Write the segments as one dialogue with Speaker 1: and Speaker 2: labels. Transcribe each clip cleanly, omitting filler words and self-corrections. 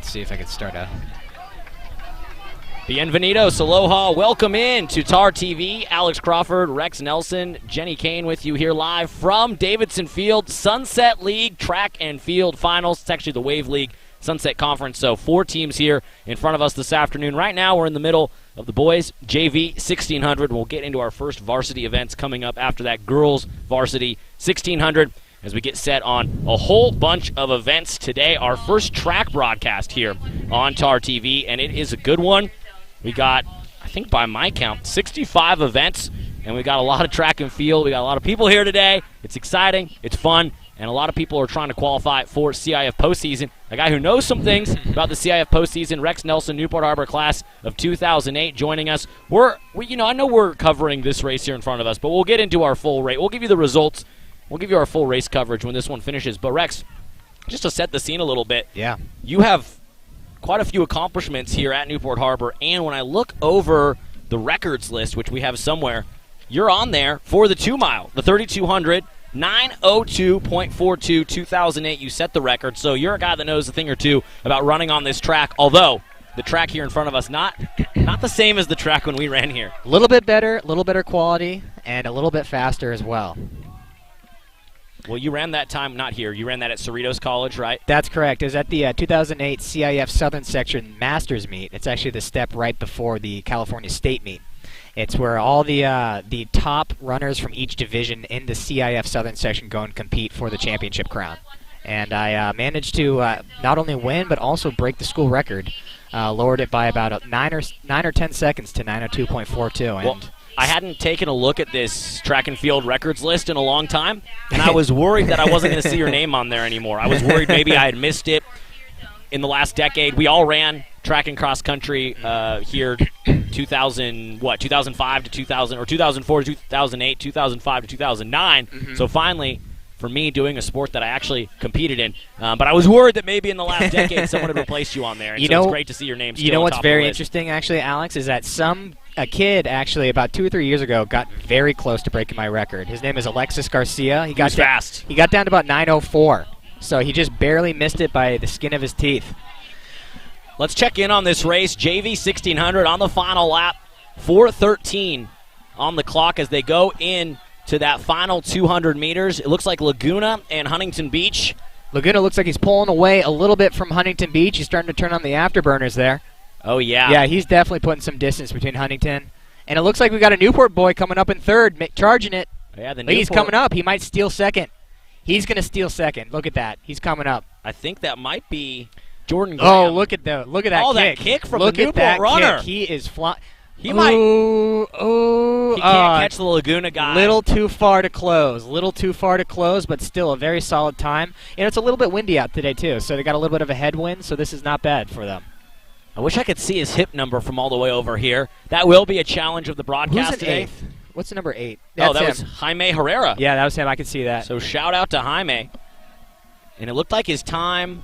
Speaker 1: Let's see if I can start a...
Speaker 2: Bienvenidos, aloha, welcome in to TarTV. Alex Crawford, Rex Nelson, Jenny Kane with you here live from Davidson Field. Sunset League Track and Field Finals. It's actually the Wave League Sunset Conference, so 4 teams here in front of us this afternoon. Right now we're in the middle of the boys JV 1600. We'll get into our first varsity events coming up after that, girls varsity 1600, as we get set on a whole bunch of events today. Our first track broadcast here on TarTV, and it is a good one. We got, I think by my count, 65 events, and we got a lot of track and field. We got a lot of people here today. It's exciting, it's fun, and a lot of people are trying to qualify for CIF postseason. A guy who knows some things about the CIF postseason, Rex Nelson, Newport Harbor class of 2008, joining us. I know we're covering this race here in front of us, but we'll get into our full race. We'll give you the results. We'll give you our full race coverage when this one finishes. But Rex, just to set the scene a little bit,
Speaker 1: Yeah.
Speaker 2: You have quite a few accomplishments here at Newport Harbor, and when I look over the records list, which we have somewhere, you're on there for the 2-mile, the 3,200, 9:02.42, 2008. You set the record, so you're a guy that knows a thing or two about running on this track, although the track here in front of us, not the same as the track when we ran here.
Speaker 1: A little bit better quality, and a little bit faster as well.
Speaker 2: Well, you ran that time, not here. You ran that at Cerritos College, right?
Speaker 1: That's correct. It was at the 2008 CIF Southern Section Masters meet. It's actually the step right before the California State meet. It's where all the top runners from each division in the CIF Southern Section go and compete for the championship crown. And I managed to not only win, but also break the school record. Lowered it by about 9 or 10 seconds to 9:02.42.
Speaker 2: Well, I hadn't taken a look at this track and field records list in a long time, and I was worried that I wasn't going to see your name on there anymore. I was worried maybe I had missed it in the last decade. We all ran track and cross country here 2005 to 2000, or 2004 to 2008, 2005 to 2009. Mm-hmm. So finally, for me, doing a sport that I actually competed in. But I was worried that maybe in the last decade someone had replaced you on there. And so it's great to see your name still on top of the list.
Speaker 1: You know what's very interesting, actually, Alex, is that a kid, actually, about 2 or 3 years ago, got very close to breaking my record. His name is Alexis Garcia. He got
Speaker 2: fast.
Speaker 1: He got down to about 9:04. So he just barely missed it by the skin of his teeth.
Speaker 2: Let's check in on this race. JV 1600 on the final lap. 4:13 on the clock as they go in to that final 200 meters. It looks like Laguna and Huntington Beach.
Speaker 1: Laguna looks like he's pulling away a little bit from Huntington Beach. He's starting to turn on the afterburners there.
Speaker 2: Oh, yeah.
Speaker 1: Yeah, he's definitely putting some distance between Huntington. And it looks like we got a Newport boy coming up in third, charging it.
Speaker 2: Yeah,
Speaker 1: He's coming up. He might steal second. He's going to steal second. Look at that. He's coming up.
Speaker 2: I think that might be Jordan Graham.
Speaker 1: Oh, look at that kick.
Speaker 2: That kick from the Newport runner.
Speaker 1: Kick. He is flying.
Speaker 2: He might. He can't catch the Laguna guy.
Speaker 1: Little too far to close. But still a very solid time. And it's a little bit windy out today, too, so they got a little bit of a headwind, so this is not bad for them.
Speaker 2: I wish I could see his hip number from all the way over here. That will be a challenge of the broadcast
Speaker 1: Who's
Speaker 2: today.
Speaker 1: Eighth? What's number 8?
Speaker 2: That was Jaime Herrera.
Speaker 1: Yeah, that was him. I could see that.
Speaker 2: So shout out to Jaime. And it looked like his time,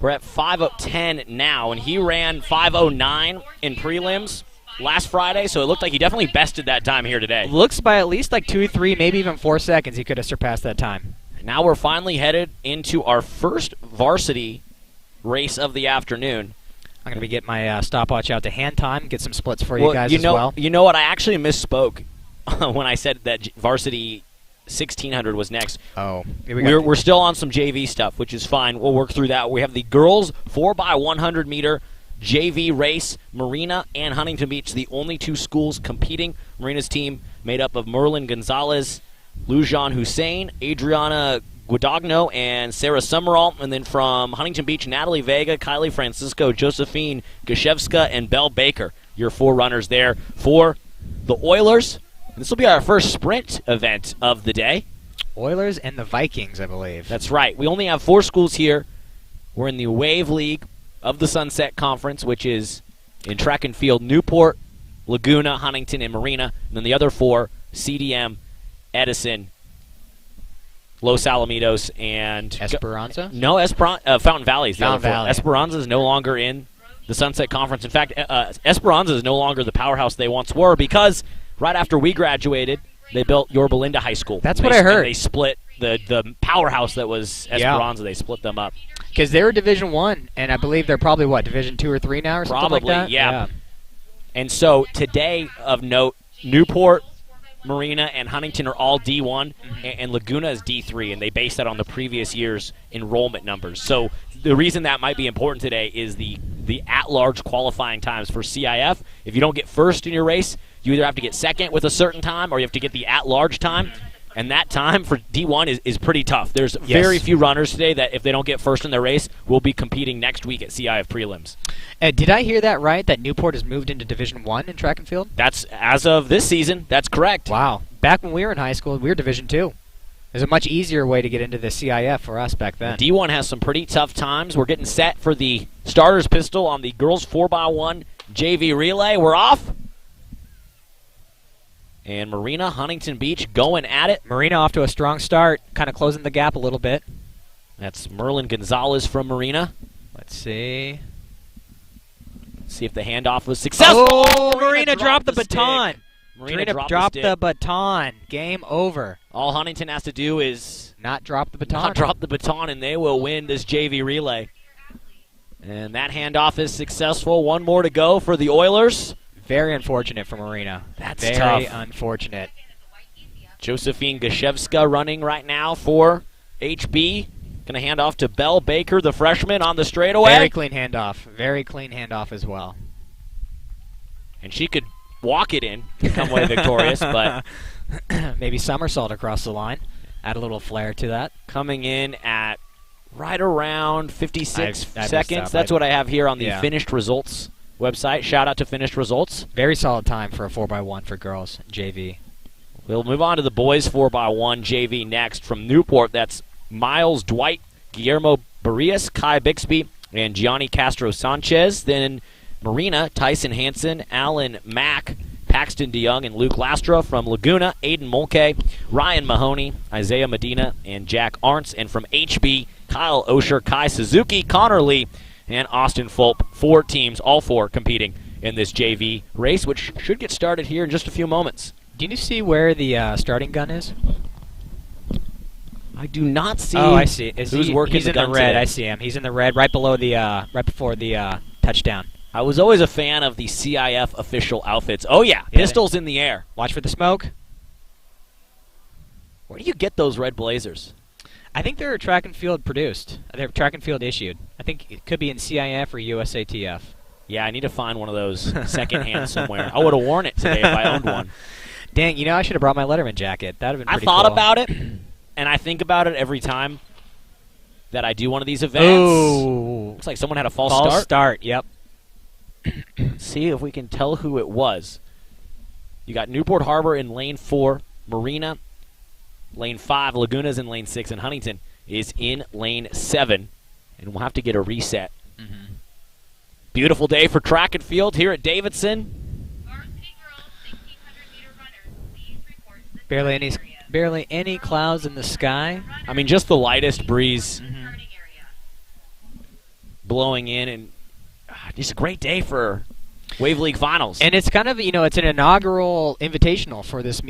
Speaker 2: we're at 5:10 now, and he ran 5:09 in prelims last Friday, so it looked like he definitely bested that time here today.
Speaker 1: Looks by at least like 2, 3, maybe even 4 seconds he could have surpassed that time.
Speaker 2: Now we're finally headed into our first varsity race of the afternoon.
Speaker 1: I'm going to be getting my stopwatch out to hand time, get some splits for you guys as well.
Speaker 2: You know what? I actually misspoke when I said that varsity 1600 was next.
Speaker 1: Oh.
Speaker 2: We're still on some JV stuff, which is fine. We'll work through that. We have the girls 4x100 meter JV race. Marina and Huntington Beach, the only 2 schools competing. Marina's team made up of Merlin Gonzalez, Lujan Hussein, Adriana Guadagno, and Sarah Summerall. And then from Huntington Beach, Natalie Vega, Kylie Francisco, Josephine Gashevska, and Belle Baker. Your 4 runners there for the Oilers. And this will be our first sprint event of the day.
Speaker 1: Oilers and the Vikings, I believe.
Speaker 2: That's right. We only have 4 schools here. We're in the Wave League of the Sunset Conference, which is in track and field Newport, Laguna, Huntington, and Marina. And then the other 4, CDM, Edison, Los Alamitos, and
Speaker 1: Esperanza?
Speaker 2: No, Fountain Valley is the
Speaker 1: Fountain
Speaker 2: other 4.
Speaker 1: Valley.
Speaker 2: Esperanza is no longer in the Sunset Conference. In fact, Esperanza is no longer the powerhouse they once were because right after we graduated, they built Yorba Linda High School.
Speaker 1: That's what I heard.
Speaker 2: They split the powerhouse that was Esperanza. Yeah. They split them up.
Speaker 1: Because they were Division 1, and I believe they're probably, what, Division 2 or 3 now or something like that?
Speaker 2: Probably, yeah. And so today, of note, Newport, Marina, and Huntington are all D1, and Laguna is D3, and they base that on the previous year's enrollment numbers. So the reason that might be important today is the at-large qualifying times for CIF. If you don't get first in your race, you either have to get second with a certain time or you have to get the at-large time. And that time for D1 is pretty tough. There's very few runners today that, if they don't get first in their race, will be competing next week at CIF prelims.
Speaker 1: Did I hear that right, that Newport has moved into Division 1 in track and field?
Speaker 2: That's as of this season. That's correct.
Speaker 1: Wow. Back when we were in high school, we were Division 2. There's a much easier way to get into the CIF for us back then.
Speaker 2: D1 has some pretty tough times. We're getting set for the starter's pistol on the girls 4x1 JV relay. We're off. And Marina, Huntington Beach going at it.
Speaker 1: Marina off to a strong start, kind of closing the gap a little bit.
Speaker 2: That's Merlin Gonzalez from Marina.
Speaker 1: Let's see.
Speaker 2: See if the handoff was successful.
Speaker 1: Oh, Marina dropped the baton.
Speaker 2: Marina
Speaker 1: dropped the baton. Game over.
Speaker 2: All Huntington has to do is
Speaker 1: not drop the baton.
Speaker 2: Not drop the baton, and they will win this JV relay. And that handoff is successful. One more to go for the Oilers.
Speaker 1: Very unfortunate for Marina.
Speaker 2: That's
Speaker 1: very
Speaker 2: tough.
Speaker 1: Unfortunate.
Speaker 2: Josephine Gashevska running right now for HB. Going to hand off to Belle Baker, the freshman, on the straightaway.
Speaker 1: Very clean handoff. Very clean handoff as well.
Speaker 2: And she could walk it in to come away victorious, but
Speaker 1: maybe somersault across the line. Add a little flair to that.
Speaker 2: Coming in at right around 56 seconds. That's what I have here on the finished results website. Shout out to Finished Results.
Speaker 1: Very solid time for a 4x1 for girls JV.
Speaker 2: We'll move on to the boys 4x1 JV next. From Newport, that's Miles Dwight, Guillermo Barrias, Kai Bixby, and Gianni Castro Sanchez. Then Marina, Tyson Hansen, Alan Mack, Paxton DeYoung, and Luke Lastra. From Laguna, Aiden Mulcahy, Ryan Mahoney, Isaiah Medina, and Jack Arntz. And from HB, Kyle Osher, Kai Suzuki, Connor Lee, and Austin Fulp. 4 teams, all 4 competing in this JV race, which should get started here in just a few moments.
Speaker 1: Do you see where the starting gun is?
Speaker 2: I do not see.
Speaker 1: Oh, I see.
Speaker 2: Who's working
Speaker 1: he's
Speaker 2: the
Speaker 1: in
Speaker 2: gun
Speaker 1: the red.
Speaker 2: today.
Speaker 1: I see him. He's in the red, right below the, right before the touchdown.
Speaker 2: I was always a fan of the CIF official outfits. Oh yeah, pistols in the air.
Speaker 1: Watch for the smoke.
Speaker 2: Where do you get those red blazers?
Speaker 1: I think they're track and field produced. They're track and field issued. I think it could be in CIF or USATF.
Speaker 2: Yeah, I need to find one of those secondhand somewhere. I would have worn it today if I owned one.
Speaker 1: Dang, I should have brought my Letterman jacket. That would have been pretty
Speaker 2: I thought
Speaker 1: cool.
Speaker 2: about it, and I think about it every time that I do one of these events.
Speaker 1: Ooh.
Speaker 2: Looks like someone had a false
Speaker 1: start, yep.
Speaker 2: Let's see if we can tell who it was. You got Newport Harbor in lane 4, Marina, lane 5, Laguna's in lane 6, and Huntington is in lane 7. And we'll have to get a reset.
Speaker 1: Mm-hmm.
Speaker 2: Beautiful day for track and field here at Davidson.
Speaker 3: Varsity girls 1,600-meter runners.
Speaker 1: Barely any clouds in the sky.
Speaker 2: I mean, just the lightest breeze
Speaker 1: Mm-hmm.
Speaker 2: blowing in, and just a great day for Wave League Finals.
Speaker 1: And it's kind of, it's an inaugural invitational for this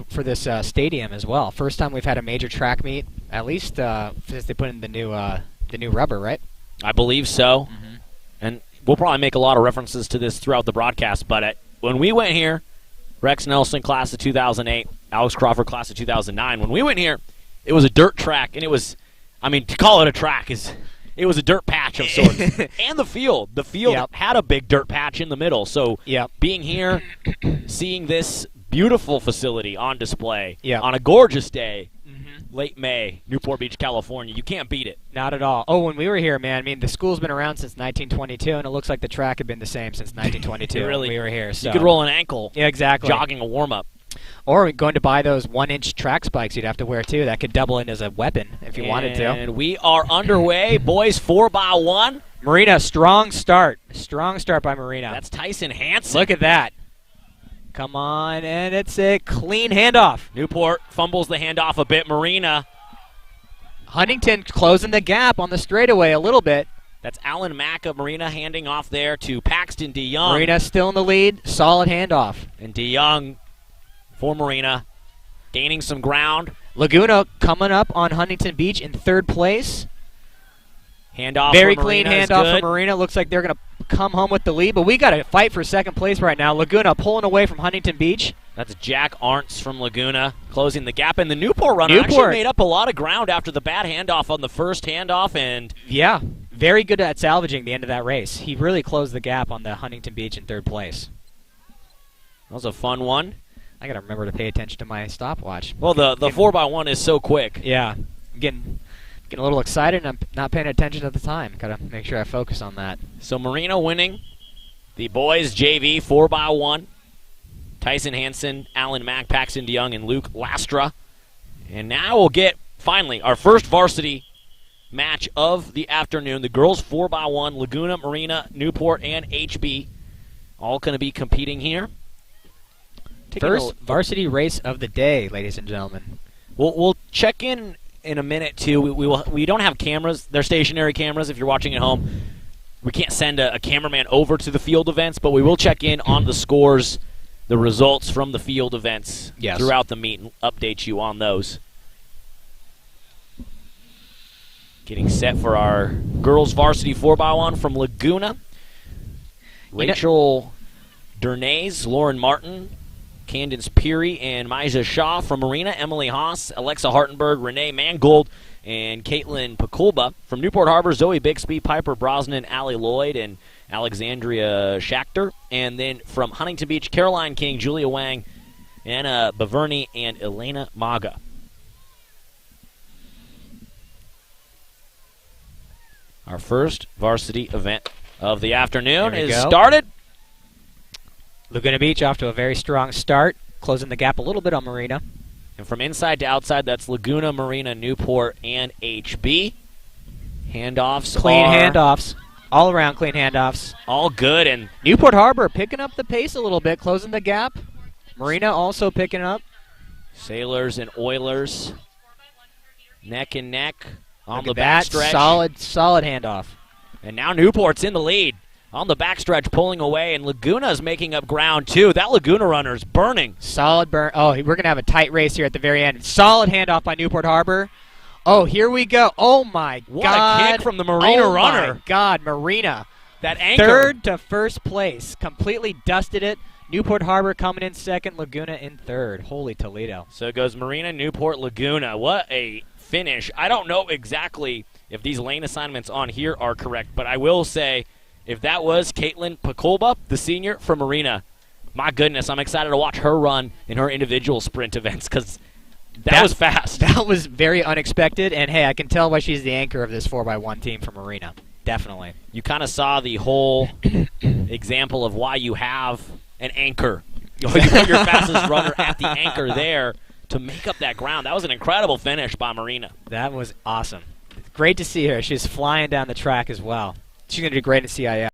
Speaker 1: for this stadium as well. First time we've had a major track meet, at least since they put in the new rubber, right?
Speaker 2: I believe so.
Speaker 1: Mm-hmm.
Speaker 2: And we'll probably make a lot of references to this throughout the broadcast, but when we went here, Rex Nelson, class of 2008, Alex Crawford, class of 2009, when we went here, it was a dirt track, and it was, to call it a track it was a dirt patch of sorts. And the field had a big dirt patch in the middle. So being here, seeing this beautiful facility on display on a gorgeous day, late May, Newport Beach, California, you can't beat it.
Speaker 1: Not at all. Oh, when we were here, man, the school's been around since 1922, and it looks like the track had been the same since 1922
Speaker 2: really,
Speaker 1: when we were here. So.
Speaker 2: You could roll an ankle
Speaker 1: exactly.
Speaker 2: jogging a warm-up.
Speaker 1: Or going to buy those 1-inch track spikes you'd have to wear, too. That could double in as a weapon if you wanted to.
Speaker 2: And we are underway. Boys 4x1.
Speaker 1: Marina, strong start. Strong start by Marina.
Speaker 2: That's Tyson Hansen.
Speaker 1: Look at that. Come on, and it's a clean handoff.
Speaker 2: Newport fumbles the handoff a bit. Marina.
Speaker 1: Huntington closing the gap on the straightaway a little bit.
Speaker 2: That's Alan Mack of Marina handing off there to Paxton DeYoung.
Speaker 1: Marina still in the lead. Solid handoff.
Speaker 2: And DeYoung for Marina, gaining some ground.
Speaker 1: Laguna coming up on Huntington Beach in 3rd place.
Speaker 2: Handoff
Speaker 1: Very
Speaker 2: for
Speaker 1: clean
Speaker 2: Marina is
Speaker 1: handoff
Speaker 2: good.
Speaker 1: for Marina. Looks like they're going to come home with the lead, but we got to fight for second place right now. Laguna pulling away from Huntington Beach.
Speaker 2: That's Jack Arntz from Laguna closing the gap. And the Newport runner actually made up a lot of ground after the bad handoff on the first handoff. And
Speaker 1: yeah, very good at salvaging the end of that race. He really closed the gap on the Huntington Beach in third place.
Speaker 2: that was a fun one.
Speaker 1: I got to remember to pay attention to my stopwatch.
Speaker 2: Well, the 4x1 is so quick.
Speaker 1: Yeah, getting a little excited, and I'm not paying attention at the time. Got to make sure I focus on that.
Speaker 2: So Marina winning the boys JV 4x1. Tyson Hansen, Alan Mack, Paxton DeYoung, and Luke Lastra. And now we'll get, finally, our first varsity match of the afternoon. The girls 4x1, Laguna, Marina, Newport, and HB. All going to be competing here.
Speaker 1: First varsity race of the day, ladies and gentlemen.
Speaker 2: We'll check in a minute, too. We don't have cameras. They're stationary cameras if you're watching at home. We can't send a cameraman over to the field events, but we will check in on the scores, the results from the field events throughout the meet, and update you on those. Getting set for our girls varsity 4x1 from Laguna. Rachel Dernays, Lauren Martin, Candence Peary, and Maija Shaw from Marina. Emily Haas, Alexa Hartenberg, Renee Mangold, and Caitlin Pakulba. From Newport Harbor, Zoe Bixby, Piper Brosnan, Allie Lloyd, and Alexandria Schachter. And then from Huntington Beach, Caroline King, Julia Wang, Anna Baverney, and Elena Maga. Our first varsity event of the afternoon is started.
Speaker 1: Laguna Beach off to a very strong start, closing the gap a little bit on Marina.
Speaker 2: And from inside to outside, that's Laguna, Marina, Newport, and HB. Handoffs
Speaker 1: Clean handoffs. All around clean handoffs.
Speaker 2: All good. And
Speaker 1: Newport Harbor picking up the pace a little bit, closing the gap. Marina also picking up.
Speaker 2: Sailors and Oilers neck and neck on the
Speaker 1: back
Speaker 2: backstretch.
Speaker 1: Solid handoff.
Speaker 2: And now Newport's in the lead on the backstretch, pulling away, and Laguna's making up ground too. That Laguna runner's burning.
Speaker 1: Solid burn. Oh, we're going to have a tight race here at the very end. Solid handoff by Newport Harbor. Oh, here we go. Oh, my God.
Speaker 2: What a kick from the Marina runner.
Speaker 1: Oh, my God, Marina.
Speaker 2: That anchor.
Speaker 1: Third to first place. Completely dusted it. Newport Harbor coming in second. Laguna in third. Holy Toledo.
Speaker 2: So it goes Marina, Newport, Laguna. What a finish. I don't know exactly if these lane assignments on here are correct, but I will say if that was Caitlin Pakulba, the senior from Marina, my goodness, I'm excited to watch her run in her individual sprint events because that was fast.
Speaker 1: That was very unexpected, and hey, I can tell why she's the anchor of this 4x1 team from Marina. Definitely.
Speaker 2: You kind of saw the whole example of why you have an anchor. You put your fastest runner at the anchor there to make up that ground. That was an incredible finish by Marina.
Speaker 1: That was awesome. Great to see her. She's flying down the track as well. She's going to do great in CIF.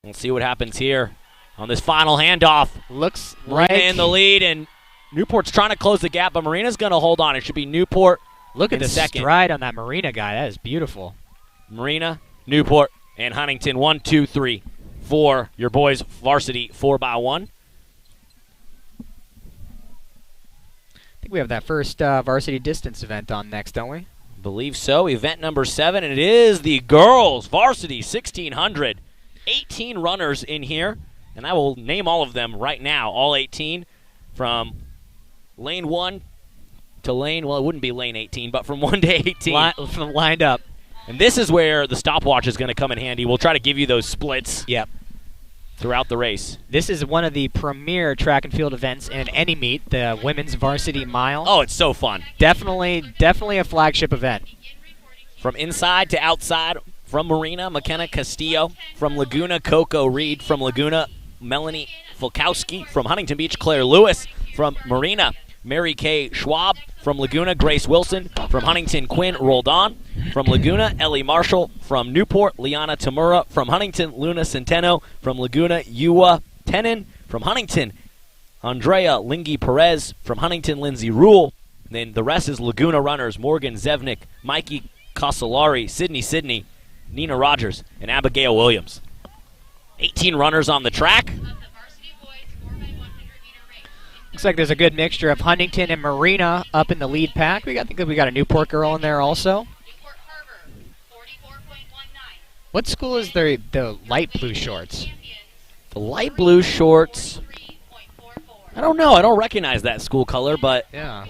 Speaker 2: We'll see what happens here on this final handoff.
Speaker 1: Looks
Speaker 2: Marina
Speaker 1: like
Speaker 2: in the lead, and Newport's trying to close the gap, but Marina's going to hold on. It should be Newport.
Speaker 1: Look at the
Speaker 2: second.
Speaker 1: stride on that Marina guy. That is beautiful.
Speaker 2: Marina, Newport, and Huntington 1, 2, 3, 4. Your boys varsity 4x1.
Speaker 1: I think we have that first varsity distance event on next, don't we?
Speaker 2: Believe so. Event number 7, and it is the girls varsity 1600. 18 runners in here, and I will name all of them right now, all 18, from lane 1 to lane, well, it wouldn't be lane 18, but from 1 to 18.
Speaker 1: Lined up.
Speaker 2: And this is where the stopwatch is going to come in handy. We'll try to give you those splits
Speaker 1: Yep.
Speaker 2: throughout the race.
Speaker 1: This is one of the premier track and field events in any meet, the women's varsity mile.
Speaker 2: Oh, it's so fun.
Speaker 1: Definitely a flagship event.
Speaker 2: From inside to outside, from Marina, McKenna Castillo. From Laguna, Coco Reed. From Laguna, Melanie Fulkowski. From Huntington Beach, Claire Lewis. From Marina, Mary Kay Schwab. From Laguna, Grace Wilson. From Huntington, Quinn Roldan. From Laguna, Ellie Marshall. From Newport, Liana Tamura. From Huntington, Luna Centeno. From Laguna, Yua Tenon. From Huntington, Andrea Lingy Perez. From Huntington, Lindsay Rule. Then the rest is Laguna runners: Morgan Zevnik, Mikey Casolari, Sydney, Nina Rogers, and Abigail Williams. 18 runners on the track.
Speaker 1: Looks like there's a good mixture of Huntington and Marina up in the lead pack. I think we got a Newport girl in there also.
Speaker 3: Newport Harbor, 44.19.
Speaker 1: What school is the light blue shorts?
Speaker 2: The light blue shorts. I don't know. I don't recognize that school color, but
Speaker 1: Yeah.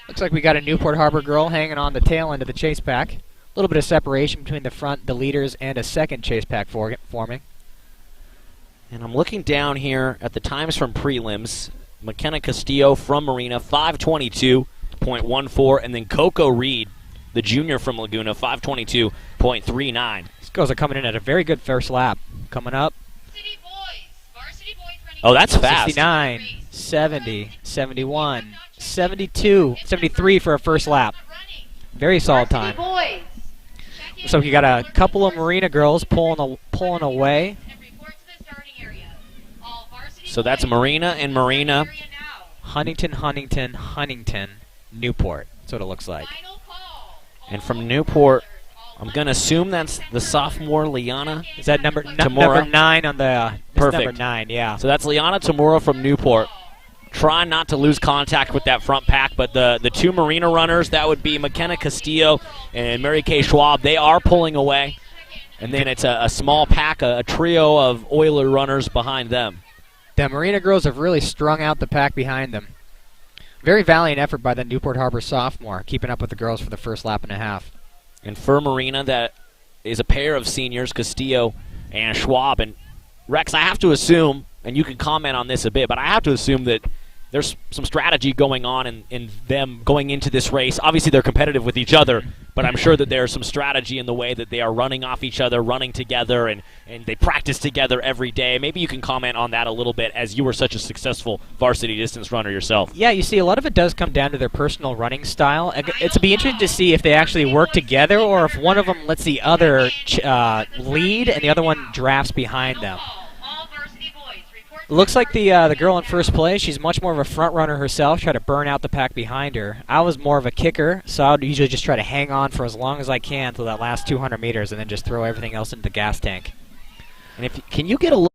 Speaker 1: Looks like we got a Newport Harbor girl hanging on the tail end of the chase pack. A little bit of separation between the front, the leaders, and a second chase pack forming.
Speaker 2: and I'm looking down here at the times from prelims. McKenna Castillo from Marina, 5:22.14, and then Coco Reed, the junior from Laguna, 5:22.39.
Speaker 1: These girls are coming in at a very good first lap. Coming up.
Speaker 3: Varsity boys running.
Speaker 2: Oh, that's fast.
Speaker 1: 69, 70, 71, 72, 73 for a first lap. Very solid time.
Speaker 3: Boys.
Speaker 1: So you got a couple of Marina girls pulling away.
Speaker 3: And report to the starting area. All varsity
Speaker 2: So that's
Speaker 3: boys
Speaker 2: Marina and Marina.
Speaker 3: area now.
Speaker 1: Huntington, Newport. That's what it looks like.
Speaker 3: Final call.
Speaker 2: And from Newport, I'm going to assume that's the sophomore Liana.
Speaker 1: Is that number
Speaker 2: Tamura.
Speaker 1: 9 on the
Speaker 2: Perfect.
Speaker 1: Number 9, yeah.
Speaker 2: So that's Liana Tamura from Newport. Trying not to lose contact with that front pack, but the two Marina runners, that would be McKenna Castillo and Mary Kay Schwab, they are pulling away. And then it's a small pack, a trio of Oiler runners behind them.
Speaker 1: The Marina girls have really strung out the pack behind them. Very valiant effort by the Newport Harbor sophomore, keeping up with the girls for the first lap and a half.
Speaker 2: And for Marina, that is a pair of seniors, Castillo and Schwab. And Rex, I have to assume, and you can comment on this a bit, but I have to assume that there's some strategy going on in them going into this race. Obviously, they're competitive with each other, but I'm sure that there's some strategy in the way that they are running off each other, running together, and they practice together every day. Maybe you can comment on that a little bit, as you were such a successful varsity distance runner yourself.
Speaker 1: Yeah, you see, a lot of it does come down to their personal running style. It's be interesting to see if they actually work together or if one of them lets the other lead and the other one drafts behind them.
Speaker 3: All varsity boys report.
Speaker 1: Looks like the girl in first place, she's much more of a front runner herself, try to burn out the pack behind her. I was more of a kicker, so I would usually just try to hang on for as long as I can till that last 200 meters and then just throw everything else into the gas tank.
Speaker 2: And can you get a look?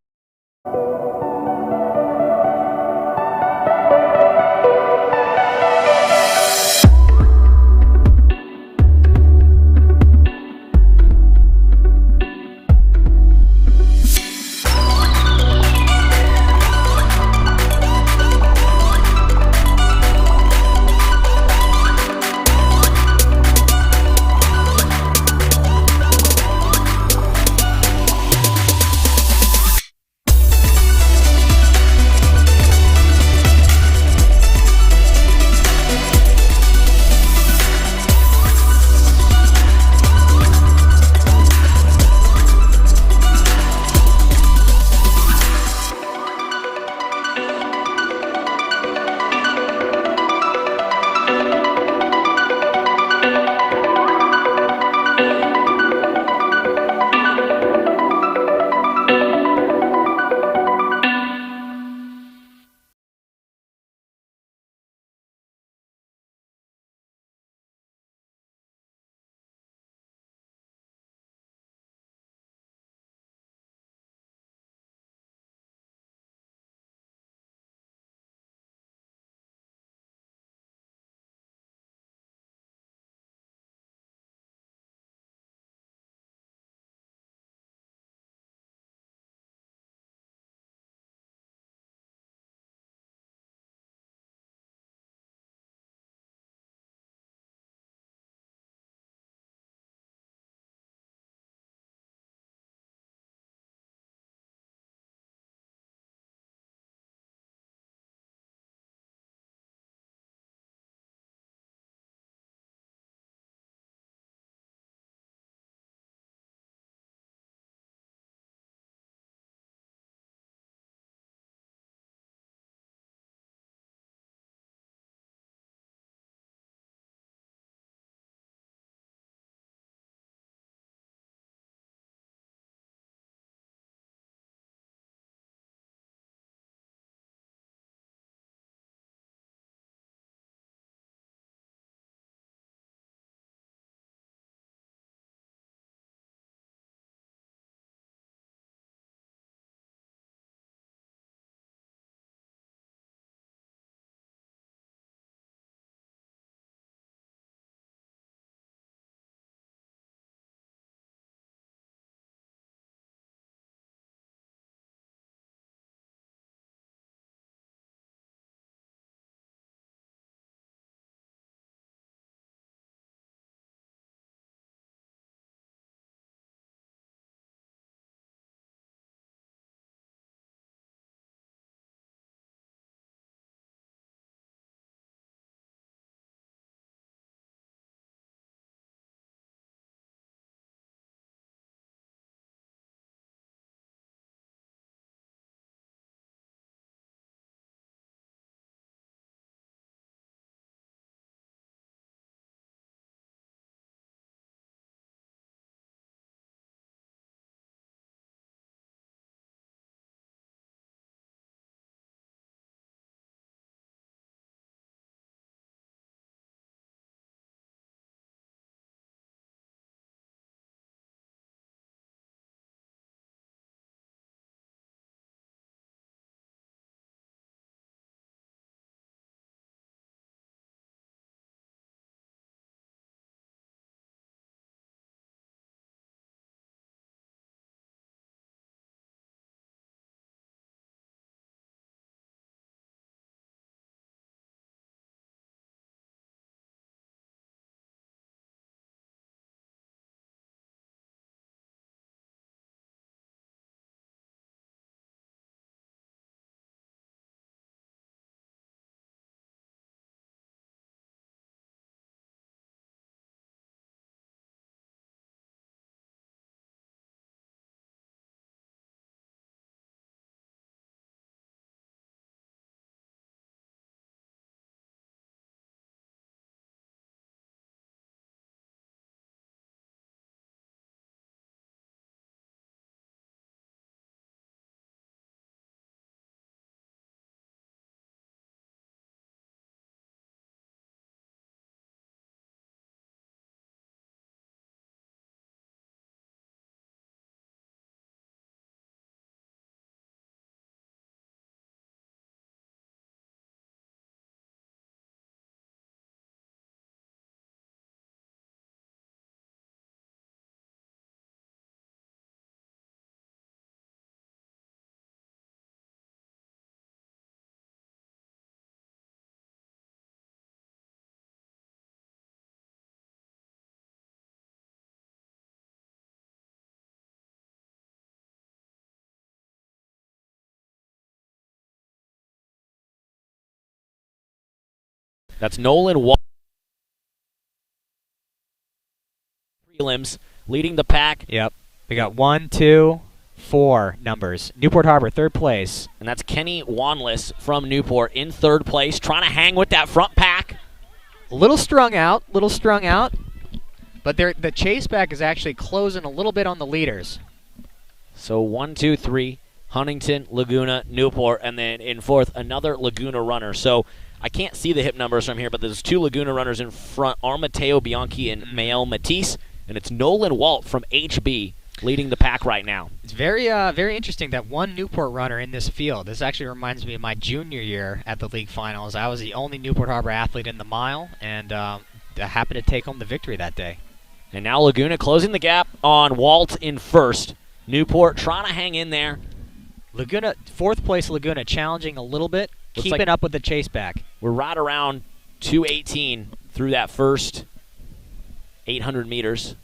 Speaker 2: That's Nolan Wall. Prelims leading the pack.
Speaker 1: Yep. We got 1, 2, 4 numbers. Newport Harbor, 3rd place.
Speaker 2: And that's Kenny Wanless from Newport in 3rd place, trying to hang with that front pack.
Speaker 1: A little strung out. But the chase back is actually closing a little bit on the leaders.
Speaker 2: So 1, 2, 3, Huntington, Laguna, Newport, and then in 4th, another Laguna runner. So I can't see the hip numbers from here, but there's 2 Laguna runners in front, Matteo Bianchi and Mael Matisse, and it's Nolan Walt from HB leading the pack right now.
Speaker 1: It's very interesting that one Newport runner in this field. This actually reminds me of my junior year at the league finals. I was the only Newport Harbor athlete in the mile, and I happened to take home the victory that day.
Speaker 2: And now Laguna closing the gap on Walt in 1st. Newport trying to hang in there.
Speaker 1: Laguna, 4th place Laguna, challenging a little bit, keeping up with the chase back.
Speaker 2: We're right around 2:18 through that first 800 meters.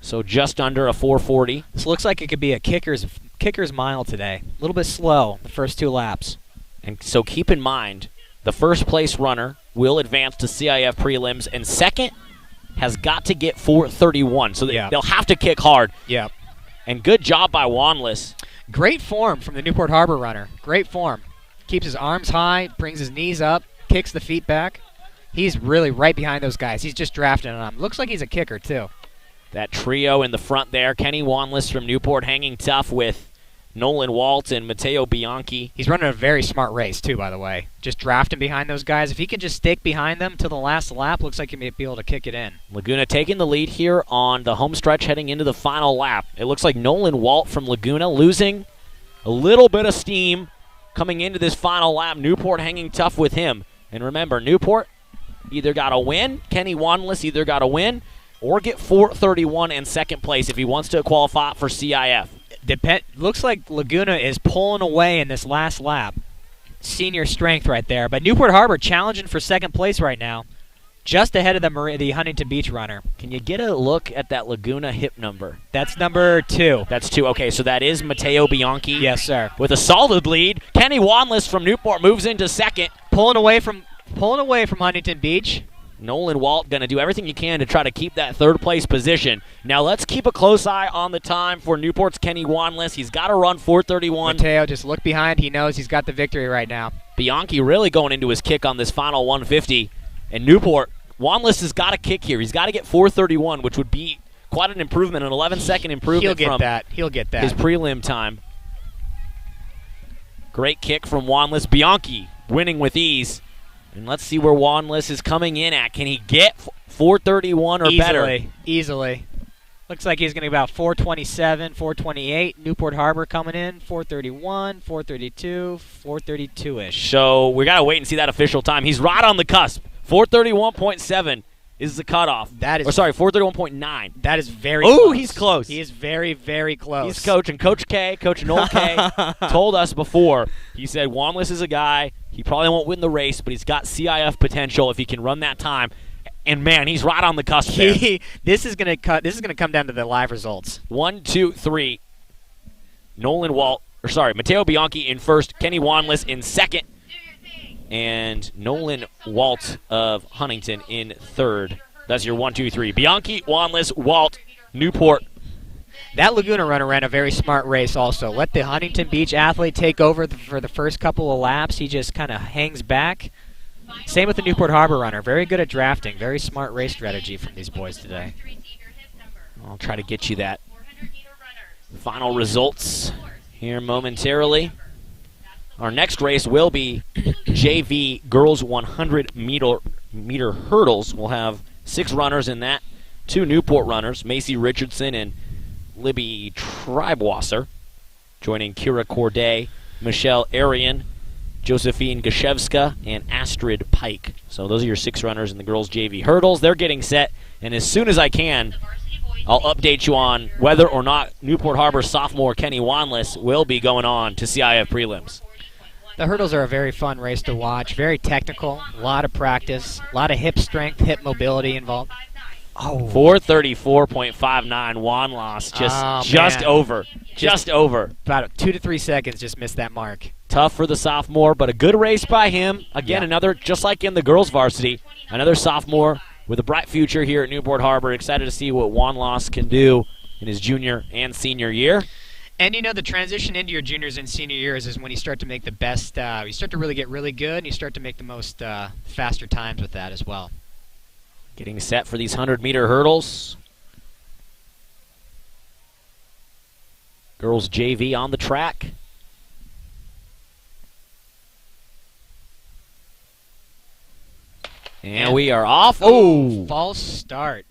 Speaker 2: So just under a 4:40.
Speaker 1: This looks like it could be a kicker's mile today. A little bit slow the first 2 laps.
Speaker 2: And so keep in mind, the first place runner will advance to CIF prelims, and second has got to get 4:31. So they'll have to kick hard.
Speaker 1: Yep.
Speaker 2: And good job by Wanless.
Speaker 1: Great form from the Newport Harbor runner. Great form. Keeps his arms high, brings his knees up, kicks the feet back. He's really right behind those guys. He's just drafting them. Looks like he's a kicker, too.
Speaker 2: That trio in the front there. Kenny Wanless from Newport hanging tough with Nolan Walt and Matteo Bianchi.
Speaker 1: He's running a very smart race, too, by the way. Just drafting behind those guys. If he can just stick behind them till the last lap, looks like he may be able to kick it in.
Speaker 2: Laguna taking the lead here on the home stretch heading into the final lap. It looks like Nolan Walt from Laguna losing a little bit of steam coming into this final lap. Newport hanging tough with him. And remember, Newport either got to win, Kenny Wanless either got to win, or get 4:31 in 2nd place if he wants to qualify for CIF.
Speaker 1: Looks like Laguna is pulling away in this last lap. Senior strength right there. But Newport Harbor challenging for 2nd place right now, just ahead of the Huntington Beach runner.
Speaker 2: Can you get a look at that Laguna hip number?
Speaker 1: That's number 2.
Speaker 2: That's 2. Okay, so that is Matteo Bianchi.
Speaker 1: Yes, sir.
Speaker 2: With a solid lead. Kenny Wanless from Newport moves into 2nd.
Speaker 1: Pulling away from Huntington Beach.
Speaker 2: Nolan Walt going to do everything he can to try to keep that 3rd place position. Now let's keep a close eye on the time for Newport's Kenny Wanless. He's got to run 4:31.
Speaker 1: Matteo, just look behind. He knows he's got the victory right now.
Speaker 2: Bianchi really going into his kick on this final 150. And Newport, Wanless has got to kick here. He's got to get 4:31, which would be quite an improvement, an 11-second improvement.
Speaker 1: He'll get that.
Speaker 2: His prelim time. Great kick from Wanless. Bianchi winning with ease. And let's see where Wanless is coming in at. Can he get 4:31 or better?
Speaker 1: Easily. Looks like he's going to be about 4:27, 4:28. Newport Harbor coming in, 4:31, 4:32, 4:32-ish.
Speaker 2: So we got to wait and see that official time. He's right on the cusp. 4:31.7 is the cutoff. 4:31.9.
Speaker 1: That is very
Speaker 2: close.
Speaker 1: Ooh,
Speaker 2: he's close.
Speaker 1: He is very, very close.
Speaker 2: He's coaching. Coach Noel K, told us before. He said Wanless is a guy. He probably won't win the race, but he's got CIF potential if he can run that time. And man, he's right on the cusp there.
Speaker 1: This is going to come down to the live results.
Speaker 2: 1, 2, 3. Matteo Bianchi in 1st, Kenny Wanless in 2nd, and Nolan Walt of Huntington in 3rd. That's your 1, 2, 3. Bianchi, Wanless, Walt, Newport.
Speaker 1: That Laguna runner ran a very smart race also. Let the Huntington Beach athlete take over for the first couple of laps. He just kind of hangs back. Same with the Newport Harbor runner. Very good at drafting. Very smart race strategy from these boys today.
Speaker 2: I'll try to get you that final results here momentarily. Our next race will be JV Girls 100 meter hurdles. We'll have 6 runners in that. 2 Newport runners, Macy Richardson and Libby Treibwasser, joining Kira Corday, Michelle Arian, Josephine Gashevska, and Astrid Pike. So those are your 6 runners in the girls' JV hurdles. They're getting set, and as soon as I can, I'll update you on whether or not Newport Harbor sophomore Kenny Wanless will be going on to CIF prelims.
Speaker 1: The hurdles are a very fun race to watch, very technical, a lot of practice, a lot of hip strength, hip mobility involved.
Speaker 2: 4:34.59 Wanless, just over. About
Speaker 1: 2 to 3 seconds, just missed that mark.
Speaker 2: Tough for the sophomore, but a good race by him. Again, another, just like in the girls' varsity, another sophomore with a bright future here at Newport Harbor. Excited to see what Juan Loss can do in his junior and senior year.
Speaker 1: And, you know, the transition into your juniors and senior years is when you start to make the best, you start to really get really good, and you start to make the most faster times with that as well.
Speaker 2: Getting set for these 100-meter hurdles. Girls JV on the track. And we are off. Oh!
Speaker 1: False start.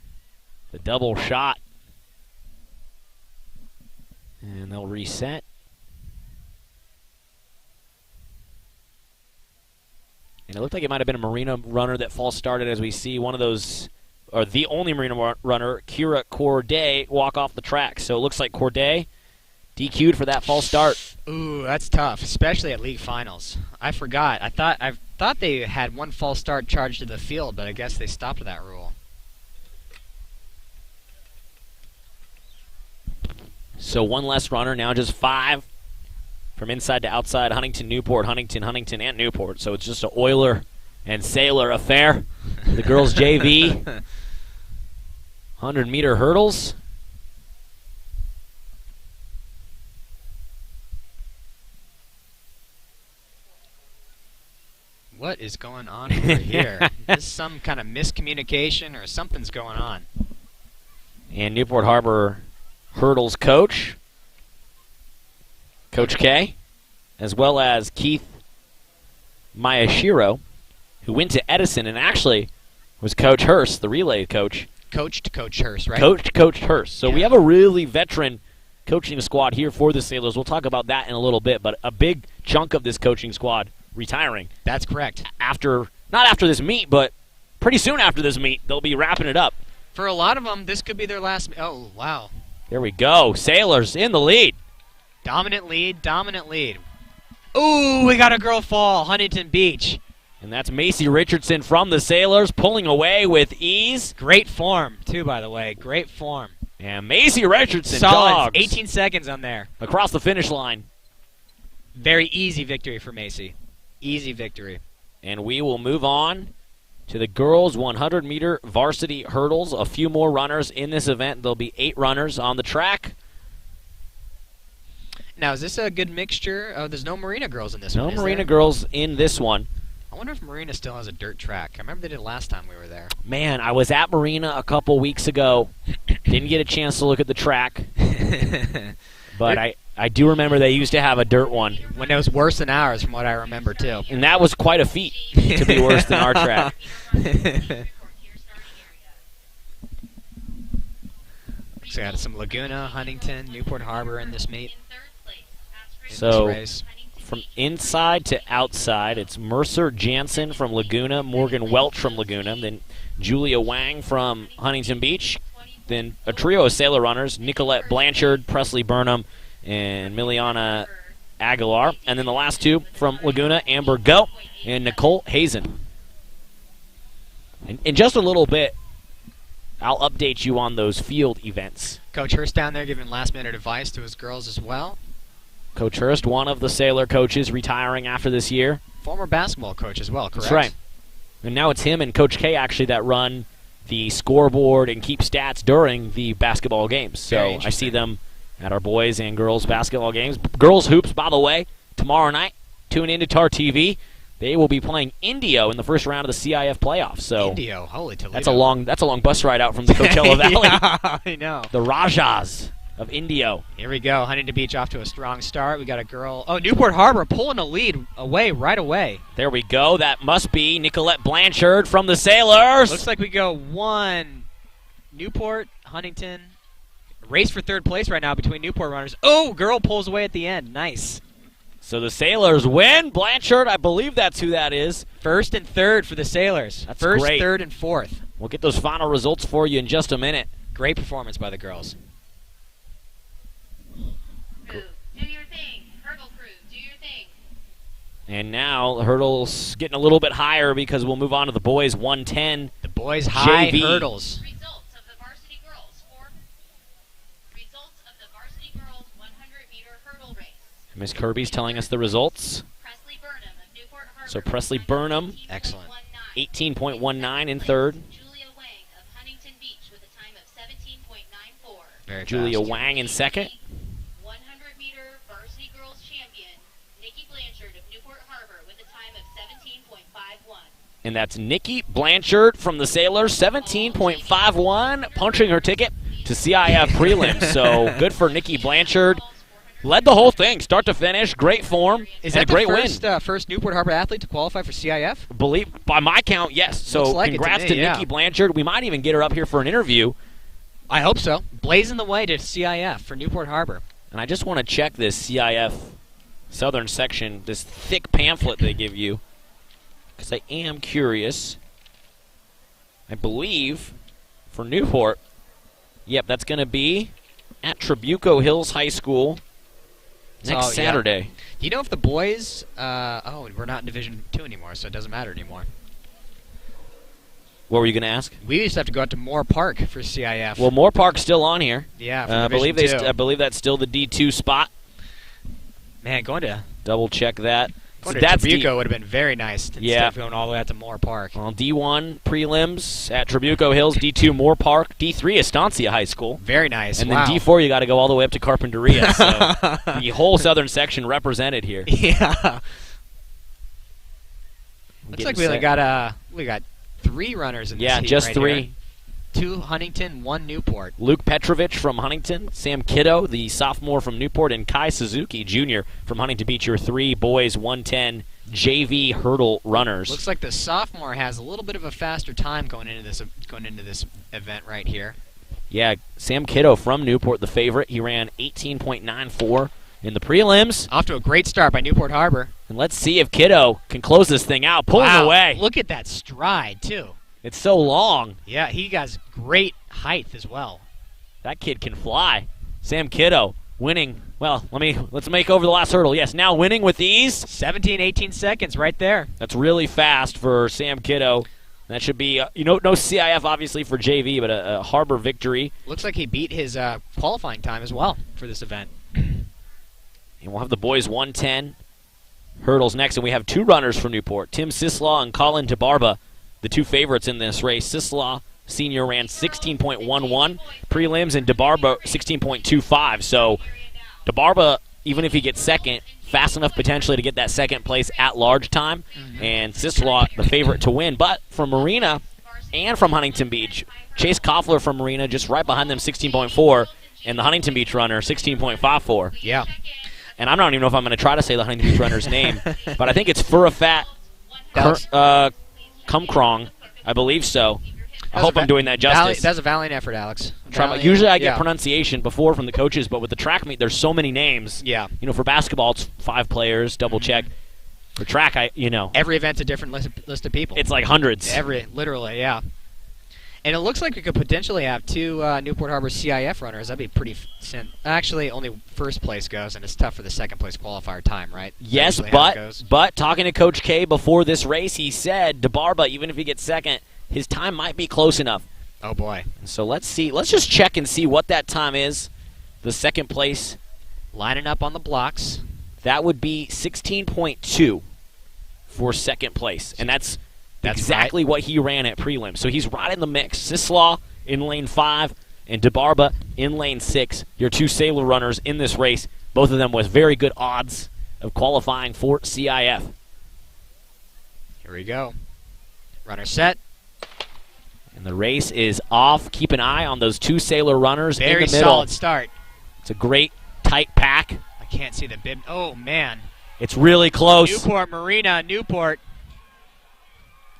Speaker 2: The double shot. And they'll reset. And it looked like it might have been a Marina runner that false started, as we see one of those, or the only Marina runner, Kira Corday, walk off the track. So it looks like Corday DQ'd for that false start.
Speaker 1: Ooh, that's tough, especially at league finals. I forgot. I thought they had one false start charged to the field, but I guess they stopped that rule.
Speaker 2: So one less runner, now just 5 from inside to outside. Huntington, Newport, Huntington, and Newport. So it's just an Oiler and Sailor affair. The girls' JV. 100-meter hurdles.
Speaker 1: What is going on over here? Is some kind of miscommunication or something's going on?
Speaker 2: And Newport Harbor hurdles coach, Coach K, as well as Keith Miyashiro, who went to Edison and actually was Coach Hurst, the relay coach.
Speaker 1: Coached Coach Hurst, right?
Speaker 2: Coach Hurst. So we have a really veteran coaching squad here for the Sailors. We'll talk about that in a little bit, but a big chunk of this coaching squad retiring.
Speaker 1: That's correct.
Speaker 2: Not after this meet, but pretty soon after this meet, they'll be wrapping it up.
Speaker 1: For a lot of them, this could be their last. Oh, wow.
Speaker 2: There we go. Sailors in the lead.
Speaker 1: Dominant lead, dominant lead. Ooh, we got a girl fall, Huntington Beach.
Speaker 2: And that's Macy Richardson from the Sailors pulling away with ease.
Speaker 1: Great form, too, by the way. Great form.
Speaker 2: And Macy Richardson
Speaker 1: Solid.
Speaker 2: jogs
Speaker 1: 18 seconds on there.
Speaker 2: across the finish line.
Speaker 1: Very easy victory for Macy. Easy victory.
Speaker 2: And we will move on to the girls' 100-meter varsity hurdles. A few more runners in this event. There'll be 8 runners on the track.
Speaker 1: Now, is this a good mixture? Oh, there's no Marina girls in this one.
Speaker 2: No Marina girls in this one.
Speaker 1: I wonder if Marina still has a dirt track. I remember they did last time we were there.
Speaker 2: Man, I was at Marina a couple weeks ago. Didn't get a chance to look at the track. But I do remember they used to have a dirt one.
Speaker 1: When it was worse than ours, from what I remember, too.
Speaker 2: And that was quite a feat to be worse than our track.
Speaker 1: So we got some Laguna, Huntington, Newport Harbor in this meet.
Speaker 2: So from inside to outside, it's Mercer Jansen from Laguna, Morgan Welch from Laguna, then Julia Wang from Huntington Beach, then a trio of Sailor runners, Nicolette Blanchard, Presley Burnham, and Miliana Aguilar. And then the last 2 from Laguna, Amber Goat and Nicole Hazen. In just a little bit, I'll update you on those field events.
Speaker 1: Coach Hurst down there giving last-minute advice to his girls as well.
Speaker 2: Coach Hurst, one of the Sailor coaches, retiring after this year.
Speaker 1: Former basketball coach as well, correct?
Speaker 2: That's right. And now it's him and Coach K actually that run the scoreboard and keep stats during the basketball games. So I see them at our boys and girls basketball games. Girls hoops, by the way, tomorrow night. Tune into TarTV. They will be playing Indio in the first round of the CIF playoffs. So
Speaker 1: Indio, holy Toledo.
Speaker 2: That's a long bus ride out from the Coachella Valley.
Speaker 1: Yeah, I know.
Speaker 2: The Rajas of Indio.
Speaker 1: Here we go. Huntington Beach off to a strong start. We got a girl. Oh, Newport Harbor pulling a lead right away.
Speaker 2: There we go. That must be Nicolette Blanchard from the Sailors.
Speaker 1: Looks like we go 1. Newport, Huntington. Race for third place right now between Newport runners. Oh, girl pulls away at the end. Nice.
Speaker 2: So the Sailors win. Blanchard, I believe that's who that is.
Speaker 1: First and third for the Sailors.
Speaker 2: That's
Speaker 1: First,
Speaker 2: great.
Speaker 1: third, and fourth.
Speaker 2: We'll get those final results for you in just a minute.
Speaker 1: Great performance by the girls.
Speaker 3: Crew, do your thing. Hurdle crew, do your thing.
Speaker 2: And now the hurdles getting a little bit higher because we'll move on to the boys 110.
Speaker 1: The boys high
Speaker 2: JV.
Speaker 3: Results
Speaker 1: hurdles.
Speaker 3: of the varsity girls. Results of the varsity girls 100-meter hurdle race.
Speaker 2: Miss Kirby's telling us the results. So Presley Burnham,
Speaker 1: Excellent.
Speaker 2: 18.19 in third.
Speaker 3: Julia Wang of Huntington Beach with a time of 17.94.
Speaker 1: Very
Speaker 2: Julia
Speaker 1: fast.
Speaker 2: Wang in second.
Speaker 3: 100-meter varsity girls champion, Nikki Blanchard of Newport Harbor with a time of 17.51.
Speaker 2: And that's Nikki Blanchard from the Sailors, 17.51, punching her ticket to CIF prelims. So good for Nikki Blanchard. Led the whole thing, start to finish. Great form.
Speaker 1: Is
Speaker 2: and
Speaker 1: that
Speaker 2: a great
Speaker 1: the first,
Speaker 2: win.
Speaker 1: first Newport Harbor athlete to qualify for CIF?
Speaker 2: By my count, yes. So
Speaker 1: Looks like it to
Speaker 2: congrats
Speaker 1: me,
Speaker 2: to
Speaker 1: yeah.
Speaker 2: Nikki Blanchard. We might even get her up here for an interview.
Speaker 1: I hope so. Blazing the way to CIF for Newport Harbor.
Speaker 2: And I just want to check this CIF Southern section, this thick pamphlet they give you, because I am curious. I believe for Newport, yep, that's going to be at Trabuco Hills High School next Saturday.
Speaker 1: Do you know if the boys, we're not in Division II anymore, so it doesn't matter anymore.
Speaker 2: What were you going to ask?
Speaker 1: We used to have to go out to Moore Park for CIF.
Speaker 2: Well, Moore Park's still on here.
Speaker 1: Yeah, for
Speaker 2: I believe
Speaker 1: Division II.
Speaker 2: I believe that's still the D2 spot.
Speaker 1: Man, going to
Speaker 2: Double check that.
Speaker 1: Going
Speaker 2: So
Speaker 1: to
Speaker 2: that's
Speaker 1: Trabuco would have been very nice instead
Speaker 2: Yeah.
Speaker 1: of going all the way out to Moore Park.
Speaker 2: Well, D1 prelims at Trabuco Hills, D2 Moore Park, D3 Estancia High School.
Speaker 1: Very nice.
Speaker 2: And
Speaker 1: wow.
Speaker 2: then D4, you got to go all the way up to Carpinteria. So the whole southern section represented here.
Speaker 1: Yeah. Looks
Speaker 2: Getting
Speaker 1: like we only
Speaker 2: set.
Speaker 1: got 3 runners in this
Speaker 2: Yeah,
Speaker 1: heat
Speaker 2: just
Speaker 1: right
Speaker 2: 3.
Speaker 1: here. 2 Huntington, 1 Newport.
Speaker 2: Luke Petrovich from Huntington, Sam Kiddo, the sophomore from Newport, and Kai Suzuki Jr. from Huntington Beach. Your 3 boys 110 JV hurdle runners.
Speaker 1: Looks like the sophomore has a little bit of a faster time going into this event right here.
Speaker 2: Yeah, Sam Kiddo from Newport, the favorite. He ran 18.94 in the prelims.
Speaker 1: Off to a great start by Newport Harbor.
Speaker 2: And let's see if Kiddo can close this thing out. Pulling
Speaker 1: Wow,
Speaker 2: away.
Speaker 1: Look at that stride, too.
Speaker 2: It's so long.
Speaker 1: Yeah, he got great height as well.
Speaker 2: That kid can fly. Sam Kiddo winning. Well, let's make over the last hurdle. Yes, now winning with ease.
Speaker 1: 17, 18 seconds right there.
Speaker 2: That's really fast for Sam Kiddo. That should be, no CIF obviously for JV, but a Harbor victory.
Speaker 1: Looks like he beat his qualifying time as well for this event.
Speaker 2: And we'll have the boys 110 hurdles next, and we have 2 runners from Newport, Tim Sislaw and Colin de Barba, the 2 favorites in this race. Sislaw, senior, ran 16.11 prelims, and de Barba 16.25. So de Barba, even if he gets second, fast enough potentially to get that second place at large time, and Sislaw the favorite to win. But from Marina and from Huntington Beach, Chase Koffler from Marina just right behind them, 16.4, and the Huntington Beach runner 16.54.
Speaker 1: Yeah.
Speaker 2: And I don't even know if I'm going to try to say the Huntington Beach runner's name, but I think it's Furafat
Speaker 1: Alex.
Speaker 2: Kumkrong. I believe so. I hope I'm doing that justice.
Speaker 1: That's a valiant effort, Alex.
Speaker 2: Usually I get
Speaker 1: yeah.
Speaker 2: pronunciation before from the coaches, but with the track meet, there's so many names.
Speaker 1: Yeah.
Speaker 2: For basketball, it's 5 players, double check. For track,
Speaker 1: Every event's a different list of people.
Speaker 2: it's like hundreds.
Speaker 1: Literally, yeah. And it looks like we could potentially have 2 Newport Harbor CIF runners. That'd be pretty. Actually, only first place goes, and it's tough for the second place qualifier time, right?
Speaker 2: Yes,
Speaker 1: Usually how it goes.
Speaker 2: but talking to Coach K before this race, he said de Barba, even if he gets second, his time might be close enough.
Speaker 1: Oh boy.
Speaker 2: And so let's see. Let's just check and see what that time is. The second place,
Speaker 1: Lining up on the blocks.
Speaker 2: that would be 16.2 for second place, and that's exactly what he ran at prelim. So he's right in the mix. Sislaw in lane 5 and de Barba in lane 6. Your 2 Sailor runners in this race, both of them with very good odds of qualifying for CIF.
Speaker 1: Here we go. Runner set.
Speaker 2: And the race is off. Keep an eye on those 2 Sailor runners in
Speaker 1: Very
Speaker 2: the middle.
Speaker 1: solid start.
Speaker 2: It's a great, tight pack.
Speaker 1: I can't see the bib. Oh, man.
Speaker 2: It's really close.
Speaker 1: Newport Marina, Newport.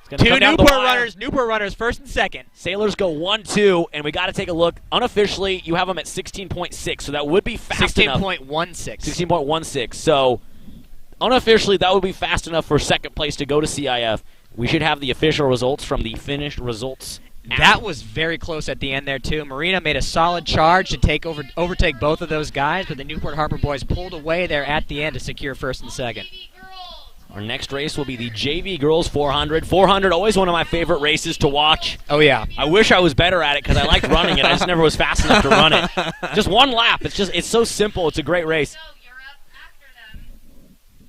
Speaker 2: It's gonna
Speaker 1: 2
Speaker 2: come down the
Speaker 1: Newport
Speaker 2: wire.
Speaker 1: runners. Newport runners first and second.
Speaker 2: Sailors go 1-2, and we got to take a look. Unofficially, you have them at 16.6, so that would be fast enough.
Speaker 1: 16.16.
Speaker 2: 16.16. So unofficially, that would be fast enough for second place to go to CIF. We should have the official results from the finished results.
Speaker 1: That was very close at the end there, too. Marina made a solid charge to overtake both of those guys, but the Newport Harbor boys pulled away there at the end to secure first and second.
Speaker 2: Our next race will be the JV Girls 400. 400, always one of my favorite races to watch.
Speaker 1: Oh, yeah.
Speaker 2: I wish I was better at it because I liked running it. I just never was fast enough to run it. Just one lap. It's so simple. It's a great race.
Speaker 3: So you're up after them.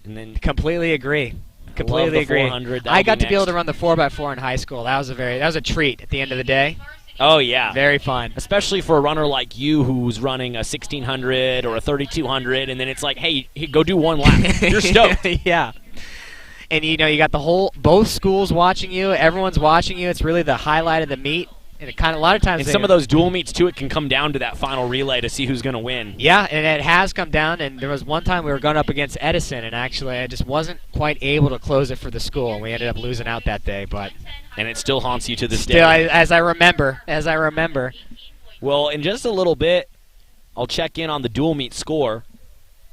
Speaker 2: And then
Speaker 1: Completely agree. Completely
Speaker 2: Love the
Speaker 1: agree.
Speaker 2: 400.
Speaker 1: I got to be able
Speaker 2: next.
Speaker 1: to run the 4x4 in high school. That was a treat at the end of the day.
Speaker 2: Oh, yeah.
Speaker 1: Very fun.
Speaker 2: Especially for a runner like you who's running a 1600 or a 3200, and then it's like, hey, go do one lap. You're stoked.
Speaker 1: Yeah. And you got both schools watching you. Everyone's watching you. It's really the highlight of the meet. And it a lot of times.
Speaker 2: And some of those dual meets too, it can come down to that final relay to see who's going to win.
Speaker 1: Yeah, and it has come down. And there was one time we were going up against Edison, and actually I just wasn't quite able to close it for the school, and we ended up losing out that day. But
Speaker 2: and it still haunts you to this
Speaker 1: still,
Speaker 2: day.
Speaker 1: as I remember.
Speaker 2: Well, in just a little bit, I'll check in on the dual meet score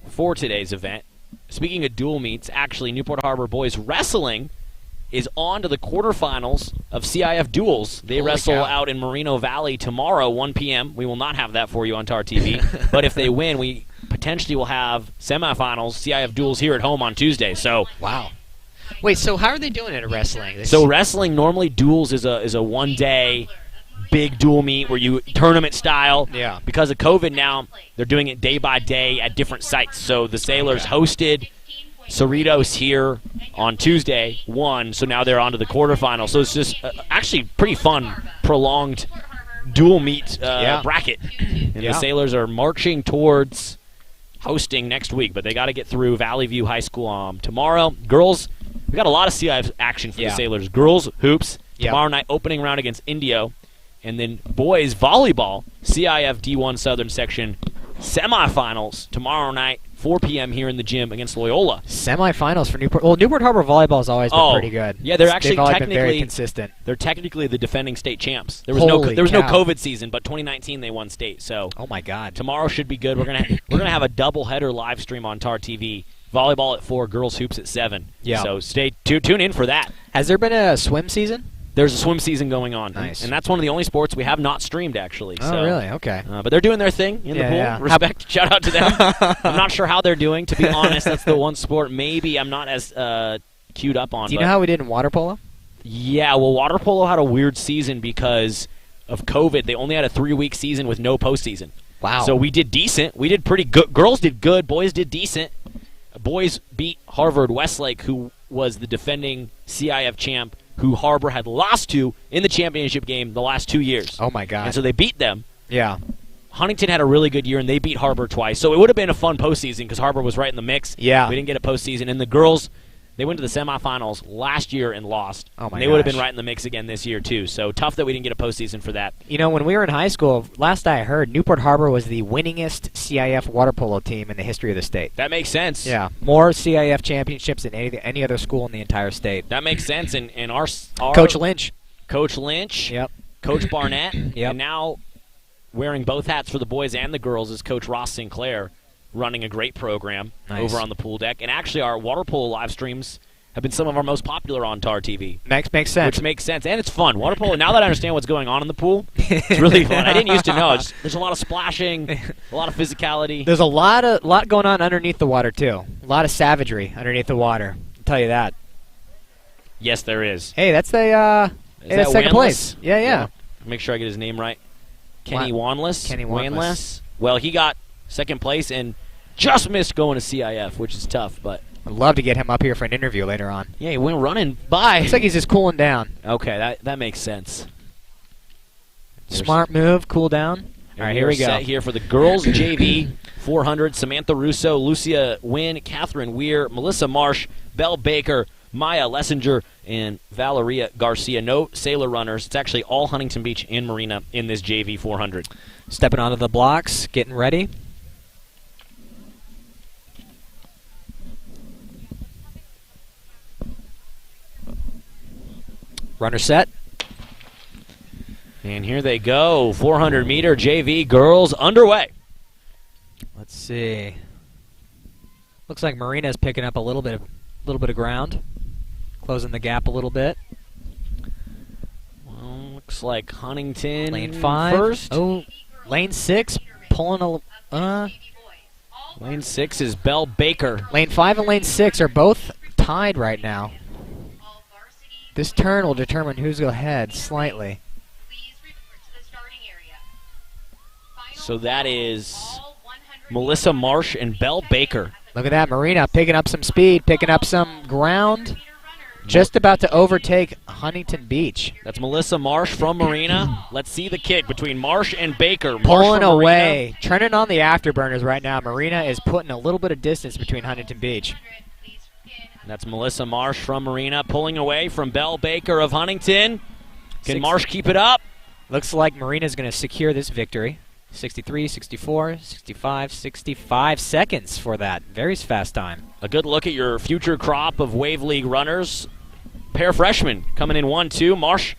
Speaker 2: for today's event. Speaking of dual meets, actually, Newport Harbor boys wrestling is on to the quarterfinals of CIF duels. They
Speaker 1: Holy
Speaker 2: wrestle
Speaker 1: cow.
Speaker 2: out in Moreno Valley tomorrow, 1 p.m. We will not have that for you on TarTV. But if they win, we potentially will have semifinals, CIF duels here at home on Tuesday. So,
Speaker 1: Wow. Wait, so how are they doing it at wrestling?
Speaker 2: so wrestling normally duels is a one-day big dual meet where you tournament style.
Speaker 1: Yeah.
Speaker 2: Because of COVID now, they're doing it day by day at different sites. So the Sailors hosted Cerritos here on Tuesday, won, so now they're on to the quarterfinals. So it's just actually pretty fun, prolonged dual meet bracket. And the Sailors are marching towards hosting next week, but they got to get through Valley View High School tomorrow. Girls, we got a lot of CIF action for the Sailors. Girls, hoops, tomorrow night, opening round against Indio. And then boys, volleyball, CIF D1 Southern Section semifinals tomorrow night, 4 p.m. here in the gym against Loyola.
Speaker 1: Semifinals for Newport. Well, Newport Harbor volleyball has always been pretty good.
Speaker 2: Yeah, they're actually
Speaker 1: They've always been
Speaker 2: technically
Speaker 1: very consistent.
Speaker 2: They're technically the defending state champs. There was
Speaker 1: Holy
Speaker 2: no
Speaker 1: cow.
Speaker 2: COVID season, but 2019 they won state. So
Speaker 1: Oh my God.
Speaker 2: tomorrow should be good. We're gonna have a doubleheader live stream on TarTV. Volleyball at 4, girls hoops at 7.
Speaker 1: Yeah.
Speaker 2: So tune in for that.
Speaker 1: Has there been a swim season?
Speaker 2: There's a swim season going on.
Speaker 1: Nice.
Speaker 2: And that's one of the only sports we have not streamed, actually.
Speaker 1: Oh,
Speaker 2: so,
Speaker 1: really? Okay.
Speaker 2: but they're doing their thing in the pool.
Speaker 1: Yeah.
Speaker 2: Respect. Shout out to them. I'm not sure how they're doing. To be honest, that's the one sport maybe I'm not as queued up on.
Speaker 1: Do you know how we did in water polo?
Speaker 2: Yeah, well, water polo had a weird season because of COVID. They only had a 3-week season with no postseason.
Speaker 1: Wow.
Speaker 2: So we did decent. We did pretty good. Girls did good. Boys did decent. Boys beat Harvard Westlake, who was the defending CIF champ, who Harbor had lost to in the championship game the last 2 years.
Speaker 1: Oh my God.
Speaker 2: And so they beat them.
Speaker 1: Yeah.
Speaker 2: Huntington had a really good year, and they beat Harbor twice. So it would have been a fun postseason because Harbor was right in the mix.
Speaker 1: Yeah.
Speaker 2: We didn't get a postseason. And the girls, they went to the semifinals last year and lost.
Speaker 1: Oh my
Speaker 2: and they would have
Speaker 1: gosh.
Speaker 2: been right in the mix again this year, too. So tough that we didn't get a postseason for that.
Speaker 1: You know, when we were in high school, last I heard, Newport Harbor was the winningest CIF water polo team in the history of the state.
Speaker 2: That makes sense.
Speaker 1: Yeah. More CIF championships than any other school in the entire state.
Speaker 2: That makes sense. And our
Speaker 1: Coach Lynch.
Speaker 2: Coach Lynch,
Speaker 1: Yep.
Speaker 2: Coach Barnett,
Speaker 1: Yep.
Speaker 2: and now wearing both hats for the boys and the girls is Coach Ross Sinclair, running a great program over on the pool deck. And actually, our water polo live streams have been some of our most popular on TarTV.
Speaker 1: Makes sense.
Speaker 2: Which makes sense. And it's fun. Water polo, now that I understand what's going on in the pool, it's really fun. I didn't used to know. There's a lot of splashing, a lot of physicality.
Speaker 1: There's a lot going on underneath the water, too. A lot of savagery underneath the water. I'll tell you that.
Speaker 2: Yes, there is.
Speaker 1: Hey, that's the
Speaker 2: that
Speaker 1: second
Speaker 2: Wanless?
Speaker 1: place. Yeah.
Speaker 2: Make sure I get his name right. Kenny
Speaker 1: Wa-
Speaker 2: Wanless.
Speaker 1: Kenny Wanless.
Speaker 2: Well, he got second place and just missed going to CIF, which is tough, but
Speaker 1: I'd love to get him up here for an interview later on.
Speaker 2: yeah, he went running by.
Speaker 1: Looks like he's just cooling down.
Speaker 2: Okay, that makes sense.
Speaker 1: Smart move, cool down. All right, here we go.
Speaker 2: Set here for the girls JV 400. Samantha Russo, Lucia Wynn, Catherine Weir, Melissa Marsh, Belle Baker, Maya Lessinger, and Valeria Garcia. No Sailor runners. It's actually all Huntington Beach and Marina in this JV 400.
Speaker 1: Stepping onto the blocks, getting ready. Runner set.
Speaker 2: And here they go. 400-meter JV girls underway.
Speaker 1: Let's see. Looks like Marina's picking up a little bit of ground, closing the gap a little bit.
Speaker 2: Well, looks like Huntington
Speaker 1: Lane 5
Speaker 2: first.
Speaker 1: Oh, lane 6 pulling a.
Speaker 2: Lane 6 is Belle Baker.
Speaker 1: Lane 5 and lane 6 are both tied right now. This turn will determine who's ahead slightly.
Speaker 2: So that is Melissa Marsh and Belle Baker.
Speaker 1: Look at that, Marina picking up some speed, picking up some ground. Just about to overtake Huntington Beach.
Speaker 2: That's Melissa Marsh from Marina. Let's see the kick between Marsh and Baker. Marsh
Speaker 1: Pulling
Speaker 2: from
Speaker 1: away.
Speaker 2: Marina.
Speaker 1: Turning on the afterburners right now. Marina is putting a little bit of distance between Huntington Beach.
Speaker 2: That's Melissa Marsh from Marina pulling away from Belle Baker of Huntington. Can Marsh keep it up?
Speaker 1: Looks like Marina's going to secure this victory. 63, 64, 65, 65 seconds for that. Very fast time.
Speaker 2: A good look at your future crop of Wave League runners. Pair freshmen coming in 1-2. Marsh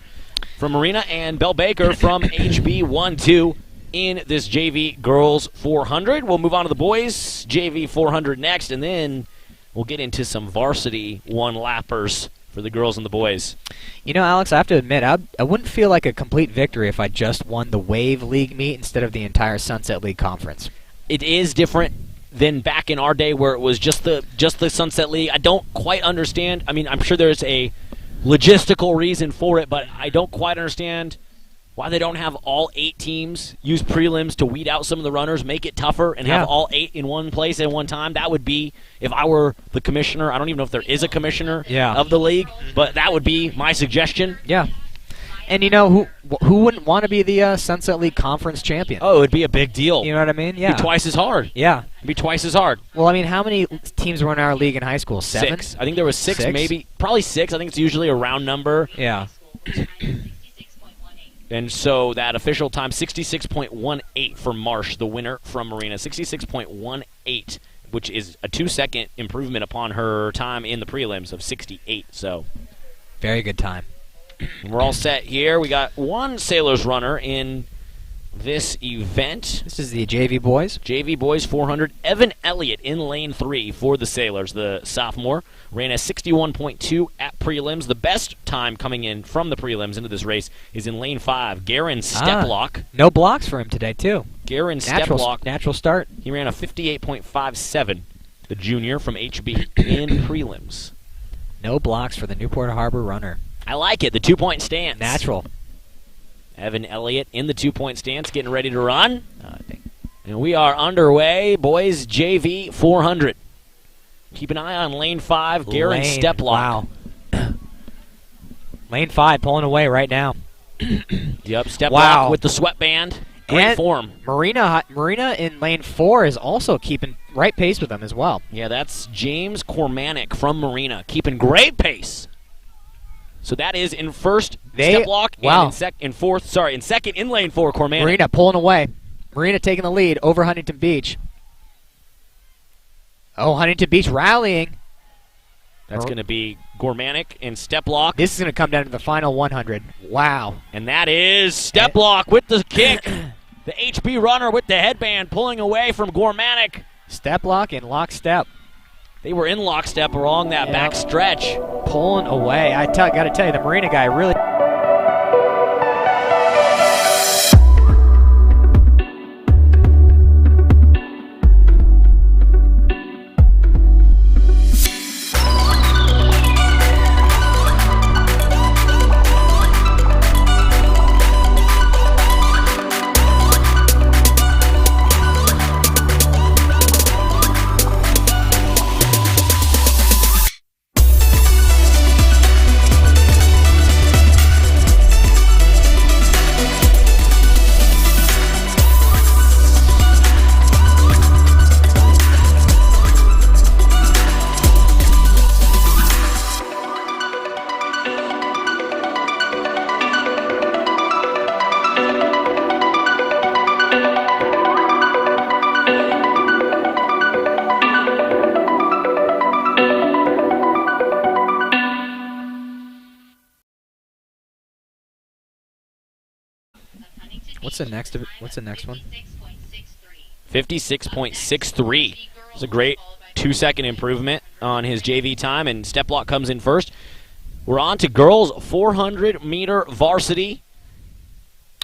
Speaker 2: from Marina and Belle Baker from HB 1-2 in this JV Girls 400. We'll move on to the boys JV 400 next, and then we'll get into some varsity one-lappers for the girls and the boys.
Speaker 1: You know, Alex, I have to admit, I wouldn't feel like a complete victory if I just won the Wave League meet instead of the entire Sunset League conference.
Speaker 2: It is different than back in our day where it was just the Sunset League. I don't quite understand. I mean, I'm sure there's a logistical reason for it, but I don't quite understand why they don't have all 8 teams use prelims to weed out some of the runners, make it tougher, and have all 8 in one place at one time. That would be, if I were the commissioner, I don't even know if there is a commissioner of the league, but that would be my suggestion.
Speaker 1: Yeah. And you know, who wouldn't want to be the Sunset League Conference champion?
Speaker 2: Oh, it would be a big deal.
Speaker 1: You know what I mean? Yeah.
Speaker 2: It'd be twice as hard.
Speaker 1: Yeah.
Speaker 2: It'd be twice as hard.
Speaker 1: Well, I mean, how many teams were in our league in high school? 7?
Speaker 2: 6. I think there was 6, maybe. Probably 6. I think it's usually a round number.
Speaker 1: Yeah.
Speaker 2: And so that official time, 66.18 for Marsh, the winner from Marina. 66.18, which is a 2-second improvement upon her time in the prelims of 68. So
Speaker 1: very good time.
Speaker 2: We're all set here. We got one Sailors runner in this event.
Speaker 1: This is the JV boys.
Speaker 2: JV boys 400. Evan Elliott in lane 3 for the Sailors, the sophomore. Ran a 61.2 at prelims. The best time coming in from the prelims into this race is in lane 5. Garen Steplock.
Speaker 1: No blocks for him today, too.
Speaker 2: Garen Steplock.
Speaker 1: Natural start.
Speaker 2: He ran a 58.57, the junior from HB in prelims.
Speaker 1: No blocks for the Newport Harbor runner.
Speaker 2: I like it. The 2-point stance.
Speaker 1: Natural.
Speaker 2: Evan Elliott in the 2-point stance, getting ready to run. And we are underway, boys JV 400. Keep an eye on lane 5, Garen Steplock.
Speaker 1: Wow. Lane 5 pulling away right now.
Speaker 2: Yep, Steplock with the sweatband. Great form.
Speaker 1: Marina in lane 4 is also keeping right pace with them as well.
Speaker 2: Yeah, that's James Cormanic from Marina, keeping great pace. So that is in first, Steplock, and in second in lane 4, Cormanic.
Speaker 1: Marina pulling away. Marina taking the lead over Huntington Beach. Oh, Huntington Beach rallying.
Speaker 2: That's going to be Gormanic and Steplock.
Speaker 1: This is going to come down to the final 100. Wow.
Speaker 2: And that is Steplock with the kick. The HB runner with the headband pulling away from Gormanic.
Speaker 1: Steplock in lockstep.
Speaker 2: They were in lockstep along that back stretch.
Speaker 1: Pulling away. I got to tell you, the Marina guy really... What's the next one?
Speaker 2: 56.63. It's a great 2-second improvement on his JV time, and Steplock comes in first. We're on to girls 400-meter varsity.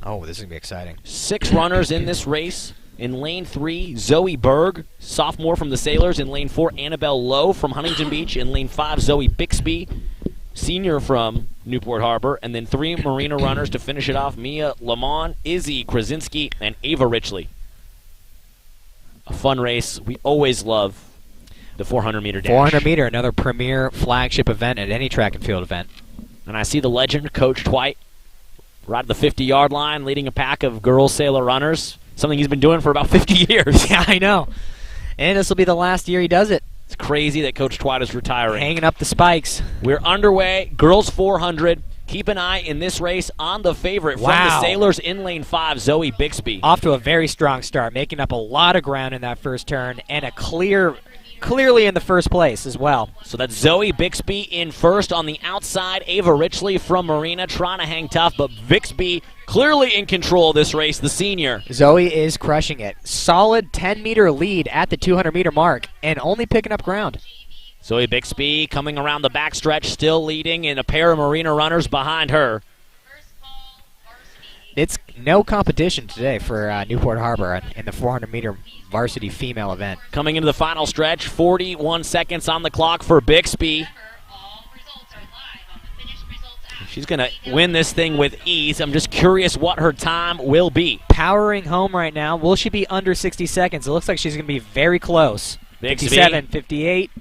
Speaker 1: Oh, this is going to be exciting.
Speaker 2: 6 runners in this race. In lane 3, Zoe Berg, sophomore from the Sailors. In lane 4, Annabelle Lowe from Huntington Beach. In lane 5, Zoe Bixby, senior from Newport Harbor. And then 3 Marina runners to finish it off, Mia Lamont, Izzy Krasinski, and Ava Richley. A fun race we always love. The 400-meter dash.
Speaker 1: 400-meter, another premier flagship event at any track and field event.
Speaker 2: And I see the legend, Coach Twite, right at the 50-yard line, leading a pack of girls sailor runners, something he's been doing for about 50 years.
Speaker 1: Yeah, I know. And this will be the last year he does it.
Speaker 2: It's crazy that Coach Twite is retiring.
Speaker 1: Hanging up the spikes.
Speaker 2: We're underway. Girls 400. Keep an eye in this race on the favorite from the Sailors in lane 5, Zoe Bixby.
Speaker 1: Off to a very strong start, making up a lot of ground in that first turn, and a clearly in the first place as well.
Speaker 2: So that's Zoe Bixby in first. On the outside, Ava Richley from Marina trying to hang tough, but Bixby clearly in control of this race, the senior.
Speaker 1: Zoe is crushing it. Solid 10-meter lead at the 200-meter mark, and only picking up ground.
Speaker 2: Zoe Bixby coming around the backstretch, still leading, and a pair of Marina runners behind her.
Speaker 1: It's no competition today for Newport Harbor in the 400-meter varsity female event.
Speaker 2: Coming into the final stretch, 41 seconds on the clock for Bixby. She's going to win this thing with ease. I'm just curious what her time will be.
Speaker 1: Powering home right now. Will she be under 60 seconds? It looks like she's going to be very close.
Speaker 2: Bixby.
Speaker 1: 57, 58,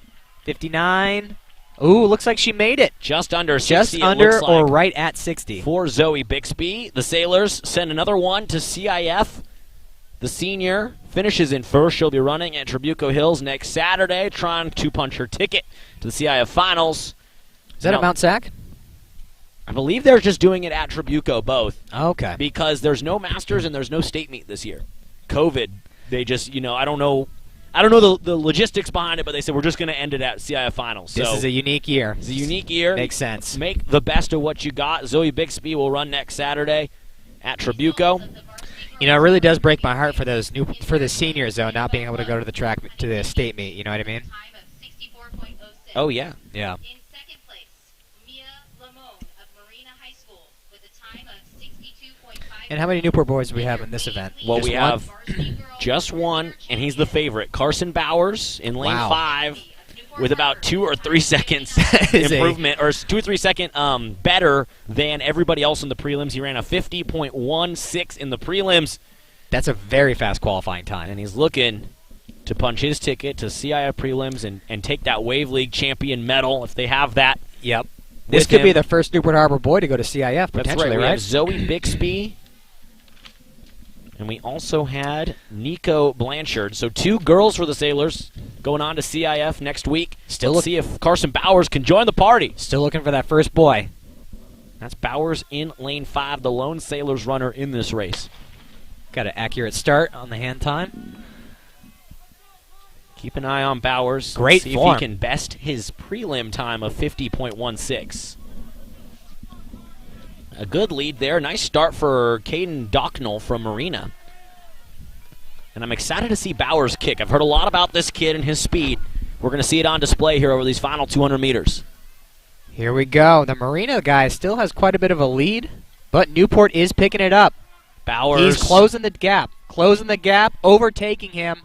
Speaker 1: 59. Ooh, looks like she made it.
Speaker 2: Just under 60,
Speaker 1: Just under or right at 60.
Speaker 2: For Zoe Bixby. The Sailors send another one to CIF. The senior finishes in first. She'll be running at Trabuco Hills next Saturday, trying to punch her ticket to the CIF finals.
Speaker 1: Is that at Mount Sac?
Speaker 2: I believe they're just doing it at Trabuco, both.
Speaker 1: Okay.
Speaker 2: Because there's no Masters and there's no state meet this year. COVID, they just, I don't know the logistics behind it, but they said we're just going to end it at CIF finals.
Speaker 1: This is a unique year.
Speaker 2: It's a unique year.
Speaker 1: Makes sense.
Speaker 2: Make the best of what you got. Zoe Bixby will run next Saturday at Trabuco.
Speaker 1: It really does break my heart for the seniors, though, not being able to go to the track to the state meet. You know what I mean?
Speaker 2: Oh, yeah.
Speaker 1: Yeah.
Speaker 3: In second place, Mia Lamone of Marina High School with a time of 62.5.
Speaker 1: And how many Newport boys do we have in this event?
Speaker 2: Well,
Speaker 1: Just
Speaker 2: we
Speaker 1: one?
Speaker 2: have just one, and he's the favorite. Carson Bowers in lane 5 with about 2 or 3 seconds improvement, or 2 or 3 second better than everybody else in the prelims. He ran a 50.16 in the prelims.
Speaker 1: That's a very fast qualifying time.
Speaker 2: And he's looking to punch his ticket to CIF prelims and take that Wave League champion medal if they have that.
Speaker 1: Yep. This could be the first Newport Harbor boy to go to CIF, potentially,
Speaker 2: That's right. We
Speaker 1: right?
Speaker 2: have Zoe Bixby, and we also had Nico Blanchard. So 2 girls for the Sailors going on to CIF next week. Let's see if Carson Bowers can join the party.
Speaker 1: Still looking for that first boy.
Speaker 2: That's Bowers in lane 5, the lone Sailors runner in this race.
Speaker 1: Got an accurate start on the hand time.
Speaker 2: Keep an eye on Bowers.
Speaker 1: Great
Speaker 2: see
Speaker 1: form.
Speaker 2: if he can best his prelim time of 50.16. A good lead there. Nice start for Caden Docknell from Marina. And I'm excited to see Bowers kick. I've heard a lot about this kid and his speed. We're going to see it on display here over these final 200 meters.
Speaker 1: Here we go. The Marina guy still has quite a bit of a lead, but Newport is picking it up.
Speaker 2: Bowers.
Speaker 1: He's closing the gap, overtaking him,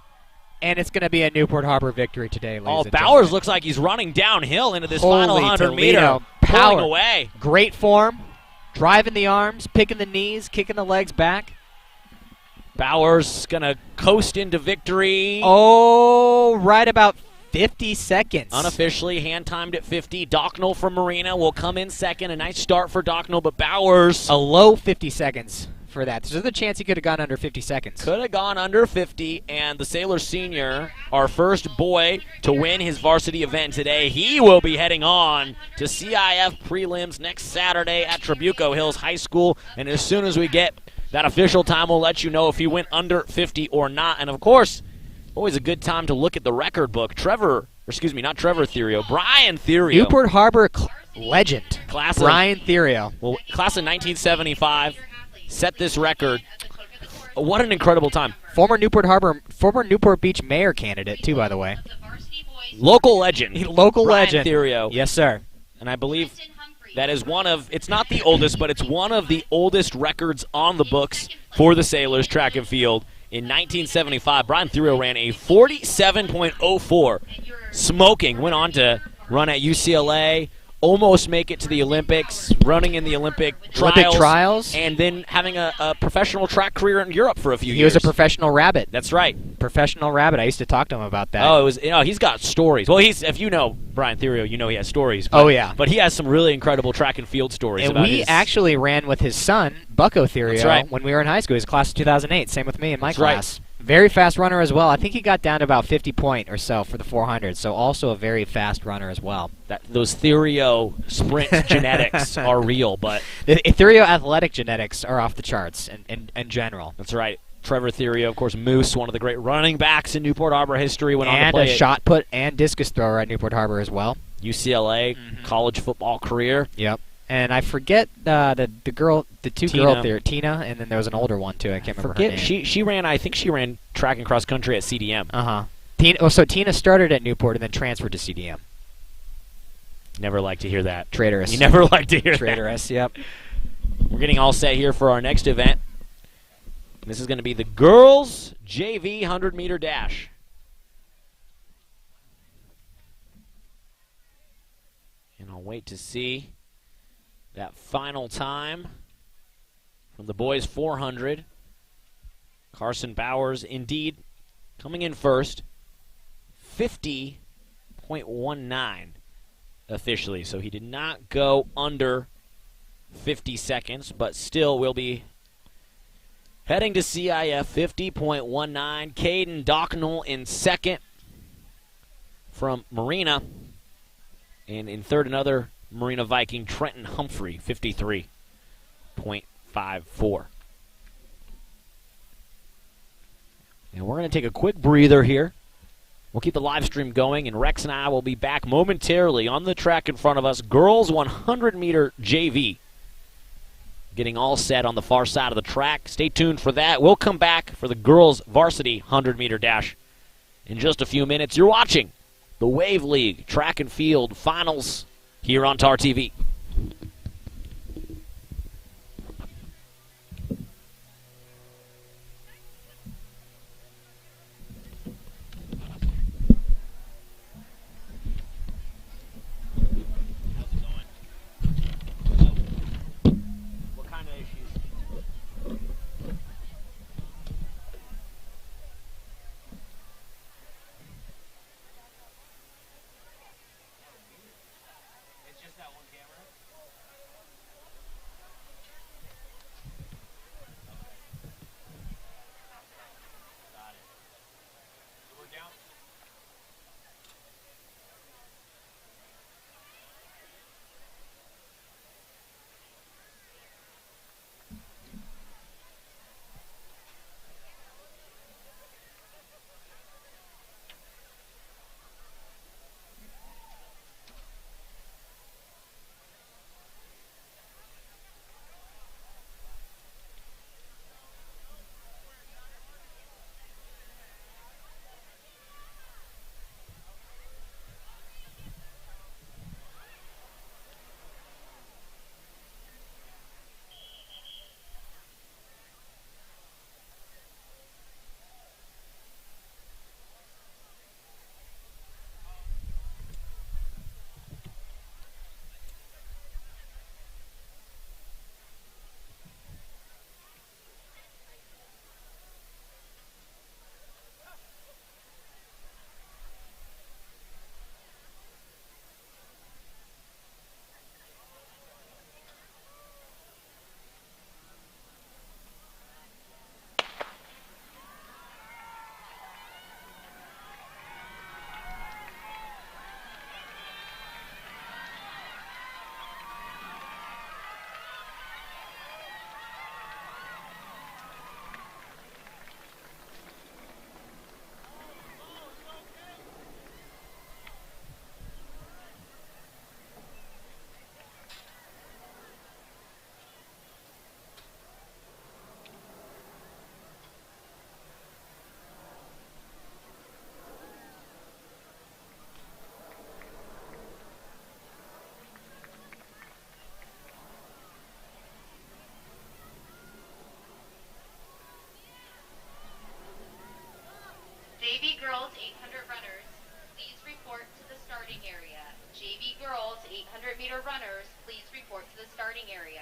Speaker 1: and it's going to be a Newport Harbor victory today, ladies and
Speaker 2: Bowers
Speaker 1: gentlemen.
Speaker 2: looks like he's running downhill into this
Speaker 1: Holy
Speaker 2: final 100
Speaker 1: Toledo.
Speaker 2: meter.
Speaker 1: Power.
Speaker 2: Pulling away.
Speaker 1: Great form, driving the arms, picking the knees, kicking the legs back.
Speaker 2: Bowers going to coast into victory.
Speaker 1: Oh, right about 50 seconds.
Speaker 2: Unofficially, hand-timed at 50. Docknell from Marina will come in second. A nice start for Docknell, but Bowers.
Speaker 1: A low 50 seconds for that. There's a chance he could have gone under 50 seconds.
Speaker 2: Could have gone under 50, and the Sailor Senior, our first boy to win his varsity event today, he will be heading on to CIF prelims next Saturday at Trabuco Hills High School, and as soon as we get that official time, we'll let you know if he went under 50 or not. And, of course, always a good time to look at the record book. Brian Therio.
Speaker 1: Newport Harbor legend,
Speaker 2: Class of
Speaker 1: Brian Therio.
Speaker 2: Well, class of 1975 set this record. What an incredible time.
Speaker 1: Former Newport Beach mayor candidate, too, by the way.
Speaker 2: Local legend.
Speaker 1: Local
Speaker 2: Brian
Speaker 1: legend.
Speaker 2: Therio.
Speaker 1: Yes, sir.
Speaker 2: And I believe that is one of, it's not the oldest, but it's one of the oldest records on the books for the Sailors track and field. In 1975, Brian Therio ran a 47.04. Smoking. Went on to run at UCLA, almost make it to the Olympics, running in the Olympic trials, and then having a professional track career in Europe for a few years.
Speaker 1: He was a professional rabbit.
Speaker 2: That's right.
Speaker 1: Professional rabbit. I used to talk to him about that.
Speaker 2: Oh, he's got stories. Well, if you know Brian Therio, you know he has stories.
Speaker 1: Oh, yeah.
Speaker 2: But he has some really incredible track and field stories.
Speaker 1: And we actually ran with his son, Bucko Therio, when we were in high school. He was class of 2008, same with me in my class. Right. Very fast runner as well. I think he got down to about 50 point or so for the 400, so also a very fast runner as well.
Speaker 2: Those Therio sprint genetics are real, but
Speaker 1: the Therio athletic genetics are off the charts in general.
Speaker 2: That's right. Trevor Therio, of course, Moose, one of the great running backs in Newport Harbor history, went on to play
Speaker 1: a shot put and discus thrower at Newport Harbor as well.
Speaker 2: UCLA college football career.
Speaker 1: Yep. And I forget the two girls there, Tina, and then there was an older one too. I can't remember her name.
Speaker 2: She ran. I think she ran track and cross country at CDM.
Speaker 1: So Tina started at Newport and then transferred to CDM.
Speaker 2: Never like to hear that.
Speaker 1: Traitorous.
Speaker 2: You never like to hear
Speaker 1: Traitorous.
Speaker 2: that.
Speaker 1: Yep.
Speaker 2: We're getting all set here for our next event. This is going to be the girls JV 100-meter dash. And I'll wait to see that final time from the boys 400. Carson Bowers, indeed, coming in first. 50.19 officially. So he did not go under 50 seconds, but still will be heading to CIF. 50.19. Caden Docknell in second from Marina. And in third, another Marina Viking, Trenton Humphrey, 53.54. And we're going to take a quick breather here. We'll keep the live stream going, and Rex and I will be back momentarily on the track in front of us. Girls 100-meter JV. Getting all set on the far side of the track. Stay tuned for that. We'll come back for the girls varsity 100-meter dash in just a few minutes. You're watching the Wave League Track and Field Finals here on TarTV.
Speaker 3: JV girls 800 runners, please report to the starting area. JV girls 800 800-meter runners, please report to the starting area.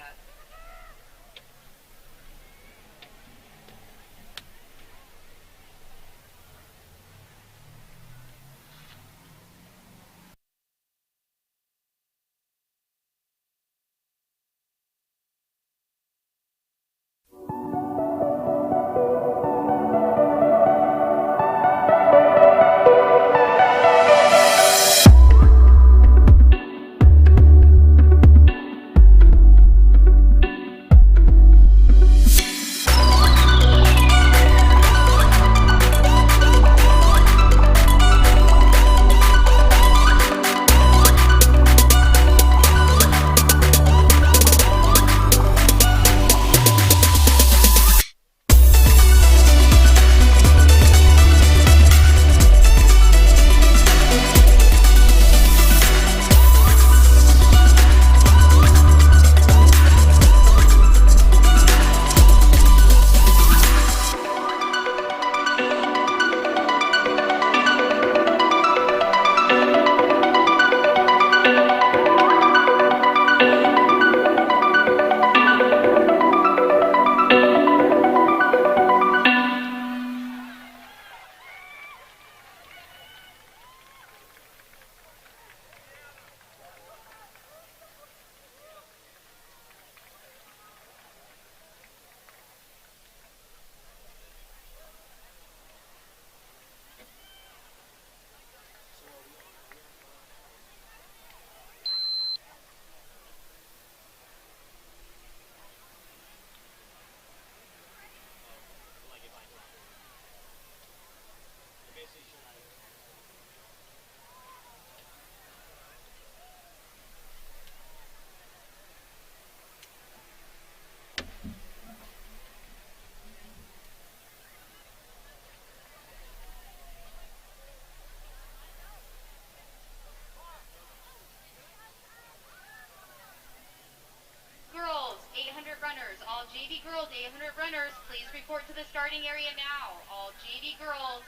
Speaker 3: Runners, all JV girls 800 runners, please report to the starting area now. All JV girls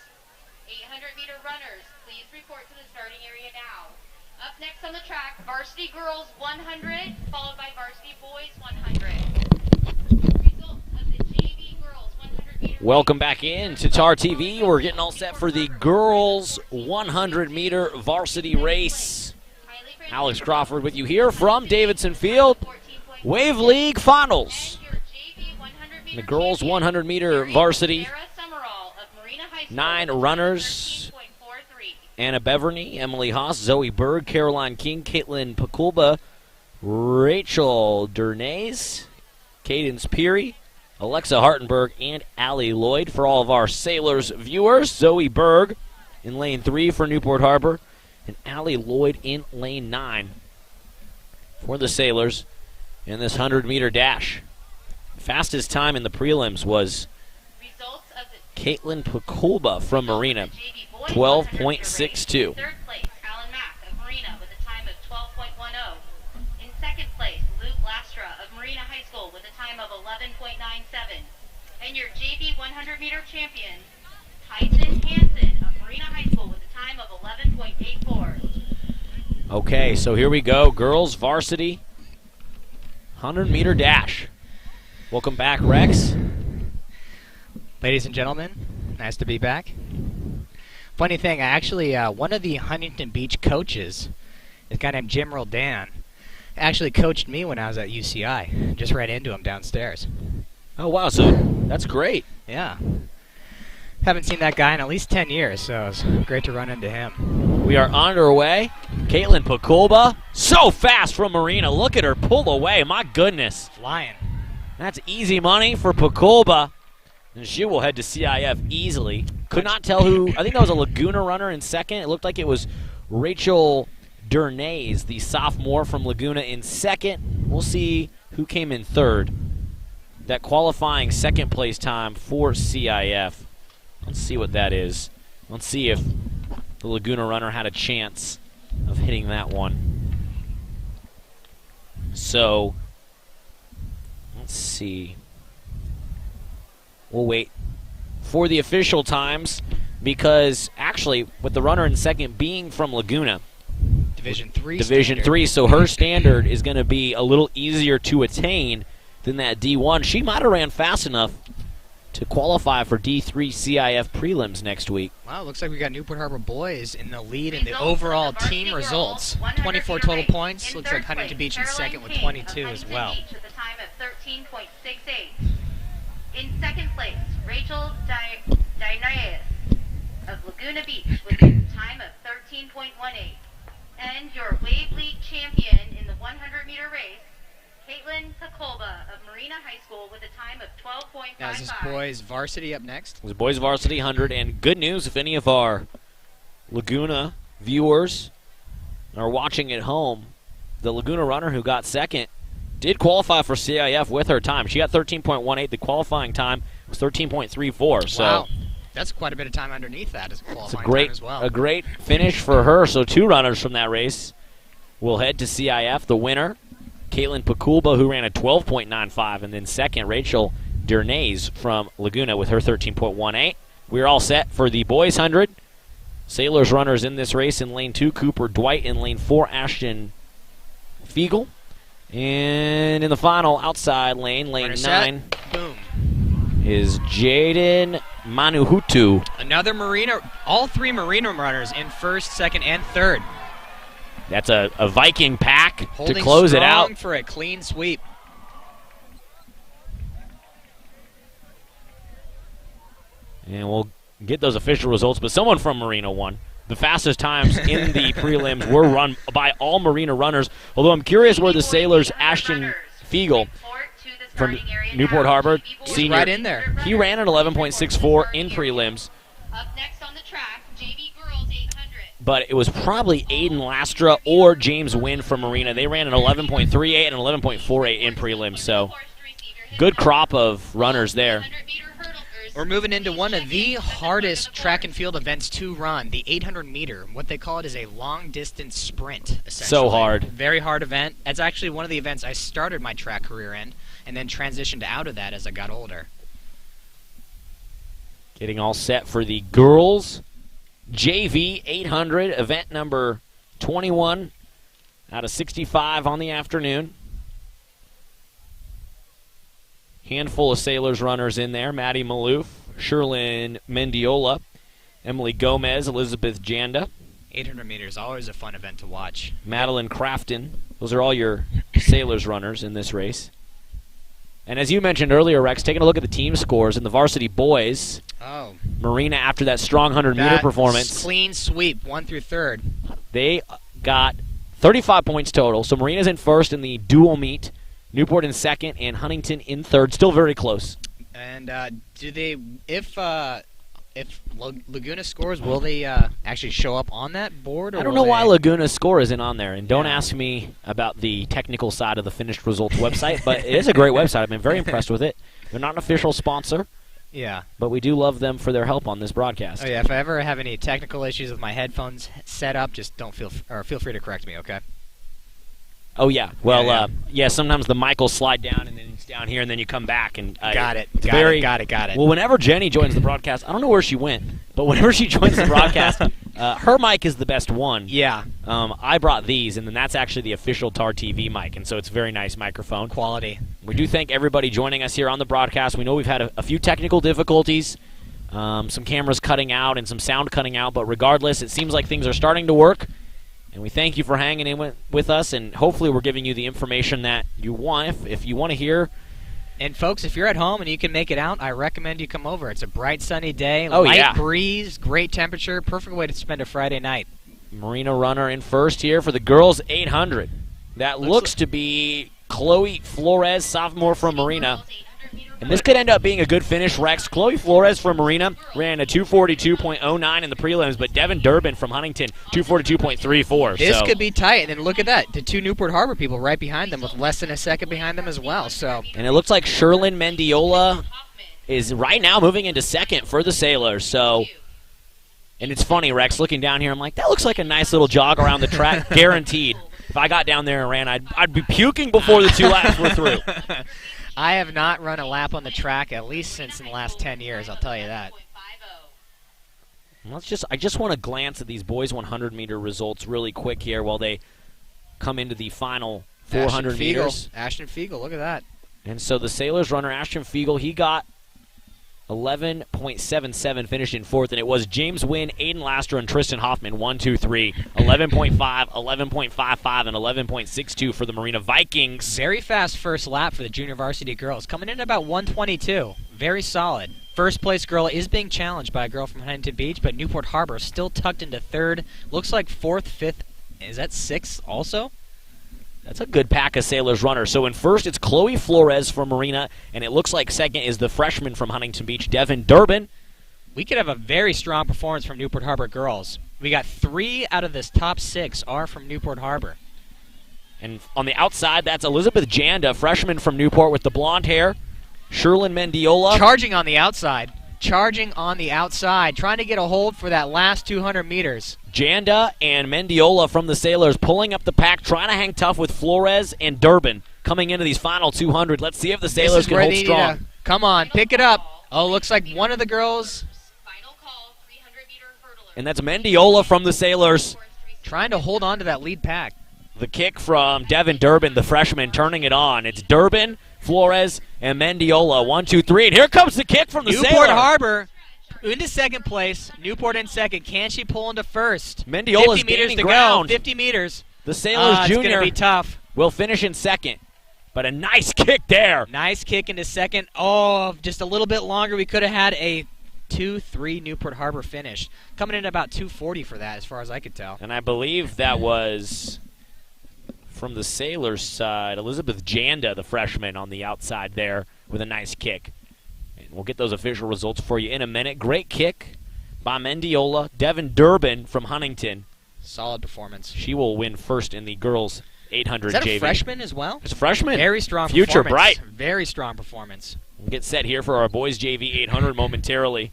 Speaker 3: 800-meter runners, please report to the starting area now. Up next on the track, varsity girls 100, followed by varsity boys 100. Results of the JV girls 100-meter.
Speaker 2: Welcome back in to TarTV. We're getting all set for the girls 100-meter varsity race. Alex Crawford with you here from Davidson Field. Wave League Finals. The girls 100-meter varsity. 9 runners. Anna Beverny, Emily Haas, Zoe Berg, Caroline King, Caitlin Pakulba, Rachel Dernays, Cadence Peary, Alexa Hartenberg, and Allie Lloyd. For all of our Sailors viewers, Zoe Berg in lane 3 for Newport Harbor, and Allie Lloyd in lane 9 for the Sailors in this 100-meter dash. Fastest time in the prelims was Caitlin Pakulba from Marina, 12.62.
Speaker 3: Third place, Alan Mack of Marina with a time of 12.10. In second place, Luke Lastra of Marina High School with a time of 11.97. And your JV 100-meter champion, Tyson Hansen of Marina High School with a time of 11.84.
Speaker 2: Okay, so here we go. Girls varsity 100-meter dash. Welcome back, Rex.
Speaker 1: Ladies and gentlemen, nice to be back. Funny thing, one of the Huntington Beach coaches, a guy named Jim Roldan, actually coached me when I was at UCI. Just ran into him downstairs.
Speaker 2: Oh, wow, so that's great.
Speaker 1: Yeah. Haven't seen that guy in at least 10 years, so it's great to run into him.
Speaker 2: We are on our way. Caitlin Pakulba, so fast from Marina. Look at her pull away. My goodness.
Speaker 1: Flying.
Speaker 2: That's easy money for Pakulba. And she will head to CIF easily. Could not tell who. I think that was a Laguna runner in second. It looked like it was Rachel Dernays, the sophomore from Laguna, in second. We'll see who came in third. That qualifying second place time for CIF. Let's see what that is. Let's see if the Laguna runner had a chance of hitting that one. So, let's see. We'll wait for the official times because actually with the runner in second being from Laguna,
Speaker 1: Division III
Speaker 2: Division
Speaker 1: standard.
Speaker 2: III, so her standard is going to be a little easier to attain than that D1. She might have ran fast enough to qualify for D3 CIF prelims next week.
Speaker 1: Wow, looks like we got Newport Harbor boys in the lead in the overall team results. 24 total points. Looks like Huntington Beach in second with 22 as well.
Speaker 3: In second place, Rachel Dinayas of Laguna Beach with a time of 13.18. And your Wave League champion in the 100-meter race, Caitlin Kakolba of Marina High School with a time of 12.55.
Speaker 1: Now is this boys varsity up next?
Speaker 2: It was boys varsity 100, and good news if any of our Laguna viewers are watching at home, the Laguna runner who got second did qualify for CIF with her time. She got 13.18. The qualifying time was 13.34. So
Speaker 1: wow, that's quite a bit of time underneath that as a qualifying time as well.
Speaker 2: A great finish for her. So two runners from that race will head to CIF. The winner, Caitlin Pakulba, who ran a 12.95, and then second, Rachel Dernays from Laguna with her 13.18. We're all set for the boys 100. Sailors runners in this race in lane 2, Cooper Dwight. In lane 4, Ashton Feigel. And in the final outside lane, lane 9,
Speaker 1: boom,
Speaker 2: is Jaden Manuhutu.
Speaker 1: Another Marina, all three Marina runners in first, second, and third.
Speaker 2: That's a Viking pack
Speaker 1: Holding
Speaker 2: to close it
Speaker 1: strong
Speaker 2: out.
Speaker 1: for a clean sweep.
Speaker 2: And we'll get those official results, but someone from Marina won. The fastest times in the prelims were run by all Marina runners, although I'm curious where the Sailors' Ashton Feigel from Newport Harbor, senior,
Speaker 1: right in there.
Speaker 2: He ran an 11.64 in prelims.
Speaker 3: Up next on the track, JV Girls 800.
Speaker 2: But it was probably Aiden Lastra or James Wynn from Marina. They ran an 11.38 and 11.48 in prelims, so good crop of runners there.
Speaker 1: We're moving into one of the hardest track and field events to run, the 800-meter. What they call it is a long-distance sprint, essentially.
Speaker 2: So hard.
Speaker 1: Very hard event. It's actually one of the events I started my track career in and then transitioned out of that as I got older.
Speaker 2: Getting all set for the girls' JV 800, event number 21 out of 65 on the afternoon. Handful of Sailors runners in there. Maddie Maloof, Sherlyn Mendiola, Emily Gomez, Elizabeth Janda.
Speaker 1: 800 meters, always a fun event to watch.
Speaker 2: Madeline Crafton. Those are all your Sailors runners in this race. And as you mentioned earlier, Rex, taking a look at the team scores in the varsity boys.
Speaker 1: Oh.
Speaker 2: Marina, after that strong 100-meter performance.
Speaker 1: Clean sweep, 1 through 3rd.
Speaker 2: They got 35 points total. So Marina's in first in the dual meet. Newport in second, and Huntington in third. Still very close.
Speaker 1: And do they, if Laguna scores, will they actually show up on that board? Or
Speaker 2: I don't know why Laguna's score isn't on there, and don't ask me about the technical side of the finished results website, but it is a great website. I've been very impressed with it. They're not an official sponsor.
Speaker 1: Yeah.
Speaker 2: But we do love them for their help on this broadcast.
Speaker 1: Oh yeah, if I ever have any technical issues with my headphones set up, just feel free to correct me, okay?
Speaker 2: Oh, yeah. Well, yeah, sometimes the mic will slide down, and then it's down here, and then you come back. And
Speaker 1: Got it.
Speaker 2: Well, whenever Jenny joins the broadcast, I don't know where she went, but whenever she joins the broadcast, her mic is the best one.
Speaker 1: Yeah.
Speaker 2: I brought these, and then that's actually the official TarTV mic, and so it's a very nice microphone.
Speaker 1: Quality.
Speaker 2: We do thank everybody joining us here on the broadcast. We know we've had a few technical difficulties, some cameras cutting out and some sound cutting out, but regardless, it seems like things are starting to work. And we thank you for hanging in with us, and hopefully we're giving you the information that you want. If you want to hear.
Speaker 1: And, folks, if you're at home and you can make it out, I recommend you come over. It's a bright, sunny day, light breeze, great temperature, perfect way to spend a Friday night.
Speaker 2: Marina runner in first here for the girls 800. That looks to be Chloe Flores, sophomore from Marina. And this could end up being a good finish, Rex. Chloe Flores from Marina ran a 242.09 in the prelims, but Devin Durbin from Huntington, 242.34.
Speaker 1: This could be tight, and then look at that. The two Newport Harbor people right behind them with less than a second behind them as well.
Speaker 2: And it looks like Sherlyn Mendiola is right now moving into second for the Sailors. So, and it's funny, Rex, looking down here, I'm like, that looks like a nice little jog around the track, guaranteed. If I got down there and ran, I'd be puking before the 2 laps were through.
Speaker 1: I have not run a lap on the track at least since in the last 10 years, I'll tell you that.
Speaker 2: I just want to glance at these boys 100-meter results really quick here while they come into the final 400 meters.
Speaker 1: Ashton Feigel, look at that.
Speaker 2: And so the Sailors runner, Ashton Feigel, he got 11.77, finished in 4th, and it was James Wynn, Aiden Laster, and Tristan Hoffman, 1, 2, 3, 11.5, 11.55, and 11.62 for the Marina Vikings.
Speaker 1: Very fast first lap for the junior varsity girls, coming in at about 122. Very solid. First place girl is being challenged by a girl from Huntington Beach, but Newport Harbor still tucked into 3rd. Looks like 4th, 5th. Is that 6th also?
Speaker 2: That's a good pack of Sailors runners. So in first, it's Chloe Flores from Marina, and it looks like second is the freshman from Huntington Beach, Devin Durbin.
Speaker 1: We could have a very strong performance from Newport Harbor girls. We got 3 out of this top 6 are from Newport Harbor.
Speaker 2: And on the outside, that's Elizabeth Janda, freshman from Newport with the blonde hair. Sherlyn Mendiola.
Speaker 1: Charging on the outside. Charging on the outside. Trying to get a hold for that last 200 meters.
Speaker 2: Janda and Mendiola from the Sailors pulling up the pack, trying to hang tough with Flores and Durbin coming into these final 200. Let's see if the Sailors can hold strong.
Speaker 1: Come on, pick it up. Oh, looks like one of the girls.
Speaker 3: Final call, 300-meter hurdler.
Speaker 2: And that's Mendiola from the Sailors.
Speaker 1: Trying to hold on to that lead pack.
Speaker 2: The kick from Devin Durbin, the freshman, turning it on. It's Durbin, Flores, and Mendiola. 1, 2, 3. And here comes the kick from the Sailor.
Speaker 1: Newport Harbor into second place. Newport in second. Can she pull into first?
Speaker 2: Mendiola's
Speaker 1: 50 meters
Speaker 2: gaining
Speaker 1: to
Speaker 2: ground.
Speaker 1: go. 50 meters.
Speaker 2: The Sailors
Speaker 1: It's
Speaker 2: junior
Speaker 1: going to be tough.
Speaker 2: will finish in second. But a nice kick there.
Speaker 1: Nice kick into second. Oh, just a little bit longer. We could have had a 2-3 Newport Harbor finish. Coming in about 2:40 for that, as far as I could tell.
Speaker 2: And I believe that was from the Sailors side, Elizabeth Janda, the freshman, on the outside there with a nice kick. And we'll get those official results for you in a minute. Great kick by Mendiola. Devin Durbin from Huntington.
Speaker 1: Solid performance.
Speaker 2: She will win first in the girls 800
Speaker 1: Is that
Speaker 2: JV.
Speaker 1: a freshman as well?
Speaker 2: It's a freshman.
Speaker 1: Very strong
Speaker 2: Future
Speaker 1: performance.
Speaker 2: bright.
Speaker 1: Very strong performance.
Speaker 2: We'll get set here for our boys JV 800 momentarily.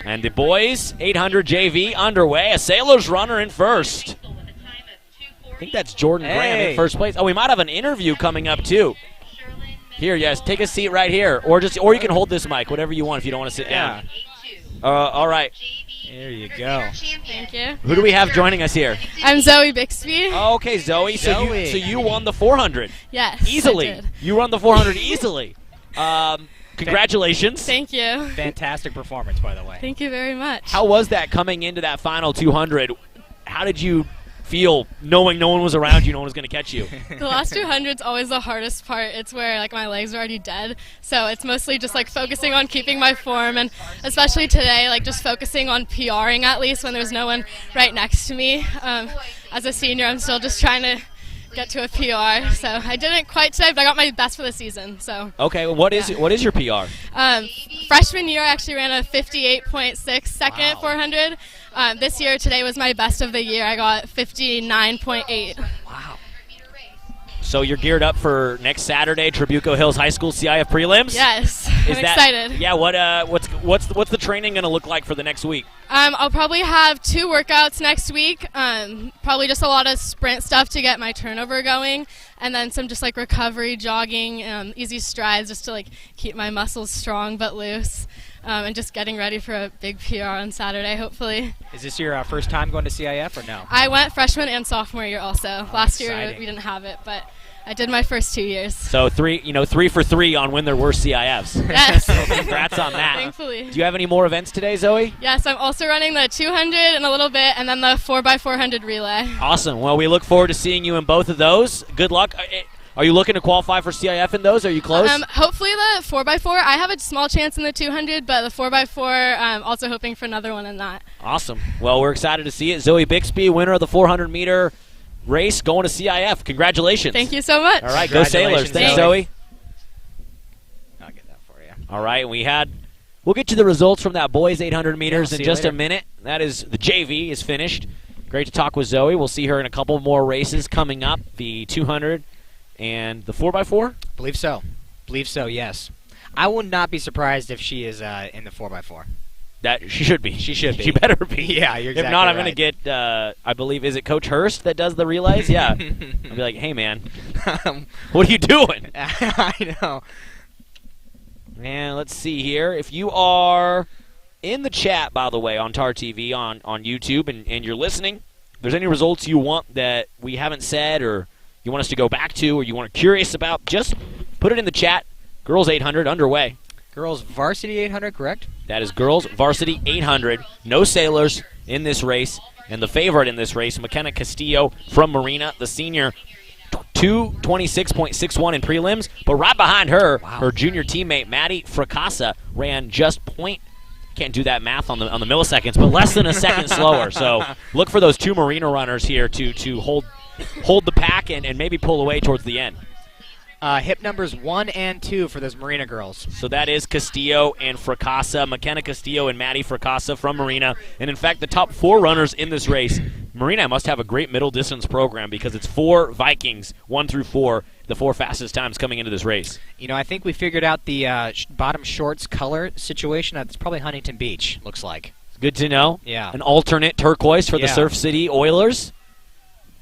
Speaker 2: And the boys 800 JV underway. A Sailors runner in first. I think that's Jordan Graham in first place. Oh, we might have an interview coming up too. Here, yes, take a seat right here, or you can hold this mic, whatever you want if you don't want to sit down. All right.
Speaker 1: There you go.
Speaker 4: Thank you.
Speaker 2: Who do we have joining us here?
Speaker 4: I'm Zoe Bixby.
Speaker 2: Oh, okay, Zoe. So you won the 400.
Speaker 4: Yes,
Speaker 2: easily.
Speaker 4: I did.
Speaker 2: You run the 400 easily. Congratulations.
Speaker 4: Thank you.
Speaker 1: Fantastic performance, by the way.
Speaker 4: Thank you very much.
Speaker 2: How was that coming into that final 200? How did you feel knowing no one was around you, no one was going to catch you?
Speaker 4: The last 200 is always the hardest part. It's where like my legs are already dead. So it's mostly just like focusing on keeping my form, and especially today, like just focusing on PRing at least when there's no one right next to me. As a senior, I'm still just trying to get to a PR. So I didn't quite today, but I got my best for the season. So
Speaker 2: okay, well, what is your PR?
Speaker 4: Freshman year, I actually ran a 58.6 second 400. This year, today was my best of the year. I got 59.8.
Speaker 2: Wow. So you're geared up for next Saturday, Trabuco Hills High School CIF prelims?
Speaker 4: Yes, I'm excited.
Speaker 2: Yeah. what's the training going to look like for the next week?
Speaker 4: I'll probably have 2 workouts next week. Probably just a lot of sprint stuff to get my turnover going, and then some just like recovery, jogging, easy strides just to like keep my muscles strong but loose, and just getting ready for a big PR on Saturday, hopefully.
Speaker 1: Is this your first time going to CIF or no?
Speaker 4: I went freshman and sophomore year also. Last year
Speaker 1: exciting.
Speaker 4: we didn't have it, but I did my first 2 years.
Speaker 2: So 3 for 3 on when there were CIFs.
Speaker 4: Yes.
Speaker 2: Congrats on that.
Speaker 4: Thankfully.
Speaker 2: Do you have any more events today, Zoe?
Speaker 4: Yes, I'm also running the 200 in a little bit, and then the 4x400 relay.
Speaker 2: Awesome. Well, we look forward to seeing you in both of those. Good luck. Are you looking to qualify for CIF in those? Are you close?
Speaker 4: Hopefully the 4x4. I have a small chance in the 200, but the 4x4, also hoping for another one in that.
Speaker 2: Awesome. Well, we're excited to see it. Zoe Bixby, winner of the 400-meter race, going to CIF. Congratulations.
Speaker 4: Thank you so much.
Speaker 2: All right, go Sailors. Thanks, Zoe.
Speaker 1: I'll get that for you.
Speaker 2: All right, we'll get you the results from that boys 800 meters in just a minute. That is, the JV is finished. Great to talk with Zoe. We'll see her in a couple more races coming up, the 200 and the 4x4.
Speaker 1: Believe so, yes. I would not be surprised if she is in the 4x4.
Speaker 2: That she should be.
Speaker 1: She should be.
Speaker 2: She better be.
Speaker 1: Yeah, you're exactly
Speaker 2: If not, I'm
Speaker 1: right.
Speaker 2: going to get, I believe, is it Coach Hurst that does the relays? Yeah. I'll be like, hey, man, what are you doing?
Speaker 1: I know.
Speaker 2: And let's see here. If you are in the chat, by the way, on TarTV, on YouTube, and you're listening, if there's any results you want that we haven't said or you want us to go back to or you want curious about, just put it in the chat. Girls 800 underway.
Speaker 1: Girls Varsity 800, correct?
Speaker 2: That is Girls Varsity 800. No Sailors in this race. And the favorite in this race, McKenna Castillo from Marina, the senior, 226.61 in prelims. But right behind her, her junior teammate, Maddie Fracassa, ran just can't do that math on the milliseconds, but less than a second slower. So look for those 2 Marina runners here to hold the pack and maybe pull away towards the end.
Speaker 1: Hip numbers 1 and 2 for those Marina girls.
Speaker 2: So that is Castillo and Fracassa, McKenna Castillo and Maddie Fracassa from Marina. And in fact, the top 4 runners in this race, Marina must have a great middle distance program because it's 4 Vikings, 1 through 4, the 4 fastest times coming into this race.
Speaker 1: You know, I think we figured out the bottom shorts color situation. That's probably Huntington Beach, looks like.
Speaker 2: Good to know.
Speaker 1: Yeah.
Speaker 2: An alternate turquoise for the Surf City Oilers.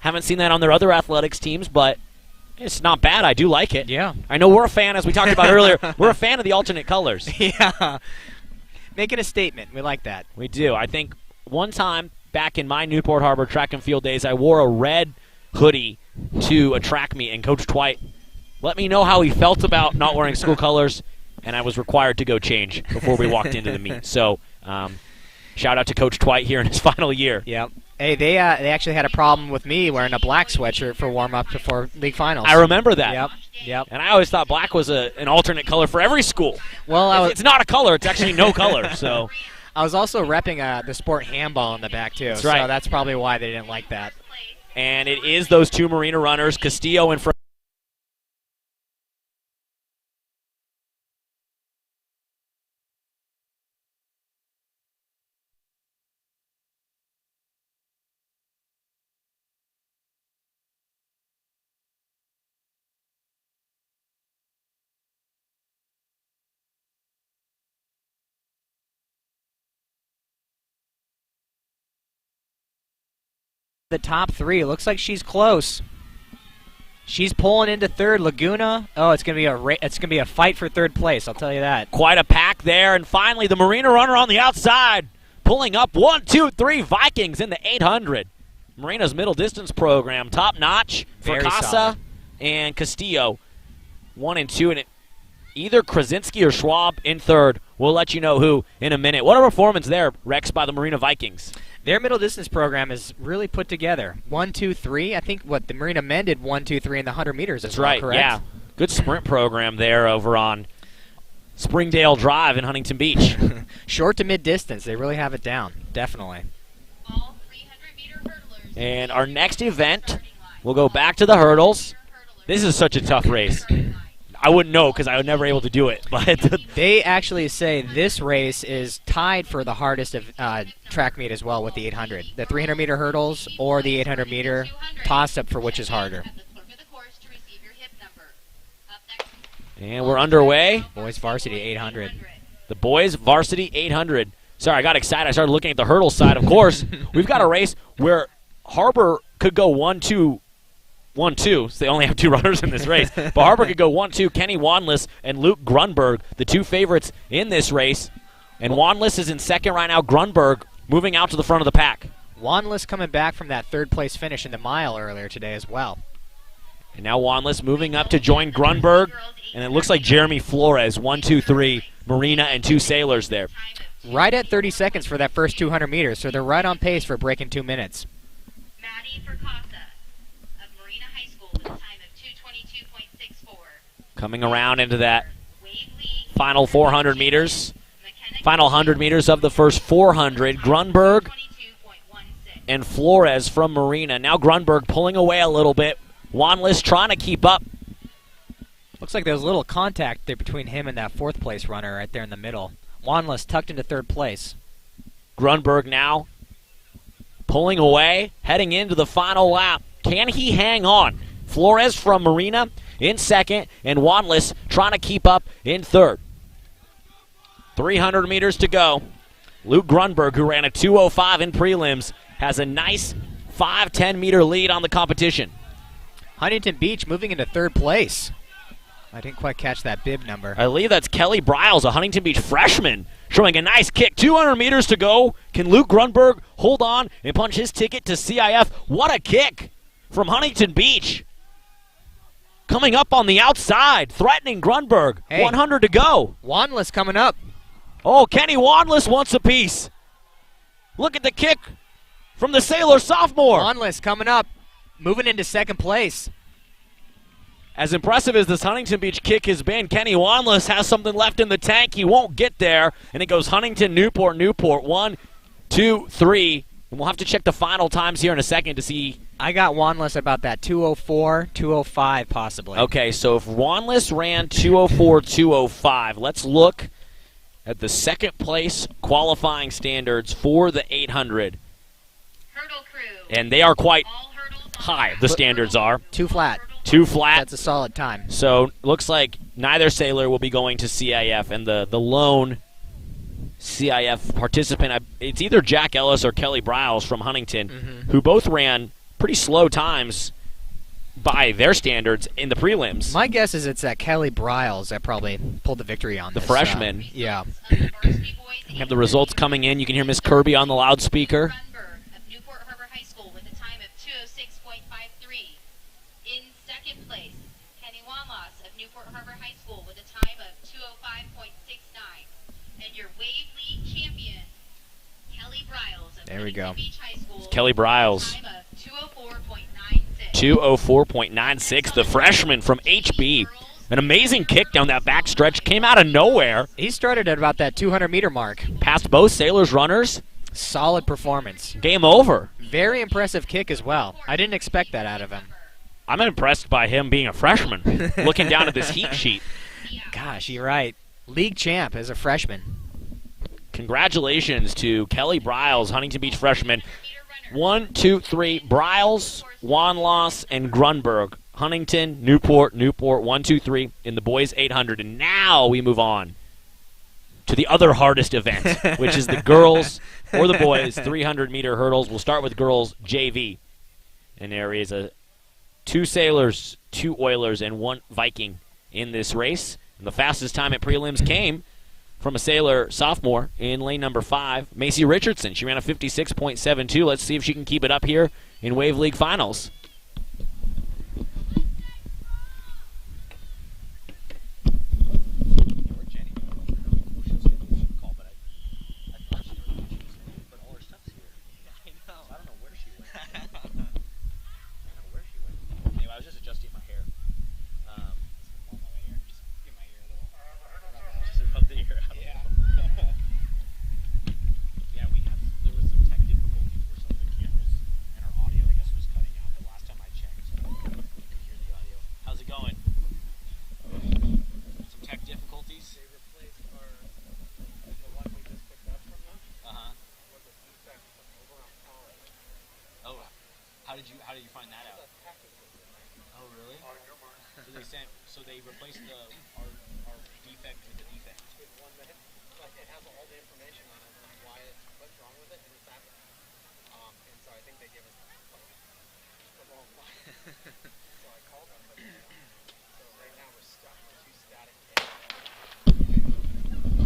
Speaker 2: Haven't seen that on their other athletics teams, but it's not bad. I do like it.
Speaker 1: Yeah.
Speaker 2: I know we're a fan, as we talked about earlier. We're a fan of the alternate colors.
Speaker 1: Yeah. Making a statement. We like that.
Speaker 2: We do. I think one time back in my Newport Harbor track and field days, I wore a red hoodie to a track meet, and Coach Twite let me know how he felt about not wearing school colors, and I was required to go change before we walked into the meet. So shout out to Coach Twite here in his final year.
Speaker 1: Yep. Hey, they actually had a problem with me wearing a black sweatshirt for warm-up before league finals.
Speaker 2: I remember that.
Speaker 1: Yep.
Speaker 2: And I always thought black was an alternate color for every school.
Speaker 1: Well,
Speaker 2: it's not a color. It's actually no color. So
Speaker 1: I was also repping the sport handball in the back, too.
Speaker 2: That's right.
Speaker 1: So that's probably why they didn't like that.
Speaker 2: And it is those 2 Marina runners, Castillo and
Speaker 1: the top 3. Looks like she's close. She's pulling into third. Laguna. Oh, it's gonna be a fight for third place. I'll tell you that.
Speaker 2: Quite a pack there, and finally the Marina runner on the outside, pulling up 1, 2, 3 Vikings in the 800. Marina's middle distance program, top notch. Fracassa and Castillo, 1 and 2, and either Krasinski or Schwab in third. We'll let you know who in a minute. What a performance there, Rex, by the Marina Vikings.
Speaker 1: Their middle distance program is really put together. 1, 2, 3. I think the Marina men did 1, 2, 3 in the 100 meters as
Speaker 2: That's
Speaker 1: well,
Speaker 2: right,
Speaker 1: correct?
Speaker 2: yeah. Good sprint program there over on Springdale Drive in Huntington Beach.
Speaker 1: Short to mid distance. They really have it down. Definitely.
Speaker 3: All 300-meter hurdlers.
Speaker 2: And our next event, we'll go back to the hurdles. This is such a tough race. I wouldn't know because I was never able to do it. But
Speaker 1: they actually say this race is tied for the hardest of track meet as well with the 800. The 300-meter hurdles or the 800-meter toss-up for which is harder.
Speaker 2: And we're underway.
Speaker 1: Boys Varsity 800.
Speaker 2: The boys varsity 800. Sorry, I got excited. I started looking at the hurdle side. Of course, we've got a race where Harbor could go 1-2. 1-2, so they only have 2 runners in this race. But Harbor could go 1-2. Kenny Wanless and Luke Grunberg, the 2 favorites in this race. And Wanless is in second right now. Grunberg moving out to the front of the pack.
Speaker 1: Wanless coming back from that third-place finish in the mile earlier today as well.
Speaker 2: And now Wanless moving up to join Grunberg. And it looks like Jeremy Flores, 1, 2, 3, Marina, and 2 sailors there.
Speaker 1: Right at 30 seconds for that first 200 meters, so they're right on pace for breaking 2 minutes.
Speaker 3: Maddie Percasa of Marina High School with a time of 2:22.64.
Speaker 2: Coming around into that final 400 meters. Final 100 meters of the first 400. Grunberg and Flores from Marina. Now Grunberg pulling away a little bit. Wanless trying to keep up.
Speaker 1: Looks like there's a little contact there between him and that 4th place runner right there in the middle. Wanless tucked into 3rd place.
Speaker 2: Grunberg now pulling away, heading into the final lap. Can he hang on? Flores from Marina in second, and Wanless trying to keep up in 3rd. 300 meters to go. Luke Grunberg, who ran a 2:05 in prelims, has a nice 5-10 meter lead on the competition.
Speaker 1: Huntington Beach moving into 3rd place. I didn't quite catch that bib number.
Speaker 2: I believe that's Kelly Briles, a Huntington Beach freshman, showing a nice kick. 200 meters to go. Can Luke Grunberg hold on and punch his ticket to CIF? What a kick from Huntington Beach. Coming up on the outside, threatening Grunberg.
Speaker 1: Hey.
Speaker 2: 100 to go.
Speaker 1: Wanless coming up.
Speaker 2: Oh, Kenny Wanless wants a piece. Look at the kick from the Sailor sophomore.
Speaker 1: Wanless coming up, moving into 2nd place.
Speaker 2: As impressive as this Huntington Beach kick has been, Kenny Wanless has something left in the tank. He won't get there, and it goes Huntington, Newport, Newport. 1, 2, 3. And we'll have to check the final times here in a second to see.
Speaker 1: I got Wanless about that 2:04, 2:05 possibly.
Speaker 2: Okay, so if Wanless ran 2:04, 2:05, let's look at the second place qualifying standards for the 800.
Speaker 3: Hurdle crew.
Speaker 2: And they are quite
Speaker 3: All hurdles on
Speaker 2: high,
Speaker 3: track.
Speaker 2: the standards are.
Speaker 1: 2 flat.
Speaker 2: 2 flat.
Speaker 1: That's a solid time.
Speaker 2: So looks like neither sailor will be going to CIF, and the lone CIF participant, it's either Jack Ellis or Kelly Briles from Huntington, who both ran pretty slow times by their standards in the prelims.
Speaker 1: My guess is it's that Kelly Briles that probably pulled the victory on
Speaker 2: The
Speaker 1: this.
Speaker 2: freshman.
Speaker 1: Yeah.
Speaker 3: Of the varsity boys
Speaker 2: We have the results coming in. You can hear Miss Kirby on the loudspeaker.
Speaker 3: Grunberg of Newport Harbor High School with a time of 2:06.53. In second place, Kenny Wanless of Newport Harbor High School with a time of 2:05.69. And your Wave League champion, Kelly Briles of
Speaker 1: There we go.
Speaker 3: Huntington Beach High School.
Speaker 2: Kelly Briles.
Speaker 3: Time of 2:04.96.
Speaker 2: 2:04.96, the freshman from HB. An amazing kick down that back stretch. Came out of nowhere.
Speaker 1: He started at about that 200-meter mark.
Speaker 2: Passed both sailors runners.
Speaker 1: Solid performance.
Speaker 2: Game over.
Speaker 1: Very impressive kick as well. I didn't expect that out of him.
Speaker 2: I'm impressed by him being a freshman. Looking down at this heat sheet.
Speaker 1: Gosh, you're right. League champ as a freshman.
Speaker 2: Congratulations to Kelly Briles, Huntington Beach freshman. 1, 2, 3, Briles, Wanless, and Grunberg. Huntington, Newport, 1, 2, 3 in the boys 800. And now we move on to the other hardest event, which is the girls or the boys 300-meter hurdles. We'll start with girls JV. And there is 2 sailors, 2 Oilers, and 1 Viking in this race. And the fastest time at prelims came from a sailor sophomore in lane number 5, Macy Richardson. She ran a 56.72. Let's see if she can keep it up here in Wave League Finals. How did you find that out? Oh, really? So they replaced our defect with the defect.
Speaker 5: like it has all the information on it and why it's what's wrong with it and it's happening. And so I think they gave us the wrong one. So I called them, but so right now we're stuck with 2 static cameras.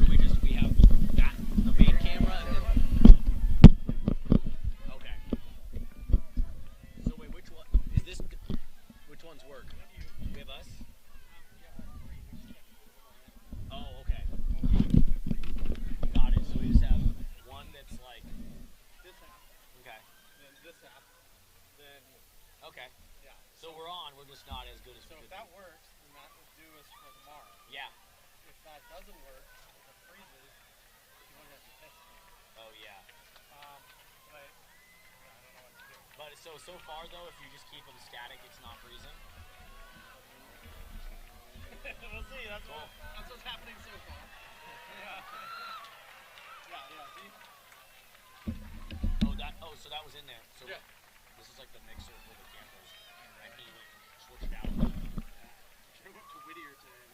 Speaker 2: What do we have that the main camera and then okay. So wait, which one is this? Which ones work? We have us. Oh, okay. Got it. So we just have one that's like
Speaker 5: This app,
Speaker 2: okay.
Speaker 5: then this app, then
Speaker 2: Okay.
Speaker 5: yeah.
Speaker 2: So we're on. We're just not as good as
Speaker 5: So
Speaker 2: we
Speaker 5: if
Speaker 2: could
Speaker 5: that
Speaker 2: be.
Speaker 5: works, then that would do us for tomorrow.
Speaker 2: Yeah.
Speaker 5: If that doesn't work, if it freezes, you won't have to test it.
Speaker 2: Oh yeah.
Speaker 5: But yeah, I don't know what to do.
Speaker 2: But so far though, if you just keep them static, it's not freezing.
Speaker 5: We'll see. That's
Speaker 2: Cool.
Speaker 5: that's what's happening so far. Yeah. Yeah. See?
Speaker 2: Oh, so that was in there. So
Speaker 5: Yeah.
Speaker 2: this is like the mixer for the cameras. And he went and switched out.
Speaker 5: I went to Whittier today.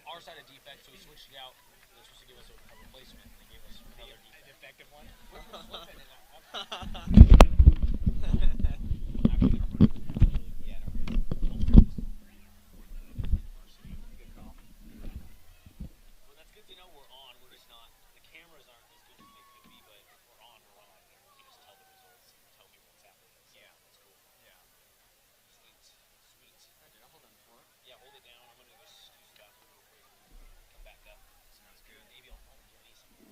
Speaker 2: Ours had a defect, so we switched it out. They're supposed to give us a replacement, and they gave us another defect.
Speaker 5: Defective one.
Speaker 2: Which was flipping in that one. Yeah, no worries. Good call. Well, that's good to know we're on. We're just not. The cameras aren't as good as they could be, but if we're on, we're on. And we can just tell the results and tell people what's happening. So yeah, that's cool.
Speaker 5: Yeah.
Speaker 2: Sweet.
Speaker 5: Alright, dude, I'll hold on for it.
Speaker 2: Yeah, hold it down. I'm gonna just use the bathroom real quick. Come back up. Sounds good. Maybe I'll call Jenny something.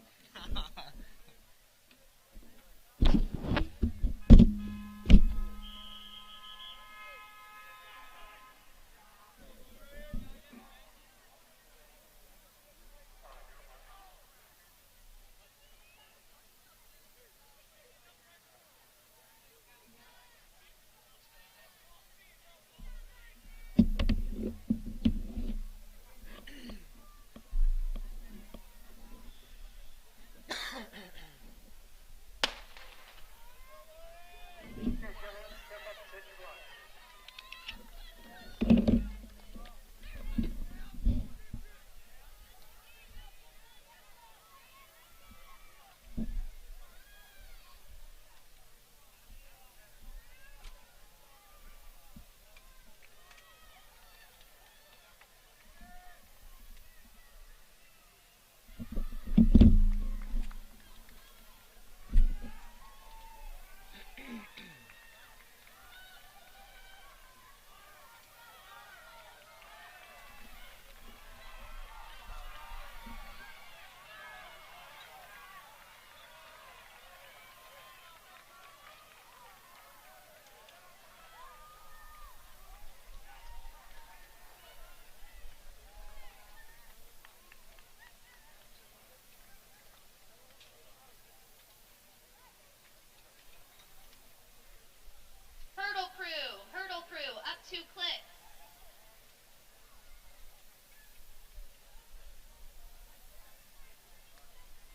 Speaker 3: Hurdle crew, up 2 clicks.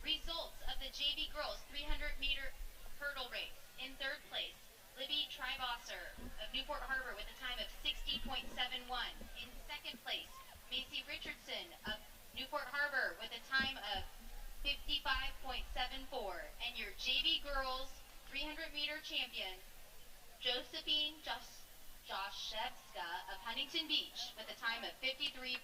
Speaker 3: Results of the JV girls 300-meter hurdle race. In 3rd place, Libby Tribosser of Newport Harbor with a time of 60.71. In 2nd place, Macy Richardson of Newport Harbor with a time of 55.74. And your JV girls 300-meter champion, Josephine Joshevska of Huntington Beach with a time of 53.74.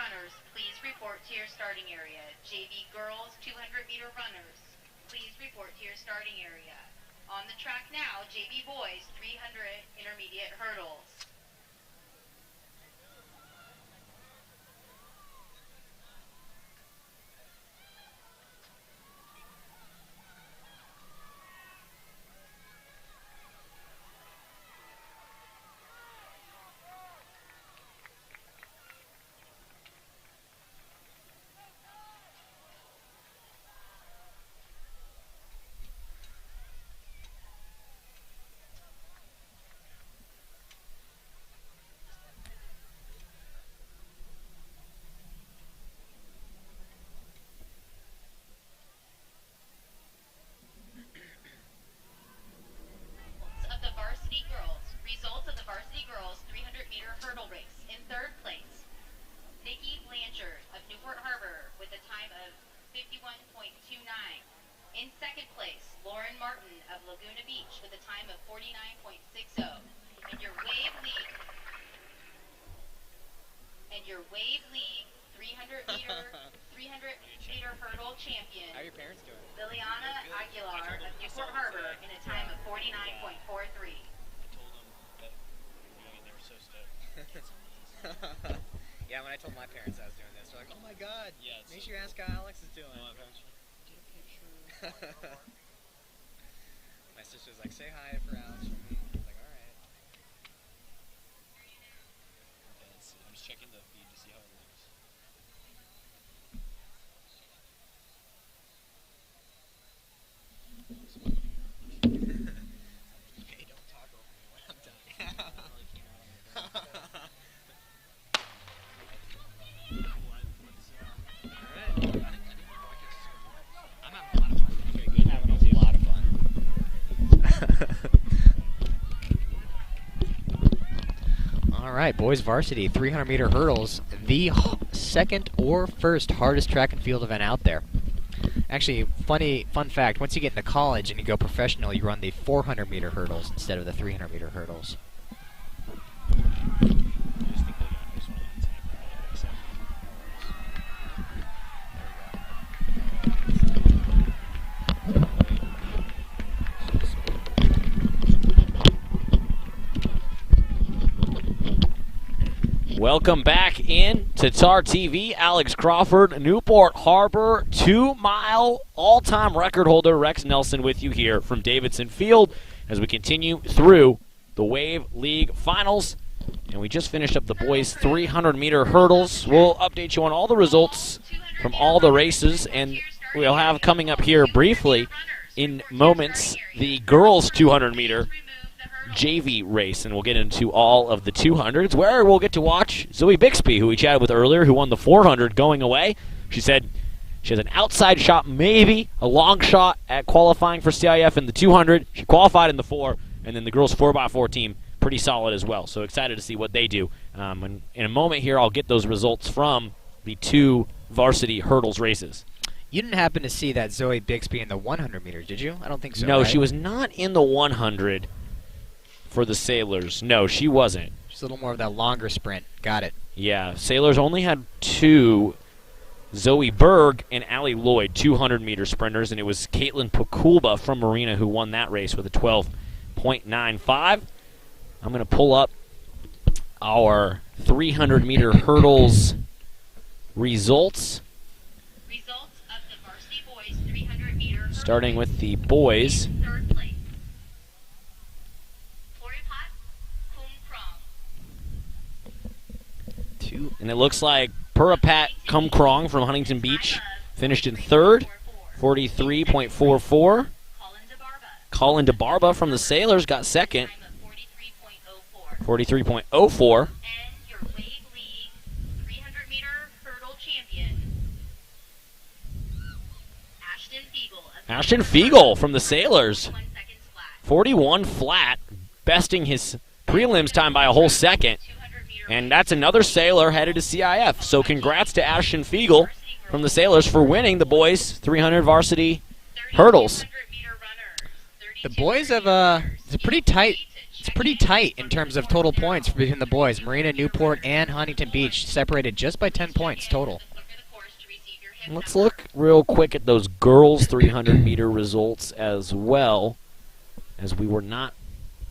Speaker 3: runners, please report to your starting area. JV girls 200-meter runners, please report to your starting area. On the track now, JV boys 300 intermediate hurdles. Results of the Varsity girls 300-meter hurdle race. In third place, Nikki Blanchard of Newport Harbor with a time of 51.29. In second place, Lauren Martin of Laguna Beach with a time of 49.60. And your Wave League 300-meter hurdle champion,
Speaker 5: How are your parents doing?
Speaker 3: Liliana Aguilar of Newport Harbor in a time of 49.43.
Speaker 5: Yeah, when I told my parents I was doing this, they're like, "Oh my God! Yeah, make sure you ask how Alex is doing." My parents were like, "Get a picture." My sister's like, "Say hi for Alex for me." I was like, "All right." Okay, let's see. I'm just checking the feed to see how it looks. Okay, don't talk over me when I'm done.
Speaker 1: All right, boys varsity, 300-meter hurdles, the second or first hardest track and field event out there. Actually, fun fact, once you get into college and you go professional, you run the 400-meter hurdles instead of the 300-meter hurdles.
Speaker 2: Welcome back in to TarTV. Alex Crawford, Newport Harbor, 2-mile all-time record holder Rex Nelson with you here from Davidson Field as we continue through the Wave League Finals. And we just finished up the boys' 300-meter hurdles. We'll update you on all the results from all the races, and we'll have coming up here briefly in moments the girls' 200-meter JV race, and we'll get into all of the 200s, where we'll get to watch Zoe Bixby, who we chatted with earlier, who won the 400 going away. She said she has an outside shot, maybe a long shot at qualifying for CIF in the 200. She qualified in the 4, and then the girls 4x4 team, pretty solid as well. So excited to see what they do. And in a moment here, I'll get those results from the 2 varsity hurdles races.
Speaker 1: You didn't happen to see that Zoe Bixby in the 100 meters, did you? I don't think so.
Speaker 2: No,
Speaker 1: right?
Speaker 2: she was not in the 100 for the Sailors. No, she wasn't.
Speaker 1: Just a little more of that longer sprint. Got it.
Speaker 2: Yeah, Sailors only had 2, Zoe Berg and Allie Lloyd, 200-meter sprinters, and it was Caitlin Pakulba from Marina who won that race with a 12.95. I'm going to pull up our 300-meter hurdles results.
Speaker 3: Results of the varsity boys 300-meter hurdle
Speaker 2: Starting with the boys.
Speaker 3: third place.
Speaker 2: And it looks like Purapat Kumkrong from Huntington Beach finished in 3rd, 43.44. Colin de Barba from the Sailors got 2nd, 43.04.
Speaker 3: And your Wave League 300-meter hurdle champion, Ashton Feigel.
Speaker 2: Ashton Feigel from the Sailors,
Speaker 3: 1 second flat.
Speaker 2: 41 flat, besting his prelims time by a whole second. And that's another Sailor headed to CIF. So congrats to Ashton Feigel from the Sailors for winning the boys' 300 varsity hurdles.
Speaker 1: The boys have it's pretty tight. It's pretty tight in terms of total points between the boys. Marina, Newport, and Huntington Beach separated just by 10 points total.
Speaker 2: Let's look real quick at those girls' 300-meter results as well, as we were not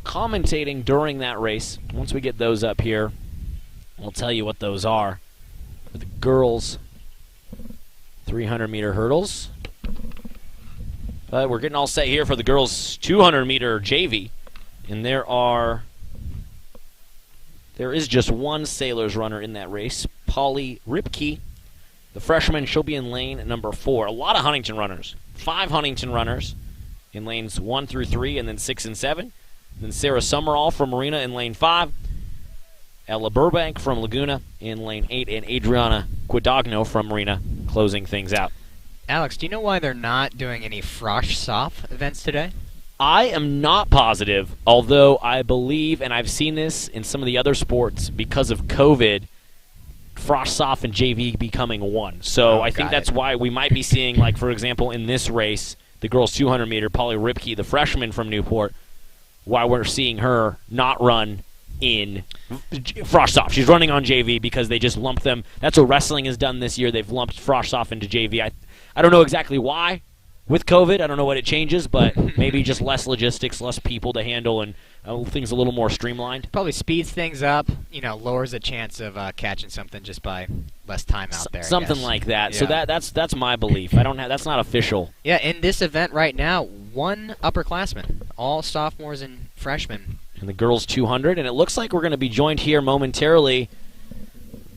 Speaker 2: commentating during that race. Once we get those up here, we'll tell you what those are. For the girls' 300-meter hurdles. But we're getting all set here for the girls' 200-meter JV. And there is just one Sailors runner in that race, Polly Ripke. The freshman, she'll be in lane number 4. A lot of Huntington runners. 5 Huntington runners in lanes 1 through 3, and then 6 and 7. Then Sarah Summerall from Marina in lane 5. Ella Burbank from Laguna in lane 8, and Adriana Quidagno from Marina closing things out.
Speaker 1: Alex, do you know why they're not doing any Frosh Soft events today?
Speaker 2: I am not positive, although I believe, and I've seen this in some of the other sports, because of COVID, Frosh Soft and JV becoming one. So I think that's why we might be seeing, like, for example, in this race, the girls' 200-meter, Polly Ripke, the freshman from Newport, why we're seeing her not run in Frosh Soft. She's running on JV because they just lumped them. That's what wrestling has done this year. They've lumped Frosh Soft into JV. I don't know exactly why. With COVID, I don't know what it changes, but maybe just less logistics, less people to handle, and things a little more streamlined.
Speaker 1: Probably speeds things up, lowers the chance of catching something just by less time out there.
Speaker 2: Something like that.
Speaker 1: Yeah.
Speaker 2: So that's my belief. That's not official.
Speaker 1: Yeah, in this event right now, 1 upperclassman, all sophomores and freshmen.
Speaker 2: And the girls 200, and it looks like we're going to be joined here momentarily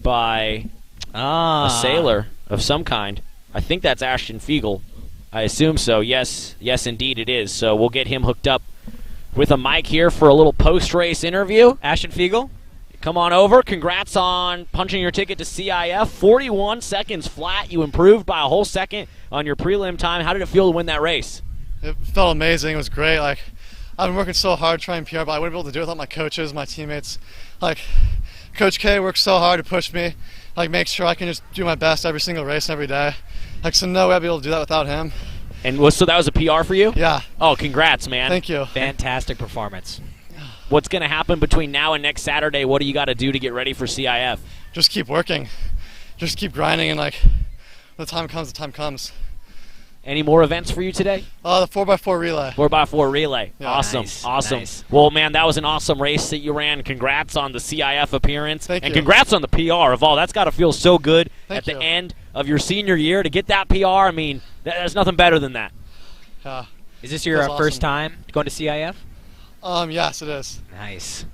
Speaker 2: by a sailor of some kind. I think that's Ashton Feigel. I assume so. Yes, indeed it is. So we'll get him hooked up with a mic here for a little post-race interview.
Speaker 1: Ashton Feigel,
Speaker 2: come on over. Congrats on punching your ticket to CIF. 41 seconds flat. You improved by a whole second on your prelim time. How did it feel to win that race?
Speaker 6: It felt amazing. It was great. I've been working so hard trying PR, but I wouldn't be able to do it without my coaches, my teammates. Coach K works so hard to push me, make sure I can just do my best every single race every day. So no way I'd be able to do that without him.
Speaker 2: And so that was a PR for you?
Speaker 6: Yeah.
Speaker 2: Oh, congrats, man.
Speaker 6: Thank you.
Speaker 1: Fantastic performance.
Speaker 2: What's going to happen between now and next Saturday? What do you got to do to get ready for CIF?
Speaker 6: Just keep working. Just keep grinding, and when the time comes, the time comes.
Speaker 2: Any more events for you today?
Speaker 6: The 4x4 relay.
Speaker 2: 4x4 relay. Yeah. Awesome.
Speaker 1: Nice.
Speaker 2: Awesome.
Speaker 1: Nice.
Speaker 2: Well, man, that was an awesome race that you ran. Congrats on the CIF appearance.
Speaker 6: Thank you.
Speaker 2: And congrats on the PR of all. That's got to feel so good
Speaker 6: Thank
Speaker 2: at
Speaker 6: you.
Speaker 2: the end of your senior year to get that PR. I mean, there's nothing better than that.
Speaker 1: Is this your first time going to CIF?
Speaker 6: Yes, it is.
Speaker 1: Nice.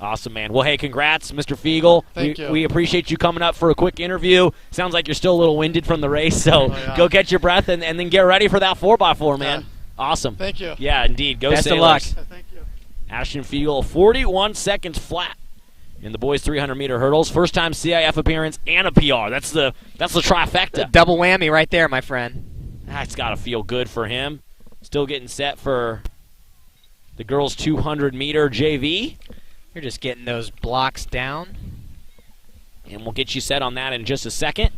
Speaker 2: Awesome, man. Well, hey, congrats, Mr. Feigel.
Speaker 6: Thank you.
Speaker 2: We appreciate you coming up for a quick interview. Sounds like you're still a little winded from the race, so go catch your breath and then get ready for that 4x4, man.
Speaker 6: Yeah.
Speaker 2: Awesome.
Speaker 6: Thank you.
Speaker 2: Yeah, indeed. Go
Speaker 1: Best
Speaker 2: Sailors.
Speaker 1: of luck.
Speaker 6: Thank you.
Speaker 2: Ashton Feigel, 41 seconds flat in the boys' 300-meter hurdles. First time CIF appearance and a PR. That's the trifecta.
Speaker 1: Double whammy right there, my friend.
Speaker 2: That's got to feel good for him. Still getting set for the girls' 200-meter JV.
Speaker 1: You're just getting those blocks down.
Speaker 2: And we'll get you set on that in just a second.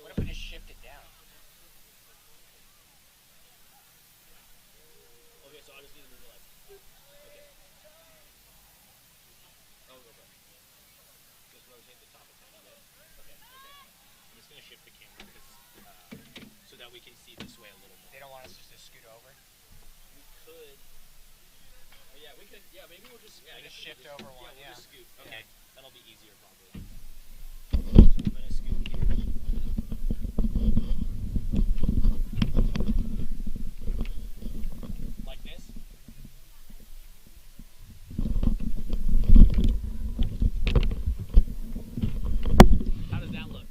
Speaker 1: What if we just shift it down?
Speaker 2: Okay, so I just need to move it okay. Oh, okay. Just rotate the top a tiny bit. Okay. I'm just going to shift the camera so that we can see this way a little more.
Speaker 1: They don't want us just to scoot over?
Speaker 2: We could. Oh, yeah, we could. Yeah, maybe we'll just. Yeah,
Speaker 1: just shift over one.
Speaker 2: Yeah, we'll just scoot. Okay. Yeah. That'll be easier, probably. So I'm going to scoot here. Like this? How does that look?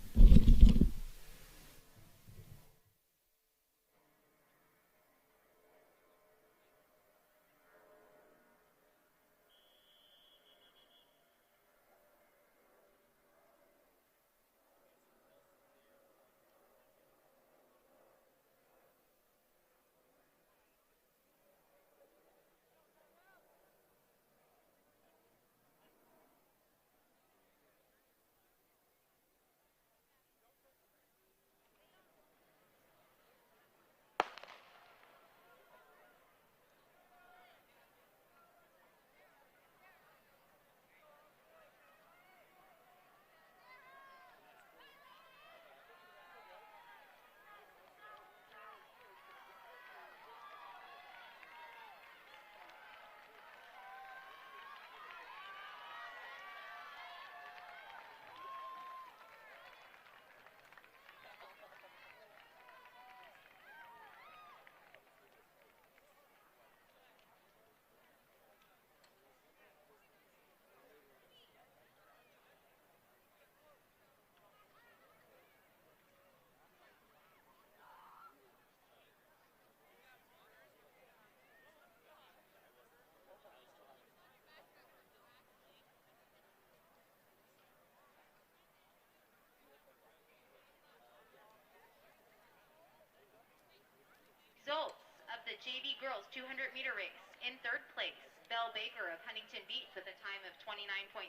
Speaker 3: the JV Girls 200-meter race. In third place, Belle Baker of Huntington Beach with a time of 29.96.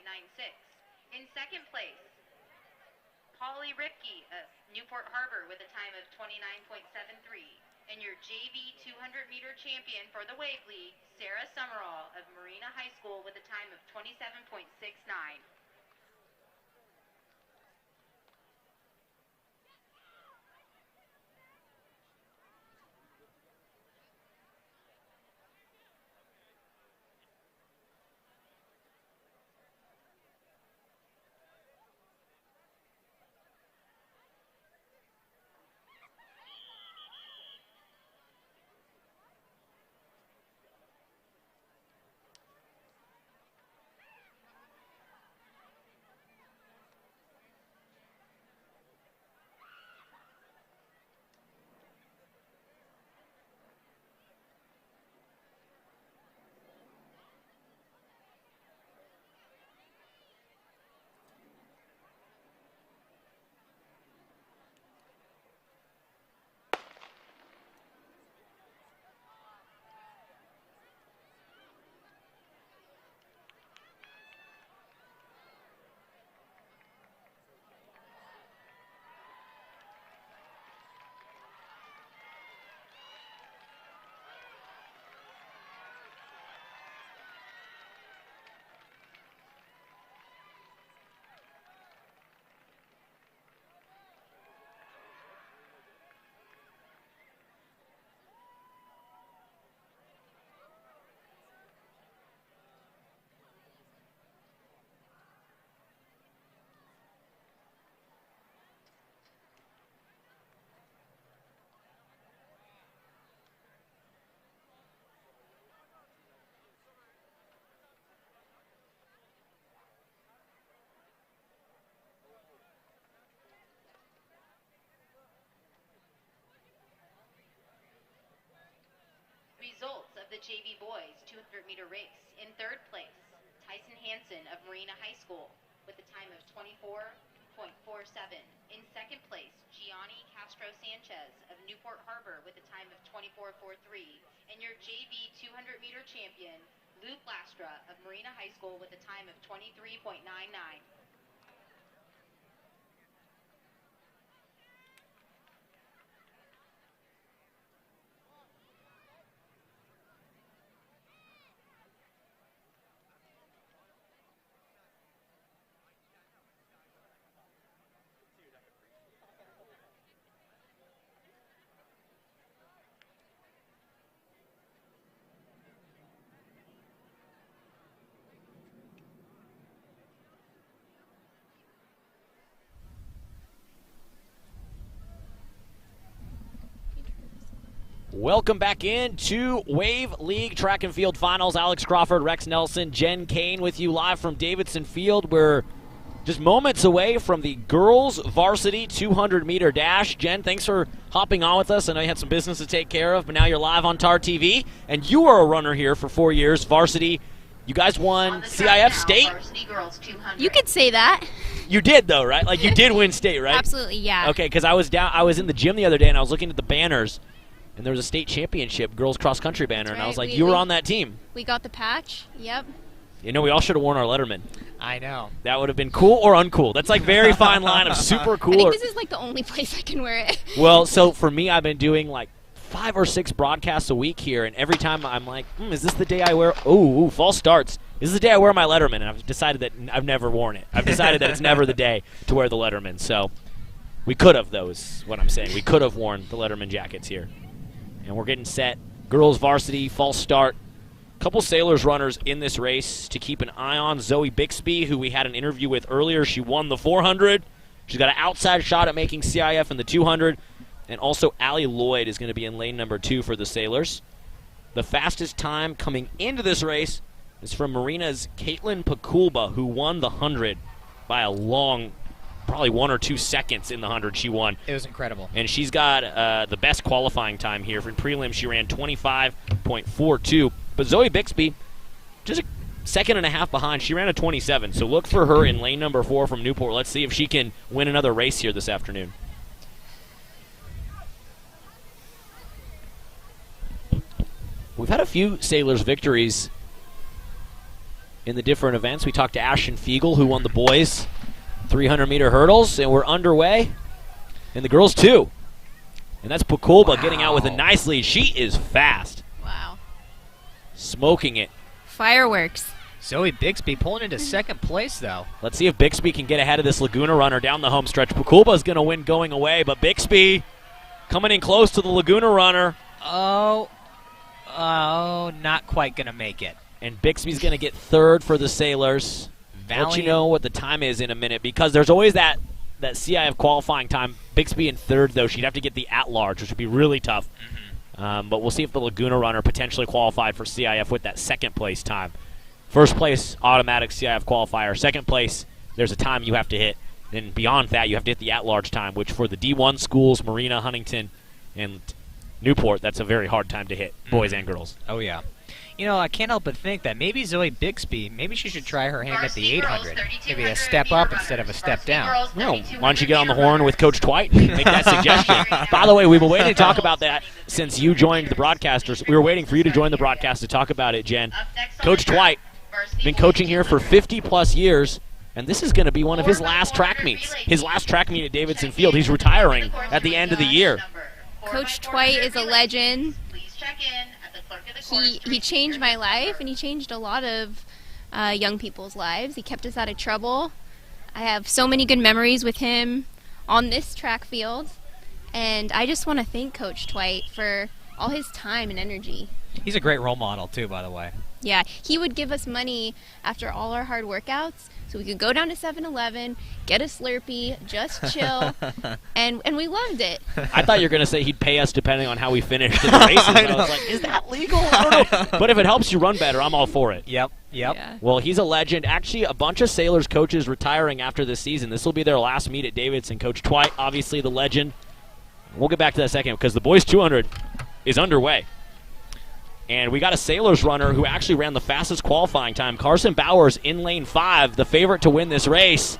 Speaker 3: In second place, Polly Ripke of Newport Harbor with a time of 29.73. And your JV 200-meter champion for the Wave League, Sarah Summerall of Marina High School with a time of 27.69. Results of the JV Boys 200-meter race. In third place, Tyson Hansen of Marina High School with a time of 24.47. In second place, Gianni Castro Sanchez of Newport Harbor with a time of 24.43. And your JV 200-meter champion, Luke Lastra of Marina High School with a time of 23.99.
Speaker 2: Welcome back into Wave League Track and Field Finals. Alex Crawford, Rex Nelson, Jen Kane with you live from Davidson Field. We're just moments away from the girls varsity 200-meter dash. Jen, thanks for hopping on with us. I know you had some business to take care of, but now you're live on TarTV. And you were a runner here for 4 years, varsity. You guys won CIF state?
Speaker 7: You could say that.
Speaker 2: You did, though, right? Like, you did win state, right?
Speaker 7: Absolutely, yeah.
Speaker 2: Okay, because I was in the gym the other day, and I was looking at the banners. And there was a state championship girls cross country banner, and I was like, you were on that team.
Speaker 7: We got the patch. Yep.
Speaker 2: You know, we all should have worn our Letterman.
Speaker 1: I know.
Speaker 2: That would have been cool or uncool. That's like very fine line of super cool.
Speaker 7: I think this is like the only place I can wear it.
Speaker 2: Well, so for me, I've been doing like 5 or 6 broadcasts a week here, and every time I'm like, is this the day I wear? Ooh, false starts. This is the day I wear my Letterman, and I've decided that I've never worn it. I've decided that it's never the day to wear the Letterman. So we could have, though, is what I'm saying. We could have worn the Letterman jackets here. And we're getting set. Girls varsity, false start. Couple Sailors runners in this race to keep an eye on. Zoe Bixby, who we had an interview with earlier, she won the 400. She's got an outside shot at making CIF in the 200. And also Allie Lloyd is going to be in lane number 2 for the Sailors. The fastest time coming into this race is from Marina's Caitlin Pakulba, who won the 100 by a long, probably 1 or 2 seconds in the 100 she won.
Speaker 1: It was incredible.
Speaker 2: And she's got the best qualifying time here. For prelim, she ran 25.42. But Zoe Bixby, just a second and a half behind. She ran a 27. So look for her in lane number 4 from Newport. Let's see if she can win another race here this afternoon. We've had a few Sailors victories in the different events. We talked to Ashton Feigel, who won the boys 300-meter hurdles, and we're underway. And the girls, too. And that's Pukulba getting out with a nice lead. She is fast.
Speaker 7: Wow.
Speaker 2: Smoking it.
Speaker 7: Fireworks.
Speaker 1: Zoe Bixby pulling into second place, though.
Speaker 2: Let's see if Bixby can get ahead of this Laguna runner down the home stretch. Pukulba is going to win going away, but Bixby coming in close to the Laguna runner.
Speaker 1: Oh, not quite going to make it.
Speaker 2: And Bixby's going to get third for the Sailors. I'll let you know what the time is in a minute, because there's always that CIF qualifying time. Bixby in third, though. She'd have to get the at-large, which would be really tough. But we'll see if the Laguna runner potentially qualified for CIF with that second-place time. First place, automatic CIF qualifier. Second place, there's a time you have to hit. Then beyond that, you have to hit the at-large time, which for the D1 schools, Marina, Huntington, and Newport, that's a very hard time to hit, boys and girls.
Speaker 1: Oh, yeah. You know, I can't help but think that maybe Zoe Bixby, maybe she should try her hand at the 800. Maybe a step up instead of a step down.
Speaker 2: Well, why don't you get on the horn with Coach Twite and make that suggestion? By the way, we've been waiting to talk about that since you joined the broadcasters. We were waiting for you to join the broadcast to talk about it, Jen. Coach Twite, been coaching here for 50-plus years, and this is going to be one of his last track meets. His last track meet at Davidson Field. He's retiring at the end of the year.
Speaker 7: Coach Twite is a legend. He changed my life, and he changed a lot of young people's lives. He kept us out of trouble. I have so many good memories with him on this track field, and I just want to thank Coach Twite for all his time and energy.
Speaker 1: He's a great role model, too, by the way.
Speaker 7: Yeah, he would give us money after all our hard workouts, so we could go down to 7-Eleven, get a Slurpee, just chill, and we loved it.
Speaker 2: I thought you were going to say he'd pay us depending on how we finished in the races. I was like, is that legal? I don't know. But if it helps you run better, I'm all for it.
Speaker 1: Yep.
Speaker 7: Yeah.
Speaker 2: Well, he's a legend. Actually, a bunch of Sailors coaches retiring after this season. This will be their last meet at Davidson. Coach Twite, obviously the legend. We'll get back to that second because the boys 200 is underway. And we got a Sailors runner who actually ran the fastest qualifying time. Carson Bowers in lane 5, the favorite to win this race.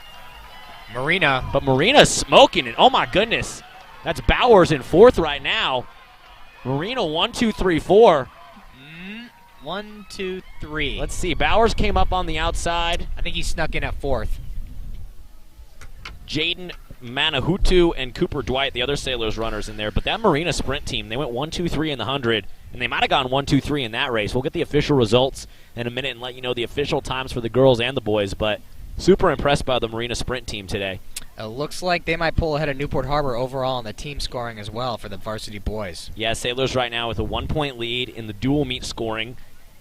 Speaker 1: Marina.
Speaker 2: But Marina's smoking it. Oh, my goodness. That's Bowers in 4th right now. Marina 1, 2, 3, 4.
Speaker 1: 1, 2, 3.
Speaker 2: Let's see. Bowers came up on the outside.
Speaker 1: I think he snuck in at 4th.
Speaker 2: Jaden Manahutu and Cooper Dwight, the other Sailors runners in there. But that Marina sprint team, they went 1, 2, 3 in the 100. And they might have gone 1, 2, 3 in that race. We'll get the official results in a minute and let you know the official times for the girls and the boys. But super impressed by the Marina sprint team today.
Speaker 1: It looks like they might pull ahead of Newport Harbor overall in the team scoring as well for the varsity boys.
Speaker 2: Yeah, Sailors right now with a 1-point lead in the dual meet scoring.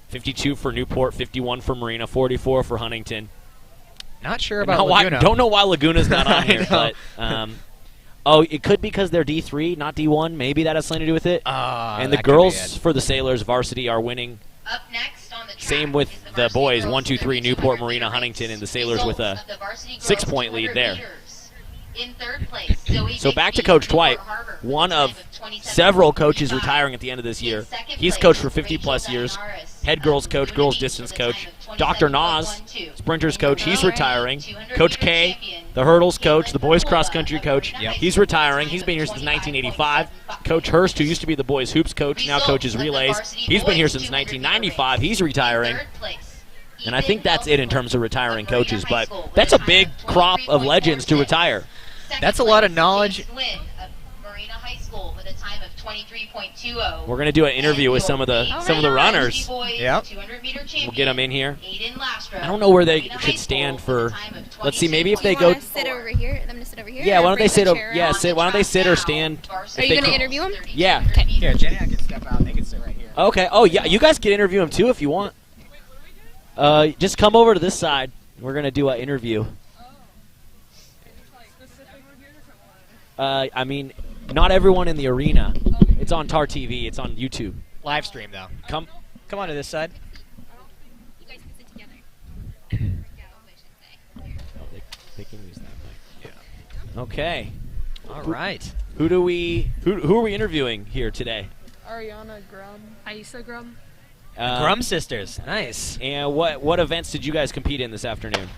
Speaker 2: 52 for Newport, 51 for Marina, 44 for Huntington.
Speaker 1: Not sure about Laguna.
Speaker 2: Don't know why Laguna's not on here, but it could be because they're D3, not D1. Maybe that has something to do with it. And the girls for the Sailors varsity are winning.
Speaker 3: Up next on the track
Speaker 2: Same with the boys, 1, 2, 3, Newport, Marina, Huntington, and the Sailors with a 6-point lead there.
Speaker 3: In third place, Zoe
Speaker 2: So back to
Speaker 3: Bixby,
Speaker 2: Coach Twite,
Speaker 3: Newport Harbor,
Speaker 2: one
Speaker 3: with a
Speaker 2: of
Speaker 3: time 27:45.
Speaker 2: several coaches retiring at the end of this year.
Speaker 3: In second
Speaker 2: He's
Speaker 3: place,
Speaker 2: coached for
Speaker 3: Rachel
Speaker 2: 50-plus years.
Speaker 3: Banaras,
Speaker 2: Head girls coach,
Speaker 3: Laguna
Speaker 2: girls
Speaker 3: Beach
Speaker 2: distance
Speaker 3: with a
Speaker 2: coach.
Speaker 3: time of
Speaker 2: Dr. Nas,
Speaker 3: 27:12.
Speaker 2: sprinters coach, he's
Speaker 3: In
Speaker 2: retiring.
Speaker 3: 200
Speaker 2: Coach
Speaker 3: meter
Speaker 2: K,
Speaker 3: champion,
Speaker 2: the hurdles coach, the
Speaker 3: Caitlin
Speaker 2: boys
Speaker 3: Pukulba,
Speaker 2: cross-country coach,
Speaker 3: Laguna High
Speaker 2: he's
Speaker 3: School,
Speaker 2: retiring.
Speaker 3: with a
Speaker 2: He's
Speaker 3: time
Speaker 2: been here
Speaker 3: of
Speaker 2: since 1985.
Speaker 3: 25.75.
Speaker 2: Coach Hurst, who used to be the boys hoops coach, now
Speaker 3: Results
Speaker 2: coaches
Speaker 3: of the
Speaker 2: relays.
Speaker 3: varsity
Speaker 2: He's been here
Speaker 3: boys
Speaker 2: since
Speaker 3: 200 meter
Speaker 2: 1995.
Speaker 3: race.
Speaker 2: He's retiring.
Speaker 3: In third place,
Speaker 2: And I think that's it in terms of retiring
Speaker 3: Marina
Speaker 2: coaches,
Speaker 3: High
Speaker 2: but
Speaker 3: School with
Speaker 2: that's
Speaker 3: a
Speaker 2: a
Speaker 3: time
Speaker 2: big
Speaker 3: of
Speaker 2: crop of
Speaker 3: 23.46.
Speaker 2: legends to retire.
Speaker 3: Second
Speaker 1: That's a lot of
Speaker 3: place,
Speaker 1: knowledge.
Speaker 3: James Lynn of Marina High School with a time of 23.20.
Speaker 2: We're going to do an interview with some of the runners.
Speaker 1: Yep.
Speaker 2: We'll get them in here.
Speaker 3: Aiden Lastra,
Speaker 2: I don't know where they
Speaker 3: Marina High
Speaker 2: should
Speaker 3: School
Speaker 2: stand
Speaker 3: with
Speaker 2: for.
Speaker 3: a time of
Speaker 2: Let's see, maybe if they
Speaker 7: You
Speaker 2: go.
Speaker 7: want to sit over here? I'm going to sit over here.
Speaker 2: Yeah, why don't they sit?
Speaker 7: Bring the
Speaker 2: Over,
Speaker 7: chair
Speaker 2: yeah,
Speaker 7: out?
Speaker 2: sit. Why don't they sit or stand?
Speaker 7: Are
Speaker 2: if
Speaker 7: you
Speaker 2: they
Speaker 7: going to
Speaker 2: can-
Speaker 7: interview him?
Speaker 2: Yeah.
Speaker 1: Here, Jenny, I can step out. They can sit right here.
Speaker 2: Okay. Oh, yeah. You guys can interview him too if you want. Just come over to this side. We're gonna do an interview. I mean, not everyone in the arena. It's on TarTV. It's on YouTube.
Speaker 1: Live stream, though.
Speaker 2: Come.
Speaker 1: Come on to this side.
Speaker 7: You guys can sit together.
Speaker 2: Oh, they can use that mic. Yeah. Okay.
Speaker 1: All right.
Speaker 2: Who are we interviewing here today?
Speaker 8: Ariana Grum. Aisa Grum.
Speaker 1: Grum sisters. Nice.
Speaker 2: And what events did you guys compete in this afternoon?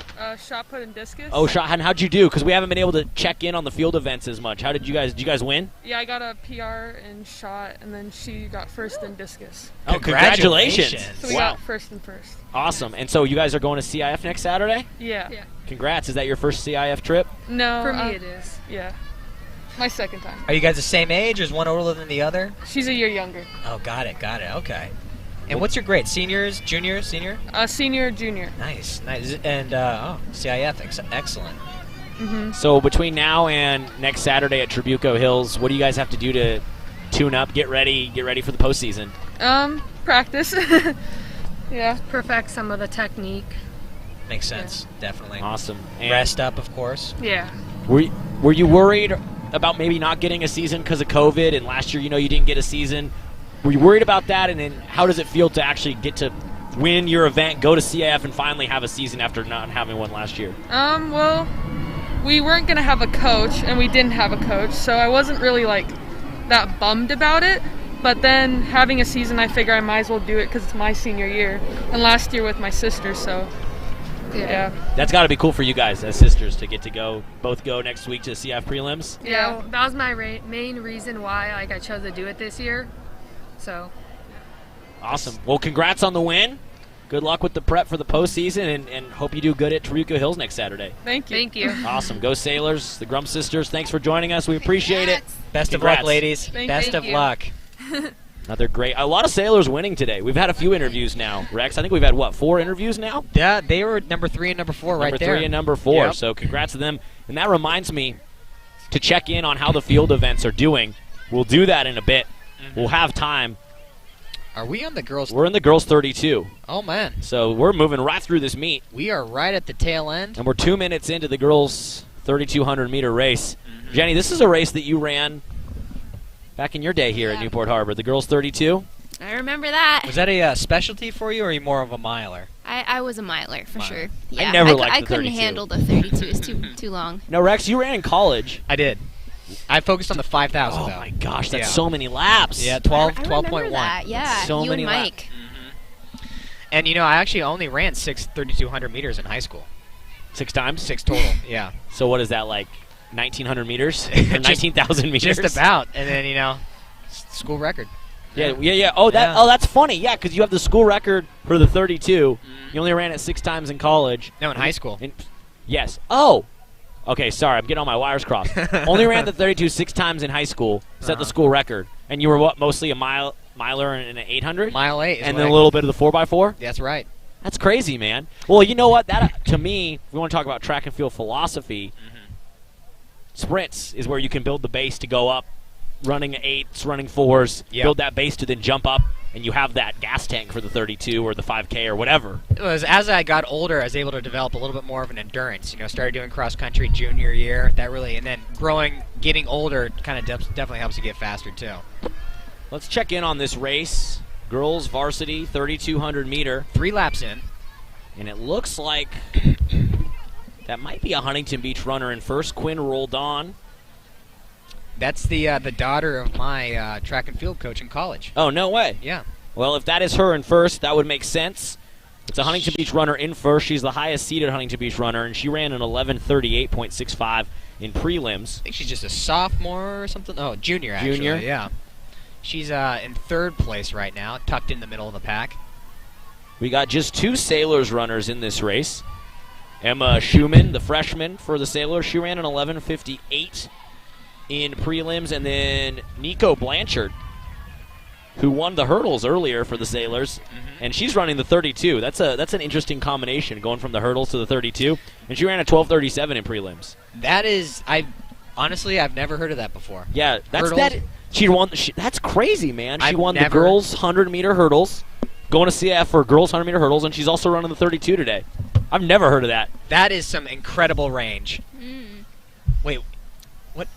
Speaker 8: Shot put and discus.
Speaker 2: Oh, shot. And how'd you do? Because we haven't been able to check in on the field events as much. How did you guys win?
Speaker 8: Yeah, I got a PR in shot, and then she got first in discus.
Speaker 2: Oh, congratulations.
Speaker 8: So we got first and first.
Speaker 2: Awesome. And so you guys are going to CIF next Saturday?
Speaker 8: Yeah.
Speaker 2: Congrats. Is that your first CIF trip?
Speaker 8: No. For me it is. Yeah. My second time.
Speaker 1: Are you guys the same age, or is one older than the other?
Speaker 8: She's a year younger.
Speaker 1: Oh, got it. Okay. And what's your grade? Seniors, juniors, senior?
Speaker 8: Senior, junior.
Speaker 1: Nice. And CIF, excellent.
Speaker 8: Mm-hmm.
Speaker 2: So between now and next Saturday at Trabuco Hills, what do you guys have to do to tune up, get ready for the postseason?
Speaker 8: Practice. Yeah.
Speaker 9: Perfect some of the technique.
Speaker 1: Makes sense, definitely.
Speaker 2: Awesome. And
Speaker 1: rest up, of course.
Speaker 8: Yeah.
Speaker 2: Were you worried about maybe not getting a season because of COVID, and last year, you didn't get a season? Were you worried about that, and then how does it feel to actually get to win your event, go to CIF, and finally have a season after not having one last year?
Speaker 8: Well, we weren't going to have a coach, and we didn't have a coach, so I wasn't really, that bummed about it. But then having a season, I figure I might as well do it because it's my senior year, and last year with my sister, so yeah.
Speaker 2: That's got to be cool for you guys as sisters to get to both go next week to the CIF prelims.
Speaker 9: Yeah, well, that was my main reason why I chose to do it this year. So
Speaker 2: awesome. Well, congrats on the win. Good luck with the prep for the postseason, and hope you do good at Trabuco Hills next Saturday.
Speaker 8: Thank you.
Speaker 9: Thank you.
Speaker 2: Awesome. Go Sailors, the Grum sisters. Thanks for joining us. We appreciate it.
Speaker 1: Best
Speaker 2: Congrats.
Speaker 1: of luck, ladies. Best of luck.
Speaker 2: Another great. A lot of Sailors winning today. We've had a few interviews now, Rex. I think we've had, 4 interviews now?
Speaker 1: Yeah, they were number 3 and number 4 right there.
Speaker 2: Number 3 and number 4.
Speaker 1: Yep.
Speaker 2: So congrats to them. And that reminds me to check in on how the field events are doing. We'll do that in a bit. We'll have time.
Speaker 1: Are we on the girls?
Speaker 2: We're in the girls 32.
Speaker 1: Oh, man.
Speaker 2: So we're moving right through this meet.
Speaker 1: We are right at the tail end.
Speaker 2: And we're 2 minutes into the girls 3,200-meter race. Jenny, this is a race that you ran back in your day here at Newport Harbor, the girls 32.
Speaker 7: I remember that.
Speaker 1: Was that a specialty for you, or are you more of a miler?
Speaker 7: I was a miler for sure. Yeah,
Speaker 2: I never liked
Speaker 7: I
Speaker 2: the
Speaker 7: couldn't
Speaker 2: 32.
Speaker 7: handle the 32. It's too long.
Speaker 2: No, Rex, you ran in college.
Speaker 1: I did. I focused on the 5,000,
Speaker 2: Oh,
Speaker 1: though.
Speaker 2: my gosh, that's
Speaker 1: Yeah.
Speaker 2: so many laps.
Speaker 1: Yeah,
Speaker 7: I
Speaker 1: 12.1.
Speaker 7: remember that. Yeah,
Speaker 2: So
Speaker 7: you
Speaker 2: many
Speaker 7: and Mike.
Speaker 1: And, I actually only ran 3,200 meters in high school.
Speaker 2: 6 times?
Speaker 1: 6 total, yeah.
Speaker 2: So what is that, 1,900 meters? Or 19,000 meters?
Speaker 1: Just about. And then, school record.
Speaker 2: Yeah. Oh, that's funny. Yeah, because you have the school record for the 32. You only ran it 6 times in college.
Speaker 1: No, in high school.
Speaker 2: Yes. Oh. Okay, sorry. I'm getting all my wires crossed. Only ran the 32 6 times in high school. Set the school record. And you were what? Mostly a miler and an 800?
Speaker 1: Mile 8.
Speaker 2: And then a little bit of the 4x4?
Speaker 1: That's right.
Speaker 2: That's crazy, man. Well, you know what? That to me, if we want to talk about track and field philosophy, sprints is where you can build the base to go up. Running 8s, running 4s, build that base to then jump up, and you have that gas tank for the 32 or the 5K or whatever.
Speaker 1: It was as I got older, I was able to develop a little bit more of an endurance. Started doing cross country junior year. That really, and then getting older, kind of definitely helps you get faster too.
Speaker 2: Let's check in on this race. Girls varsity 3,200 meter.
Speaker 1: 3 laps in,
Speaker 2: and it looks like that might be a Huntington Beach runner in first. Quinn rolled on.
Speaker 1: That's the daughter of my track and field coach in college.
Speaker 2: Oh, no way.
Speaker 1: Yeah.
Speaker 2: Well, if that is her in first, that would make sense. It's a Huntington Beach runner in first. She's the highest seeded Huntington Beach runner, and she ran an 11:38.65 in prelims.
Speaker 1: I think she's just a sophomore or something. Oh, junior, actually.
Speaker 2: Junior?
Speaker 1: Yeah. She's in 3rd place right now, tucked in the middle of the pack.
Speaker 2: We got just 2 Sailors runners in this race. Emma Schumann, the freshman for the Sailors, she ran an 11:58 in prelims, and then Nico Blanchard, who won the hurdles earlier for the Sailors, and she's running the 32. That's an interesting combination, going from the hurdles to the 32, and she ran a 12:37 in prelims.
Speaker 1: That is, honestly, I've never heard of that before.
Speaker 2: Yeah, that's
Speaker 1: Hurdles?
Speaker 2: that. She won. That's crazy, man. She won the
Speaker 1: never-
Speaker 2: girls 100-meter hurdles, going to CF for girls 100-meter hurdles, and she's also running the 32 today. I've never heard of that.
Speaker 1: That is some incredible range. Wait, what?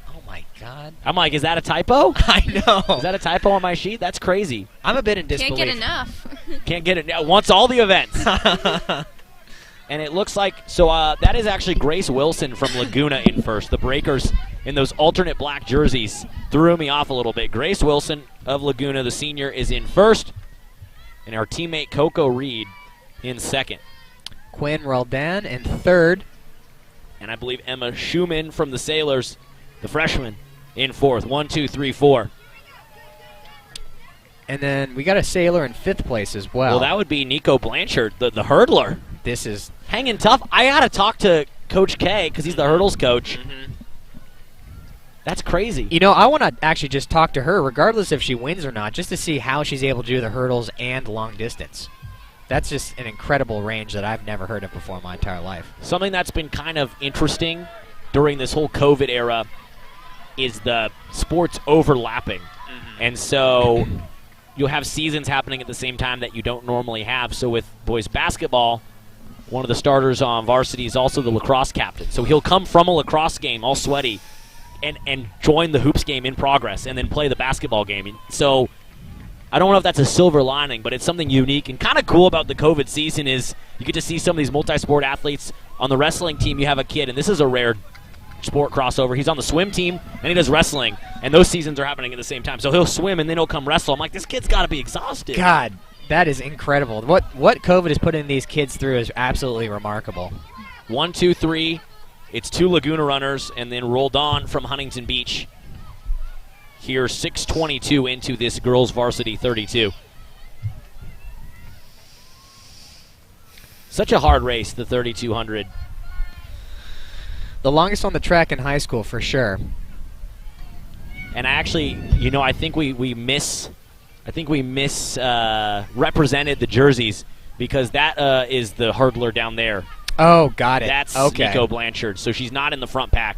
Speaker 1: Oh my God!
Speaker 2: I'm like, is that a typo?
Speaker 1: I know.
Speaker 2: Is that a typo on my sheet? That's crazy.
Speaker 1: I'm a bit in disbelief.
Speaker 7: Can't get enough.
Speaker 2: Can't get it. Wants all the events. And it looks like, so that is actually Grace Wilson from Laguna in first. The breakers in those alternate black jerseys threw me off a little bit. Grace Wilson of Laguna, the senior, is in first. and our teammate Coco Reed in second.
Speaker 1: Quinn Roldan in third.
Speaker 2: And I believe Emma Schumann from the Sailors, the freshman, in fourth. 1, 2, 3, 4.
Speaker 1: And then we got a sailor in fifth place as well.
Speaker 2: Well, that would be Nico Blanchard, the hurdler.
Speaker 1: This is
Speaker 2: hanging tough. I got to talk to Coach K because he's the hurdles coach. That's crazy.
Speaker 1: You know, I want to actually just talk to her, regardless if she wins or not, just to see how she's able to do the hurdles and long distance. That's just an incredible range that I've never heard of before in my entire life.
Speaker 2: Something that's been kind of interesting during this whole COVID era is the sports overlapping. And so you'll have seasons happening at the same time that you don't normally have. So with boys basketball, one of the starters on varsity is also the lacrosse captain. So he'll come from a lacrosse game all sweaty and join the hoops game in progress and then play the basketball game. So I don't know if that's a silver lining, but it's something unique and kind of cool about the COVID season is you get to see some of these multi-sport athletes. On the wrestling team, you have a kid, and this is a rare sport crossover. He's on the swim team, and he does wrestling, and those seasons are happening at the same time. So he'll swim, and then he'll come wrestle. I'm like, this kid's got to be exhausted.
Speaker 1: God, that is incredible. What COVID is putting these kids through is absolutely remarkable.
Speaker 2: 1, 2, 3. It's 2 Laguna runners, and then Roldan from Huntington Beach. Here, 6:22 into this girls' varsity 32. Such a hard race, the 3200.
Speaker 1: The longest on the track in high school, for sure.
Speaker 2: And actually, you know, I think we represented the jerseys because that is the hurdler down there.
Speaker 1: Oh, got it.
Speaker 2: That's
Speaker 1: okay.
Speaker 2: Nico Blanchard, so she's not in the front pack.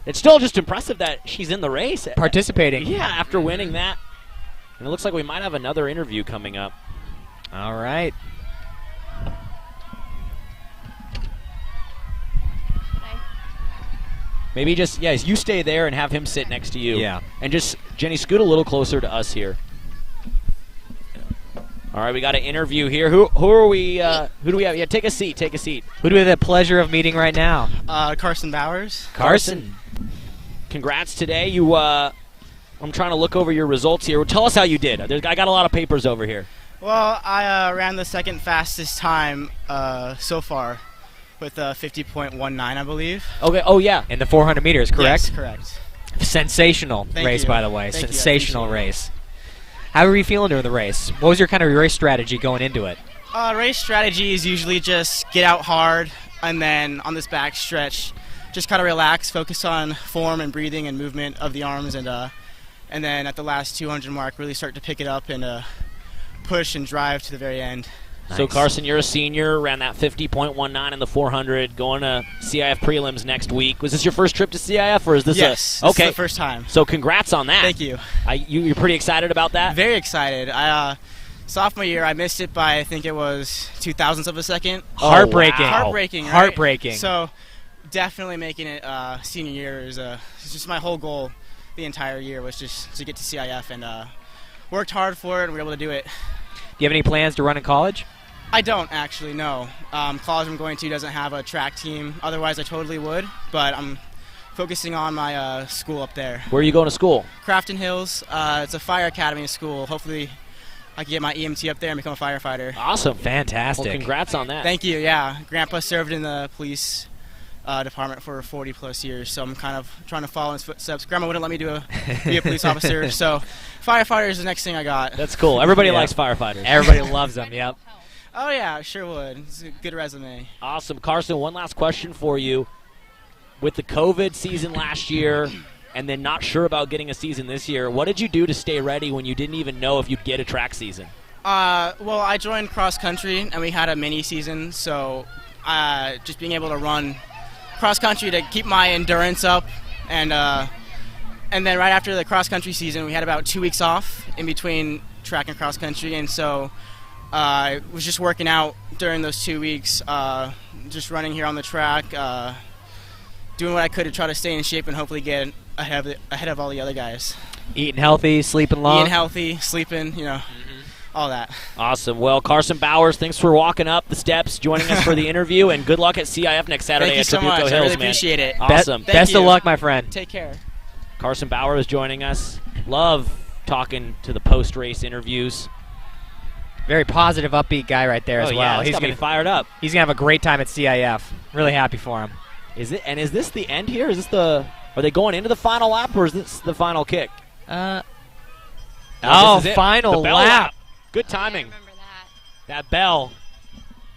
Speaker 2: It's still just impressive that she's in the race.
Speaker 1: Participating.
Speaker 2: Yeah, after winning that. And it looks like we might have another interview coming up.
Speaker 1: All right.
Speaker 2: Maybe just, you stay there and have him sit next to you.
Speaker 1: Yeah.
Speaker 2: And just, Jenny, scoot a little closer to us here. All right, we got an interview here. Who are we? Who do we have? Yeah, take a seat. Take a seat.
Speaker 1: Who do we have the pleasure of meeting right now?
Speaker 10: Carson Bowers.
Speaker 2: Carson. Congrats today. You. I'm trying to look over your results here. Tell us how you did. I got a lot of papers over here.
Speaker 10: Well, I ran the second fastest time so far with 50.19, I believe.
Speaker 2: Okay. Oh, yeah.
Speaker 1: In the 400 meters, correct?
Speaker 10: Yes, correct.
Speaker 1: Sensational race, by the way.
Speaker 10: Thank you.
Speaker 1: Sensational race. How were you feeling during the race? What was your kind of race strategy going into it?
Speaker 10: Race strategy is usually just get out hard, and then on this back stretch, just kind of relax, focus on form and breathing and movement of the arms, and then at the last 200 mark, really start to pick it up and push and drive to the very end.
Speaker 2: Nice. So, Carson, you're a senior, ran that 50.19 in the 400, going to CIF prelims next week. Was this your first trip to CIF, or is this
Speaker 10: yes,
Speaker 2: okay.
Speaker 10: This is the first time.
Speaker 2: So, congrats on that.
Speaker 10: Thank you.
Speaker 2: You're pretty excited about that?
Speaker 10: Very excited. Sophomore year, I missed it by, I think it was 0.02 of a second.
Speaker 1: Heartbreaking.
Speaker 2: Wow.
Speaker 10: Heartbreaking, right?
Speaker 1: Heartbreaking.
Speaker 10: So, definitely making it senior year is just my whole goal the entire year was just to get to CIF, and worked hard for it, and we were able to do it.
Speaker 1: Do you have any plans to run in college?
Speaker 10: I don't actually, no. College I'm going to doesn't have a track team. Otherwise, I totally would, but I'm focusing on my school up there.
Speaker 2: Where are you going to school?
Speaker 10: Crafton Hills. It's a fire academy school. Hopefully, I can get my EMT up there and become a firefighter.
Speaker 2: Awesome.
Speaker 1: Fantastic.
Speaker 2: Well, congrats on that.
Speaker 10: Thank you, yeah. Grandpa served in the police department for 40-plus years, so I'm kind of trying to follow in his footsteps. Grandma wouldn't let me be a police officer, so firefighter is the next thing I got.
Speaker 2: That's cool. Everybody likes firefighters.
Speaker 1: Everybody loves them, yep.
Speaker 10: Oh, yeah, I sure would. It's a good resume.
Speaker 2: Awesome. Carson, one last question for you. With the COVID season last year and then not sure about getting a season this year, what did you do to stay ready when you didn't even know if you'd get a track season?
Speaker 10: Well, I joined cross country, and we had a mini season, so just being able to run cross country to keep my endurance up, and then right after the cross country season, we had about 2 weeks off in between track and cross country, and so I was just working out during those 2 weeks, just running here on the track, doing what I could to try to stay in shape and hopefully get ahead of all the other guys.
Speaker 1: Eating healthy, sleeping long.
Speaker 10: Eating healthy, sleeping, all that.
Speaker 2: Awesome. Well, Carson Bowers, thanks for walking up the steps, joining us for the interview, and good luck at CIF next Saturday at Trabuco Hills,
Speaker 10: Thank you so much. I really
Speaker 2: man.
Speaker 10: appreciate it.
Speaker 2: Awesome.
Speaker 1: Best of luck, my friend.
Speaker 10: Take care.
Speaker 2: Carson Bowers joining us. Love talking to the post-race interviews.
Speaker 1: Very positive, upbeat guy right there as well.
Speaker 2: Yeah, he's gonna be fired up.
Speaker 1: He's gonna have a great time at CIF. Really happy for him.
Speaker 2: Is this the end here? Is this are they going into the final lap, or is this the final kick?
Speaker 1: Final lap.
Speaker 2: Good timing. That bell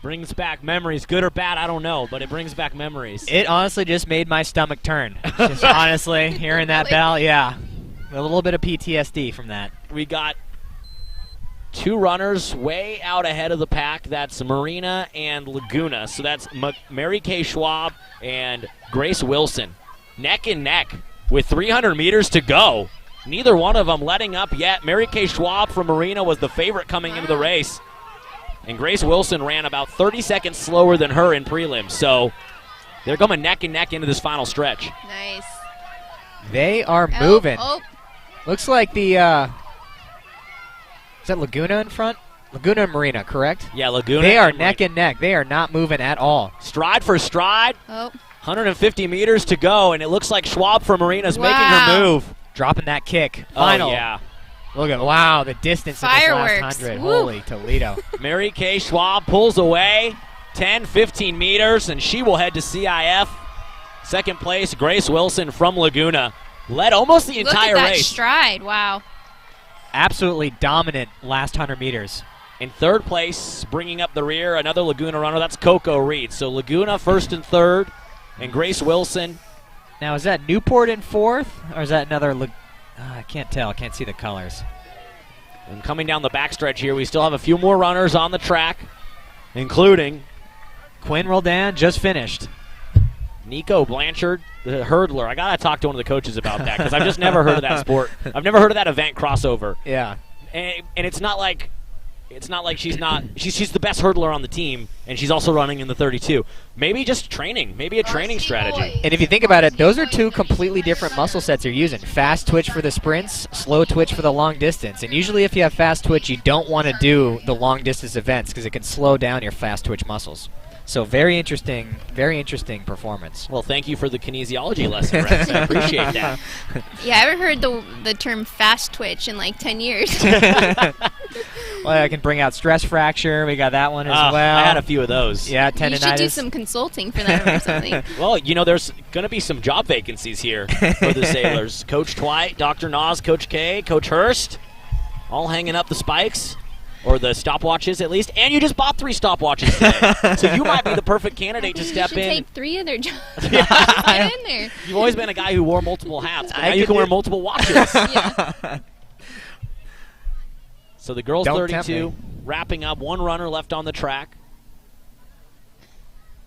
Speaker 2: brings back memories. Good or bad, I don't know, but it brings back memories.
Speaker 1: It honestly just made my stomach turn. Just honestly, hearing that bell, yeah. A little bit of PTSD from that.
Speaker 2: We got 2 runners way out ahead of the pack. That's Marina and Laguna. So that's Mary Kay Schwab and Grace Wilson. Neck and neck with 300 meters to go. Neither one of them letting up yet. Mary Kay Schwab from Marina was the favorite coming into the race. And Grace Wilson ran about 30 seconds slower than her in prelims. So they're going neck and neck into this final stretch.
Speaker 7: Nice.
Speaker 1: They are moving.
Speaker 7: Oh.
Speaker 1: Looks like the, is that Laguna in front? Laguna and Marina, correct?
Speaker 2: Yeah, Laguna.
Speaker 1: They are neck and neck. They are not moving at all.
Speaker 2: Stride for stride.
Speaker 7: Oh.
Speaker 2: 150 meters to go, and it looks like Schwab from Marina is making her move.
Speaker 1: Dropping that kick. Final.
Speaker 2: Oh, yeah.
Speaker 1: Look at, wow, the distance in this last 100.
Speaker 7: Woo.
Speaker 1: Holy Toledo.
Speaker 2: Mary Kay Schwab pulls away 10, 15 meters, and she will head to CIF. Second place, Grace Wilson from Laguna. Led almost the entire
Speaker 7: Look at that
Speaker 2: race.
Speaker 7: stride, wow.
Speaker 1: Absolutely dominant last 100 meters.
Speaker 2: In third place, bringing up the rear, another Laguna runner. That's Coco Reed. So Laguna first and third, and Grace Wilson.
Speaker 1: Now, is that Newport in fourth, or is that another? I can't tell. I can't see the colors.
Speaker 2: And coming down the backstretch here, we still have a few more runners on the track, including
Speaker 1: Quinn Roldan just finished.
Speaker 2: Nico Blanchard, the hurdler. I got to talk to one of the coaches about that because I've just never heard of that sport. I've never heard of that event crossover.
Speaker 1: Yeah.
Speaker 2: And it's not like she's the best hurdler on the team, and she's also running in the 32. Maybe just training, maybe a training strategy.
Speaker 1: And if you think about it, those are 2 completely different muscle sets you're using. Fast twitch for the sprints, slow twitch for the long distance. And usually if you have fast twitch, you don't want to do the long distance events because it can slow down your fast twitch muscles. So very interesting performance.
Speaker 2: Well, thank you for the kinesiology lesson, Rex. I appreciate that.
Speaker 7: Yeah, I haven't heard the term fast twitch in like 10 years.
Speaker 1: Well, I can bring out stress fracture. We got that one as well.
Speaker 2: I had a few of those.
Speaker 1: Yeah, tendinitis.
Speaker 7: You should do some consulting for them or something.
Speaker 2: Well, there's going to be some job vacancies here for the Sailors. Coach Twite, Dr. Nas, Coach K, Coach Hurst, all hanging up the spikes. Or the stopwatches, at least. And you just bought 3 stopwatches today. So you might be the perfect candidate to step in.
Speaker 7: You should take 3 of their jobs. Get in there.
Speaker 2: You've always been a guy who wore multiple hats. But now you can wear multiple watches.
Speaker 7: Yeah.
Speaker 2: So the girls' 32 wrapping up. 1 runner left on the track.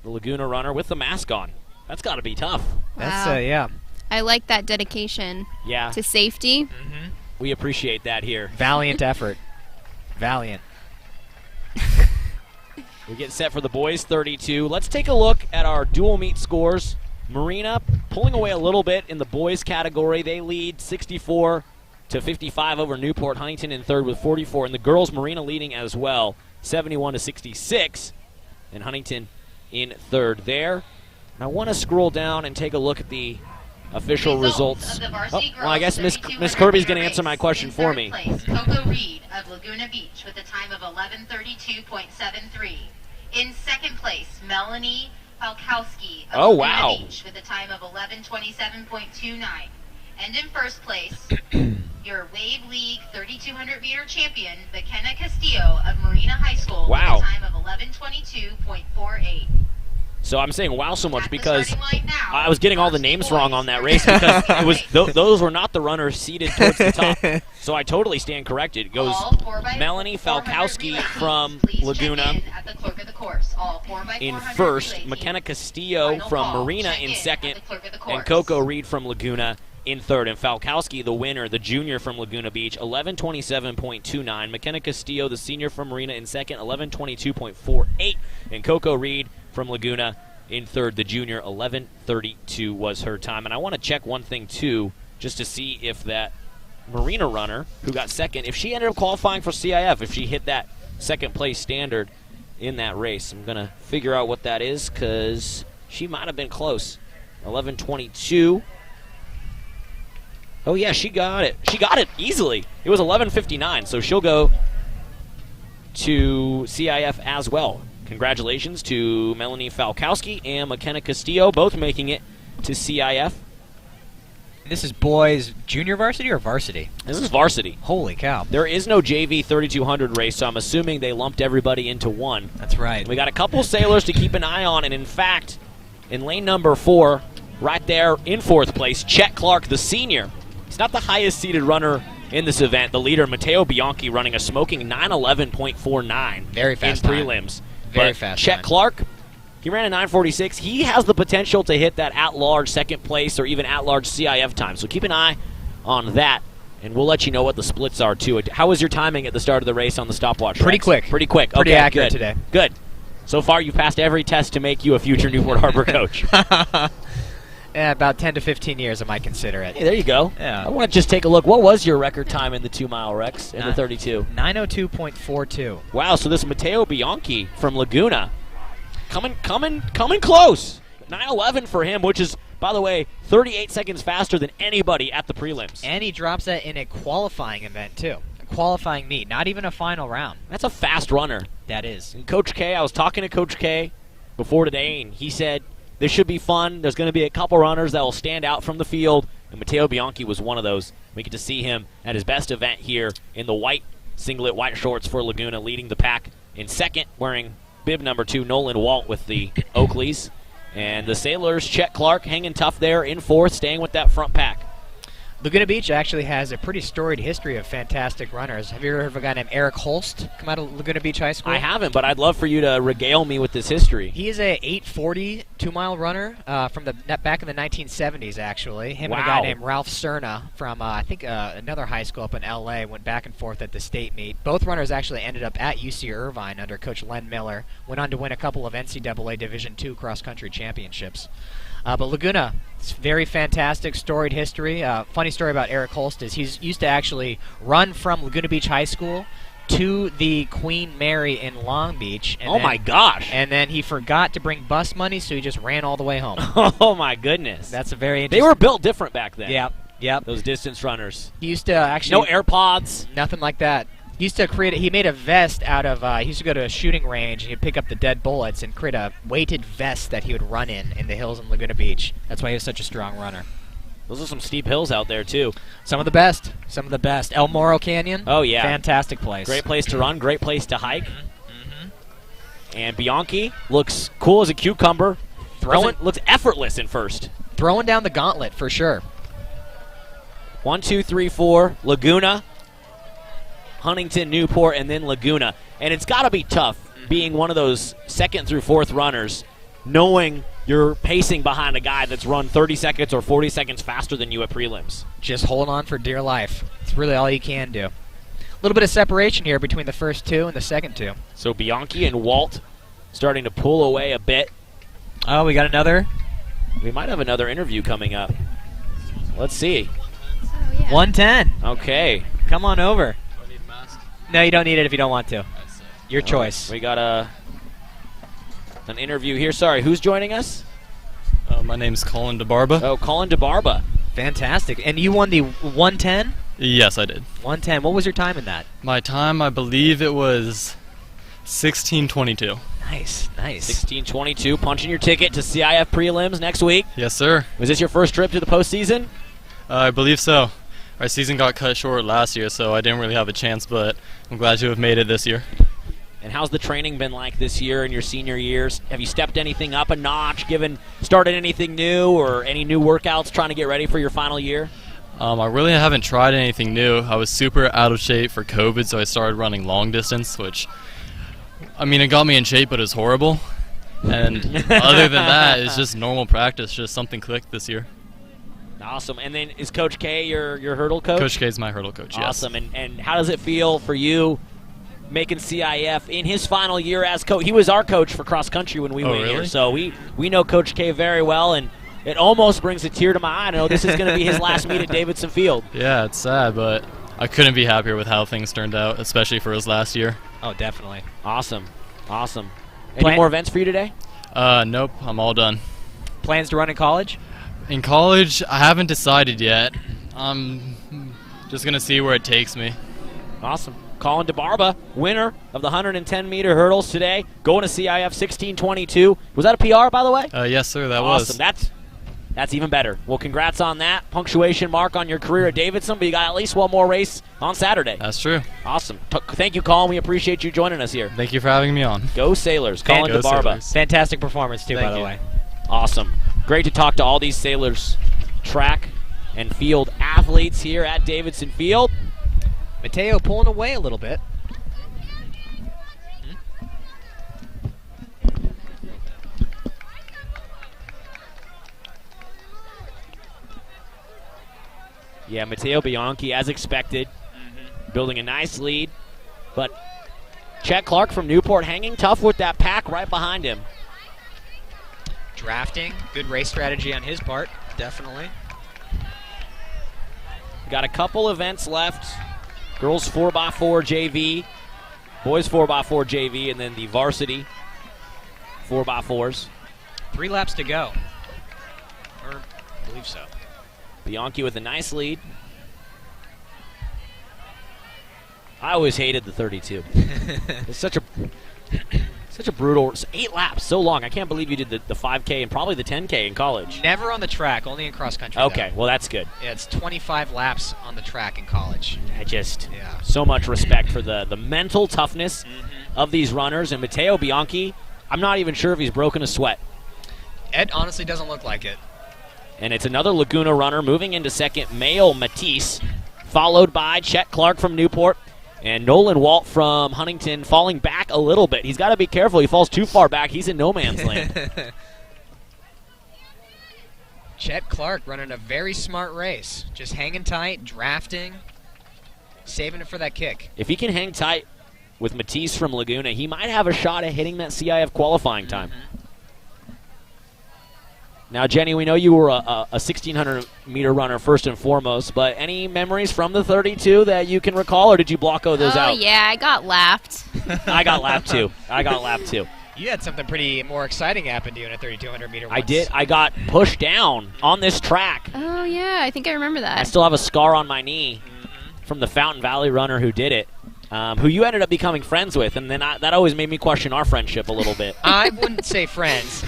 Speaker 2: The Laguna runner with the mask on. That's got to be tough.
Speaker 1: That's,
Speaker 7: wow.
Speaker 1: Yeah.
Speaker 7: I like that dedication to safety.
Speaker 1: Mm-hmm.
Speaker 2: We appreciate that here.
Speaker 1: Valiant effort. Valiant.
Speaker 2: We get set for the boys' 32. Let's take a look at our dual meet scores. Marina pulling away a little bit in the boys' category. They lead 64-55 over Newport. Huntington in third with 44. And the girls, Marina leading as well, 71-66. And Huntington in third there. And I want to scroll down and take a look at the official results. Well, I guess Miss Kirby's going to answer my question for me.
Speaker 3: Coco Reed of Laguna Beach with a time of 11:32.73. In second place, Melanie Falkowski of Laguna Beach with a time of 11:27.29. And in first place, your Wave League 3,200 meter champion, McKenna Castillo of Marina High School with a time of 11:22.48.
Speaker 2: So I'm saying wow so much because I was getting all the names wrong on that race because it was those were not the runners seated towards the top. So I totally stand corrected. It goes Melanie Falkowski from Laguna in first, McKenna Castillo from Marina in second, and Coco Reed from Laguna in third. And Falkowski, the winner, the junior from Laguna Beach, 11:27.29. McKenna Castillo, the senior from Marina, in second, 11:22.48. And Coco Reed from Laguna in third, the junior, 11:32 was her time. And I want to check one thing, too, just to see if that Marina runner who got second, if she ended up qualifying for CIF, if she hit that second-place standard in that race. I'm going to figure out what that is because she might have been close. 11:22. Oh, yeah, she got it. She got it easily. It was 11:59, so she'll go to CIF as well. Congratulations to Melanie Falkowski and McKenna Castillo, both making it to CIF.
Speaker 1: This is boys junior varsity or varsity?
Speaker 2: This is varsity.
Speaker 1: Holy cow.
Speaker 2: There is no JV 3200 race, so I'm assuming they lumped everybody into one.
Speaker 1: That's right.
Speaker 2: We got a couple sailors to keep an eye on, and in fact, in lane number 4, right there in 4th place, Chet Clark, the senior. He's not the highest seeded runner in this event. The leader, Matteo Bianchi, running a smoking 9:11.49
Speaker 1: Very fast
Speaker 2: in
Speaker 1: time.
Speaker 2: prelims.
Speaker 1: Very
Speaker 2: but
Speaker 1: fast
Speaker 2: Chet
Speaker 1: time.
Speaker 2: Clark, he ran a 9:46. He has the potential to hit that at-large second place or even at-large CIF time. So keep an eye on that, and we'll let you know what the splits are, too. How was your timing at the start of the race on the stopwatch?
Speaker 1: Pretty
Speaker 2: Rex?
Speaker 1: quick.
Speaker 2: Pretty quick.
Speaker 1: Pretty
Speaker 2: Okay,
Speaker 1: accurate
Speaker 2: good.
Speaker 1: today.
Speaker 2: Good. So far, you've passed every test to make you a future Newport Harbor coach.
Speaker 1: Yeah, about 10 to 15 years I might consider it.
Speaker 2: Hey, there you go.
Speaker 1: Yeah.
Speaker 2: I want to just take a look. What was your record time in the 2-mile, Rex, in the 32?
Speaker 1: 9:02.42.
Speaker 2: Wow, so this Matteo Bianchi from Laguna coming close. 9:11 for him, which is, by the way, 38 seconds faster than anybody at the prelims.
Speaker 1: And he drops that in a qualifying event, too. A qualifying meet, not even a final round.
Speaker 2: That's a fast runner.
Speaker 1: That is.
Speaker 2: And Coach K, I was talking to Coach K before today, and he said this should be fun. There's going to be a couple runners that will stand out from the field, and Matteo Bianchi was one of those. We get to see him at his best event here in the white singlet, white shorts for Laguna, leading the pack in second, wearing bib number 2, Nolan Walt with the Oakleys. And the Sailors, Chet Clark, hanging tough there in 4th, staying with that front pack.
Speaker 1: Laguna Beach actually has a pretty storied history of fantastic runners. Have you ever heard of a guy named Eric Holst come out of Laguna Beach High School?
Speaker 2: I haven't, but I'd love for you to regale me with this history.
Speaker 1: He is a 8:40 2-mile runner from the back in the 1970s, actually. Him and a guy
Speaker 2: Wow.
Speaker 1: named Ralph Cerna from, I think, another high school up in L.A. went back and forth at the state meet. Both runners actually ended up at UC Irvine under Coach Len Miller. Went on to win a couple of NCAA Division II cross-country championships. But Laguna, it's very fantastic, storied history. Funny story about Eric Holst is he's used to actually run from Laguna Beach High School to the Queen Mary in Long Beach. And
Speaker 2: My gosh.
Speaker 1: And then he forgot to bring bus money, so he just ran all the way home.
Speaker 2: Oh, my goodness.
Speaker 1: That's a very
Speaker 2: They
Speaker 1: interesting...
Speaker 2: were built different back then.
Speaker 1: Yep.
Speaker 2: Those distance runners.
Speaker 1: He used to actually...
Speaker 2: No AirPods.
Speaker 1: Nothing like that. He used to he made a vest out of, he used to go to a shooting range and he'd pick up the dead bullets and create a weighted vest that he would run in the hills in Laguna Beach. That's why he was such a strong runner.
Speaker 2: Those are some steep hills out there, too.
Speaker 1: Some of the best. El Moro Canyon.
Speaker 2: Oh, yeah.
Speaker 1: Fantastic place.
Speaker 2: Great place to run, great place to hike. And Bianchi looks cool as a cucumber. Looks effortless in 1st.
Speaker 1: Throwing down the gauntlet for sure.
Speaker 2: 1, 2, 3, 4. Laguna, Huntington, Newport, and then Laguna. And it's got to be tough being one of those 2nd through 4th runners, knowing you're pacing behind a guy that's run 30 seconds or 40 seconds faster than you at prelims.
Speaker 1: Just hold on for dear life. It's really all you can do. A little bit of separation here between the first 2 and the second 2.
Speaker 2: So Bianchi and Walt starting to pull away a bit.
Speaker 1: Oh, we got another?
Speaker 2: We might have another interview coming up. Let's see.
Speaker 7: Oh, yeah.
Speaker 1: 110.
Speaker 2: Okay.
Speaker 1: Come on over. No, you don't need it if you don't want to. Your choice.
Speaker 2: We got an interview here. Sorry, who's joining us?
Speaker 11: My name's Colin de Barba.
Speaker 2: Oh, Colin de Barba.
Speaker 1: Fantastic. And you won the 110?
Speaker 11: Yes, I did.
Speaker 1: 110. What was your time in that?
Speaker 11: My time, I believe it was 16:22.
Speaker 1: Nice.
Speaker 2: 16:22, punching your ticket to CIF prelims next week.
Speaker 11: Yes, sir.
Speaker 2: Was this your first trip to the postseason?
Speaker 11: I believe so. Our season got cut short last year, so I didn't really have a chance, but I'm glad to have made it this year.
Speaker 2: And how's the training been like this year in your senior years? Have you stepped anything up a notch, started anything new, or any new workouts trying to get ready for your final year?
Speaker 11: I really haven't tried anything new. I was super out of shape for COVID, so I started running long distance, which, I mean, it got me in shape, but it was horrible. And other than that, it's just normal practice, just something clicked this year.
Speaker 2: Awesome. And then is Coach K your hurdle coach?
Speaker 11: Coach K is my hurdle coach, yes.
Speaker 2: Awesome. And how does it feel for you making CIF in his final year as coach? He was our coach for cross country when we went here, so we know Coach K very well, and it almost brings a tear to my eye. I know this is going to be his last meet at Davidson Field.
Speaker 11: Yeah, it's sad, but I couldn't be happier with how things turned out, especially for his last year.
Speaker 1: Oh, definitely.
Speaker 2: Awesome. Any more events for you today?
Speaker 11: Nope, I'm all done.
Speaker 1: Plans to run in college?
Speaker 11: In college, I haven't decided yet. I'm just going to see where it takes me.
Speaker 2: Awesome. Colin de Barba, winner of the 110-meter hurdles today, going to CIF 16:22. Was that a PR, by the way?
Speaker 11: Yes, sir, that
Speaker 2: awesome.
Speaker 11: was.
Speaker 2: That's even better. Well, congrats on that punctuation mark on your career at Davidson, but you got at least one more race on Saturday.
Speaker 11: That's true.
Speaker 2: Awesome. Thank you, Colin. We appreciate you joining us here.
Speaker 11: Thank you for having me on.
Speaker 2: Go Sailors. Colin de Barba.
Speaker 11: Sailors.
Speaker 1: Fantastic performance, too, by the way.
Speaker 2: Awesome. Great to talk to all these Sailors track and field athletes here at Davidson Field.
Speaker 1: Mateo pulling away a little bit.
Speaker 2: Yeah, Matteo Bianchi, as expected, building a nice lead. But Chet Clark from Newport hanging tough with that pack right behind him.
Speaker 1: Drafting, good race strategy on his part, definitely.
Speaker 2: Got a couple events left. Girls 4x4 JV, boys 4x4 JV, and then the varsity 4x4s.
Speaker 1: 3 laps to go. Or, I believe so.
Speaker 2: Bianchi with a nice lead. I always hated the 32. It's such a brutal. 8 laps, so long. I can't believe you did the 5K and probably the 10K in college.
Speaker 1: Never on the track, only in cross country.
Speaker 2: Okay,
Speaker 1: though.
Speaker 2: well that's good.
Speaker 1: Yeah, it's 25 laps on the track in college.
Speaker 2: So much respect for the mental toughness of these runners. And Matteo Bianchi, I'm not even sure if he's broken a sweat.
Speaker 1: It honestly doesn't look like it.
Speaker 2: And it's another Laguna runner moving into second, Mayo Matisse, followed by Chet Clark from Newport. And Nolan Walt from Huntington falling back a little bit. He's got to be careful. He falls too far back. He's in no man's land.
Speaker 1: Chet Clark running a very smart race. Just hanging tight, drafting, saving it for that kick.
Speaker 2: If he can hang tight with Matisse from Laguna, he might have a shot at hitting that CIF qualifying time. Now, Jenny, we know you were a 1,600-meter runner first and foremost, but any memories from the 32 that you can recall, or did you block those out?
Speaker 7: Oh, yeah, I got lapped.
Speaker 2: I got lapped, too.
Speaker 1: You had something pretty more exciting happen to you in a 3,200-meter
Speaker 2: I did. I got pushed down on this track.
Speaker 7: Oh, yeah, I think I remember that.
Speaker 2: I still have a scar on my knee from the Fountain Valley runner who did it, who you ended up becoming friends with, and then that always made me question our friendship a little bit.
Speaker 1: I wouldn't say friends.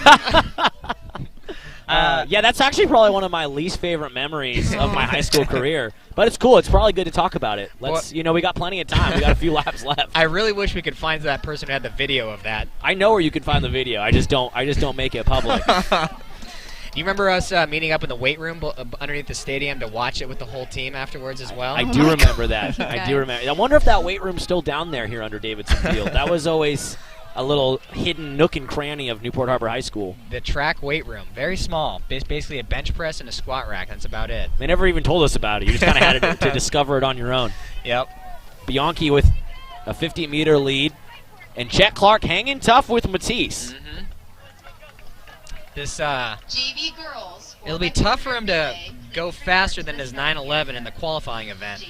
Speaker 2: Yeah, that's actually probably one of my least favorite memories of my high school career. But it's cool. It's probably good to talk about it. We got plenty of time. We got a few laps left.
Speaker 1: I really wish we could find that person who had the video of that.
Speaker 2: I know where you can find the video. I just don't make it public.
Speaker 1: You remember us meeting up in the weight room underneath the stadium to watch it with the whole team afterwards as well?
Speaker 2: I do remember that. I do remember. I wonder if that weight room's still down there here under Davidson Field. That was always a little hidden nook and cranny of Newport Harbor High School.
Speaker 1: The track weight room, very small. Basically a bench press and a squat rack. That's about it.
Speaker 2: They never even told us about it. You just kind of had to discover it on your own.
Speaker 1: Yep.
Speaker 2: Bianchi with a 50-meter lead. And Chet Clark hanging tough with Matisse.
Speaker 1: This
Speaker 3: JV girls.
Speaker 1: It'll be tough for him to go faster than his 9:11 in the qualifying event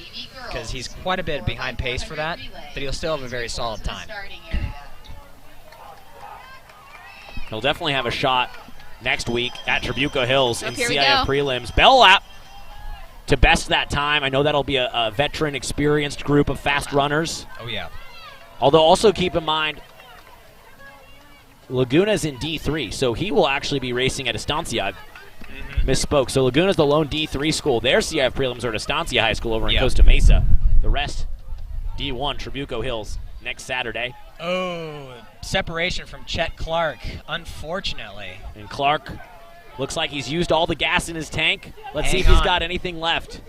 Speaker 1: because he's quite a bit behind pace for that, but he'll still have a very solid time.
Speaker 2: He'll definitely have a shot next week at Trabuco Hills in
Speaker 7: Here we
Speaker 2: CIF
Speaker 7: go.
Speaker 2: prelims. Bell lap to best that time. I know that'll be a veteran, experienced group of fast runners.
Speaker 1: Oh, yeah.
Speaker 2: Although also keep in mind, Laguna's in D3, so he will actually be racing at Estancia. Misspoke. So Laguna's the lone D3 school. Their CIF prelims are at Estancia High School over in Costa Mesa. The rest, D1, Trabuco Hills, next Saturday.
Speaker 1: Oh, separation from Chet Clark, unfortunately.
Speaker 2: And Clark looks like he's used all the gas in his tank. Let's see
Speaker 1: Hang
Speaker 2: if he's
Speaker 1: on.
Speaker 2: got anything left.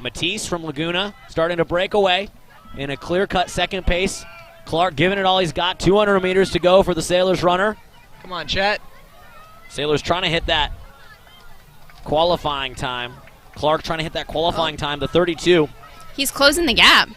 Speaker 2: Matisse from Laguna starting to break away in a clear-cut second pace. Clark giving it all he's got. 200 meters to go for the Sailors runner.
Speaker 1: Come on, Chet.
Speaker 2: Sailors trying to hit that qualifying time. Clark trying to hit that qualifying time, the 32.
Speaker 7: He's closing the gap.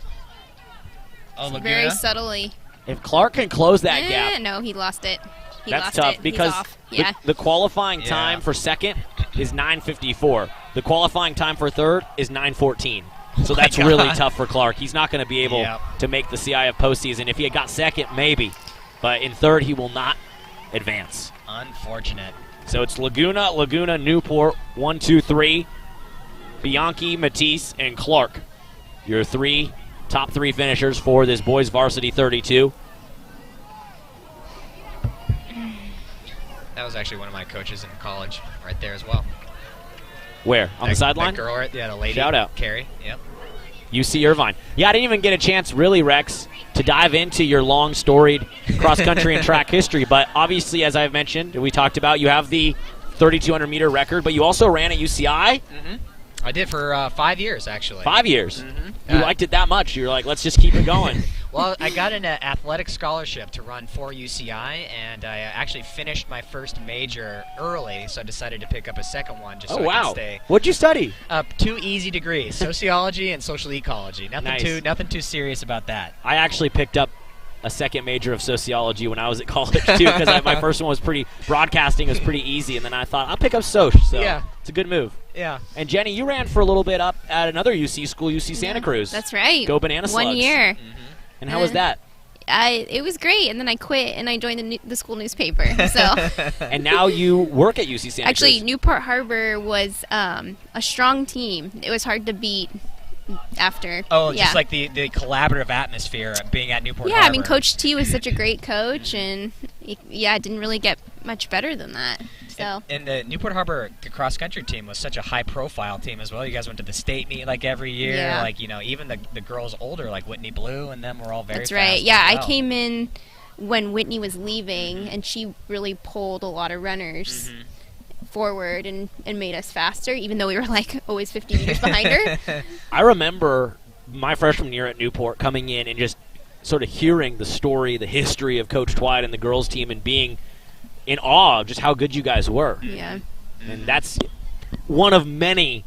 Speaker 1: Oh, Laguna?
Speaker 7: Very subtly.
Speaker 2: If Clark can close that gap,
Speaker 7: No, he lost it. He
Speaker 2: that's
Speaker 7: lost
Speaker 2: tough
Speaker 7: it.
Speaker 2: because
Speaker 7: He's off. Yeah.
Speaker 2: the qualifying time for second is 9:54. The qualifying time for third is 9:14. So that's
Speaker 1: God.
Speaker 2: really tough for Clark. He's not going to be able
Speaker 1: Yep.
Speaker 2: to make the CIF postseason. If he had got second, maybe. But in third, he will not advance.
Speaker 1: Unfortunate.
Speaker 2: So it's Laguna, Newport, 1, 2, 3. Bianchi, Matisse, and Clark your top three finishers for this boys varsity 32.
Speaker 1: That was actually one of my coaches in college right there as well.
Speaker 2: Where? On the sideline?
Speaker 1: The girl, yeah, the lady.
Speaker 2: Shout out.
Speaker 1: Carrie, yep.
Speaker 2: UC Irvine. Yeah, I didn't even get a chance, really, Rex, to dive into your long, storied cross-country and track history. But obviously, as I've mentioned, we talked about, you have the 3,200-meter record, but you also ran at UCI.
Speaker 1: Mm-hmm. I did for 5 years, actually.
Speaker 2: 5 years?
Speaker 1: Mm-hmm.
Speaker 2: You liked it that much. You were like, let's just keep it going.
Speaker 1: Well, I got an athletic scholarship to run for UCI, and I actually finished my first major early, so I decided to pick up a second one just so I could stay.
Speaker 2: What'd you study?
Speaker 1: 2 easy degrees, sociology and social ecology. Nothing too serious about that.
Speaker 2: I actually picked up a second major of sociology when I was at college, too, because my first one was broadcasting was pretty easy, and then I thought, I'll pick up Soc, so
Speaker 1: yeah.
Speaker 2: It's a good move.
Speaker 1: Yeah.
Speaker 2: And Jenny, you ran for a little bit up at another UC school, UC Santa Cruz.
Speaker 7: That's right.
Speaker 2: Go Banana Slugs.
Speaker 7: 1 year.
Speaker 2: Mm-hmm. And how was that?
Speaker 7: It was great, and then I quit, and I joined the school newspaper. So.
Speaker 2: And now you work at UC Santa Cruz.
Speaker 7: Actually, Newport Harbor was a strong team. It was hard to beat after.
Speaker 1: Oh, just like the collaborative atmosphere of being at Newport Harbor.
Speaker 7: Yeah, I mean, Coach T was such a great coach, and it didn't really get much better than that. So.
Speaker 1: And the Newport Harbor cross-country team was such a high-profile team as well. You guys went to the state meet like every year.
Speaker 7: Yeah.
Speaker 1: Like, even the girls older, like Whitney Blue and them were all very
Speaker 7: That's
Speaker 1: fast.
Speaker 7: right. Yeah,
Speaker 1: as well.
Speaker 7: I came in when Whitney was leaving, and she really pulled a lot of runners forward and made us faster, even though we were like always 50 meters behind her.
Speaker 2: I remember my freshman year at Newport coming in and just sort of hearing the story, the history of Coach Twide and the girls team, and being in awe of just how good you guys were.
Speaker 7: Yeah.
Speaker 2: And that's one of many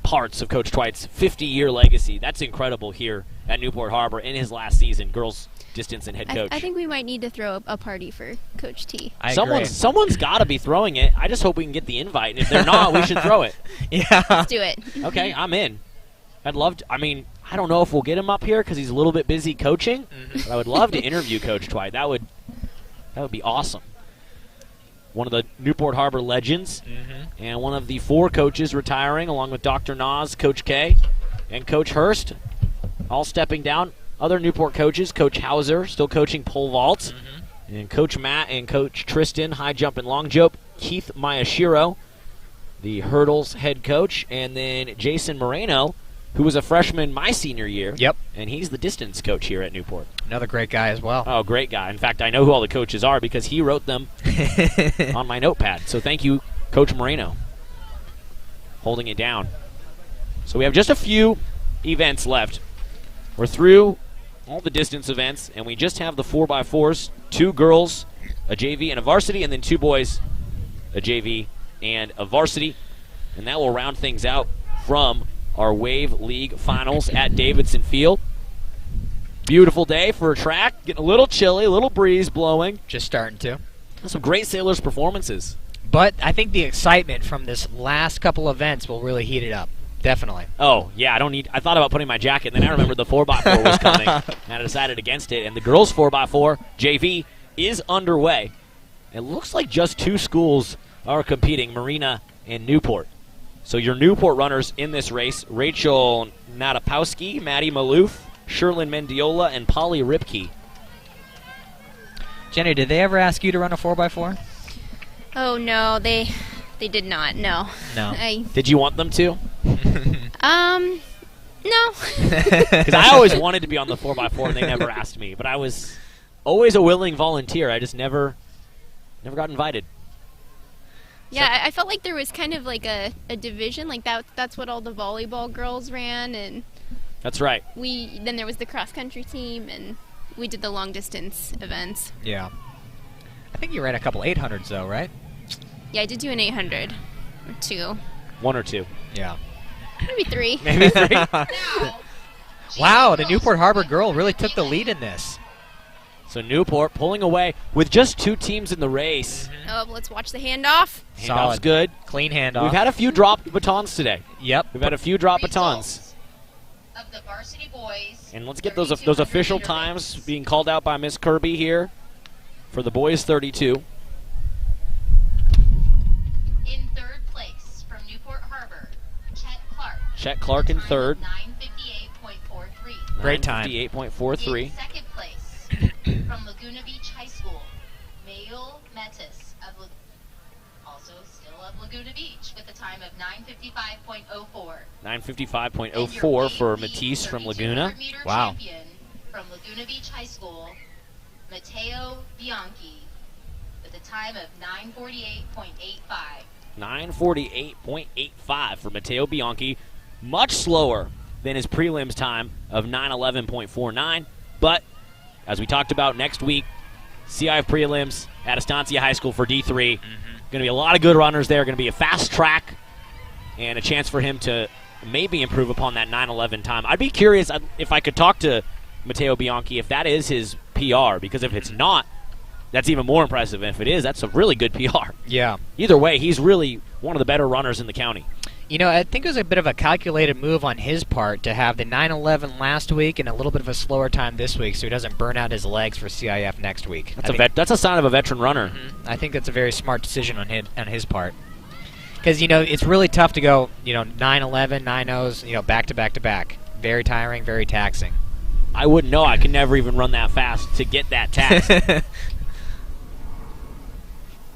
Speaker 2: parts of Coach Twide's 50-year legacy. That's incredible here at Newport Harbor in his last season, girls distance and head coach.
Speaker 7: I think we might need to throw a party for Coach T.
Speaker 2: Someone's got to be throwing it. I just hope we can get the invite, and if they're not, we should throw it.
Speaker 1: Yeah.
Speaker 7: Let's do it.
Speaker 2: Okay, I'm in. I'd love to. I mean, I don't know if we'll get him up here because he's a little bit busy coaching, but I would love to interview Coach Twide. That would be awesome. One of the Newport Harbor legends, and one of the 4 coaches retiring, along with Dr. Nas, Coach K, and Coach Hurst, all stepping down. Other Newport coaches, Coach Hauser, still coaching pole vault, and Coach Matt and Coach Tristan, high jump and long jump. Keith Mayashiro, the hurdles head coach, and then Jason Moreno, who was a freshman my senior year.
Speaker 1: Yep.
Speaker 2: And he's the distance coach here at Newport.
Speaker 1: Another great guy as well.
Speaker 2: Oh, great guy. In fact, I know who all the coaches are because he wrote them on my notepad. So thank you, Coach Moreno, holding it down. So we have just a few events left. We're through all the distance events, and we just have the 4x4s, 2 girls, a JV and a varsity, and then 2 boys, a JV and a varsity. And that will round things out from our Wave League finals at Davidson Field. Beautiful day for a track. Getting a little chilly, a little breeze blowing.
Speaker 1: Just starting to.
Speaker 2: Some great sailors' performances.
Speaker 1: But I think the excitement from this last couple events will really heat it up. Definitely.
Speaker 2: Oh, yeah, I thought about putting my jacket, then I remembered the 4x4 was coming, and I decided against it. And the girls' 4x4 JV is underway. It looks like just 2 schools are competing, Marina and Newport. So your Newport runners in this race, Rachel Natapowski, Maddie Maloof, Sherlyn Mendiola, and Polly Ripke.
Speaker 1: Jenny, did they ever ask you to run a 4x4?
Speaker 7: Oh, no, they did not, no.
Speaker 1: No.
Speaker 2: Did you want them to?
Speaker 7: No.
Speaker 2: Because I always wanted to be on the 4x4, and they never asked me. But I was always a willing volunteer. I just never got invited.
Speaker 7: Yeah, I felt like there was kind of like a division, like that's what all the volleyball girls ran, and
Speaker 2: that's right.
Speaker 7: Then there was the cross country team, and we did the long distance events.
Speaker 1: Yeah. I think you ran a couple 800s though, right?
Speaker 7: Yeah, I did do an 800 or 2.
Speaker 2: 1 or 2.
Speaker 1: Yeah.
Speaker 7: Maybe 3.
Speaker 2: Maybe 3.
Speaker 1: Wow, the Newport Harbor girl really took the lead in this.
Speaker 2: So Newport pulling away with just 2 teams in the race.
Speaker 7: Oh, let's watch the handoff.
Speaker 2: Handoff's good.
Speaker 1: Clean handoff.
Speaker 2: We've had a few dropped batons today.
Speaker 1: Yep.
Speaker 2: We've had a few drop batons.
Speaker 3: Of the varsity boys.
Speaker 2: And let's get those official times being called out by Miss Kirby here for the boys 32.
Speaker 3: In 3rd place from Newport Harbor, Chet Clark.
Speaker 2: Chet Clark in 3rd.
Speaker 3: 9:58.40.
Speaker 1: Great time.
Speaker 2: 9:58.43.
Speaker 3: In second place, from Laguna Beach High School, Mayo Metis, also still of Laguna Beach, with a time of 9:55.04.
Speaker 2: 9:55.04 for Matisse from Laguna.
Speaker 1: Wow.
Speaker 3: Champion from Laguna Beach High School, Matteo Bianchi, with a time of 9:48.85.
Speaker 2: 9:48.85 for Matteo Bianchi. Much slower than his prelims time of 9:11.49. But, as we talked about next week, CIF prelims at Estancia High School for D3. Going to be a lot of good runners there. Going to be a fast track and a chance for him to maybe improve upon that 9:11 time. I'd be curious if I could talk to Matteo Bianchi if that is his PR, because if it's not, that's even more impressive. And if it is, that's a really good PR.
Speaker 1: Yeah.
Speaker 2: Either way, he's really one of the better runners in the county.
Speaker 1: You know, I think it was a bit of a calculated move on his part to have the 9:11 last week and a little bit of a slower time this week so he doesn't burn out his legs for CIF next week.
Speaker 2: That's a sign of a veteran runner.
Speaker 1: I think that's a very smart decision on his part. Because, you know, it's really tough to go, 9:11, 9:0s, back to back to back. Very tiring, very taxing.
Speaker 2: I wouldn't know. I could never even run that fast to get that taxed.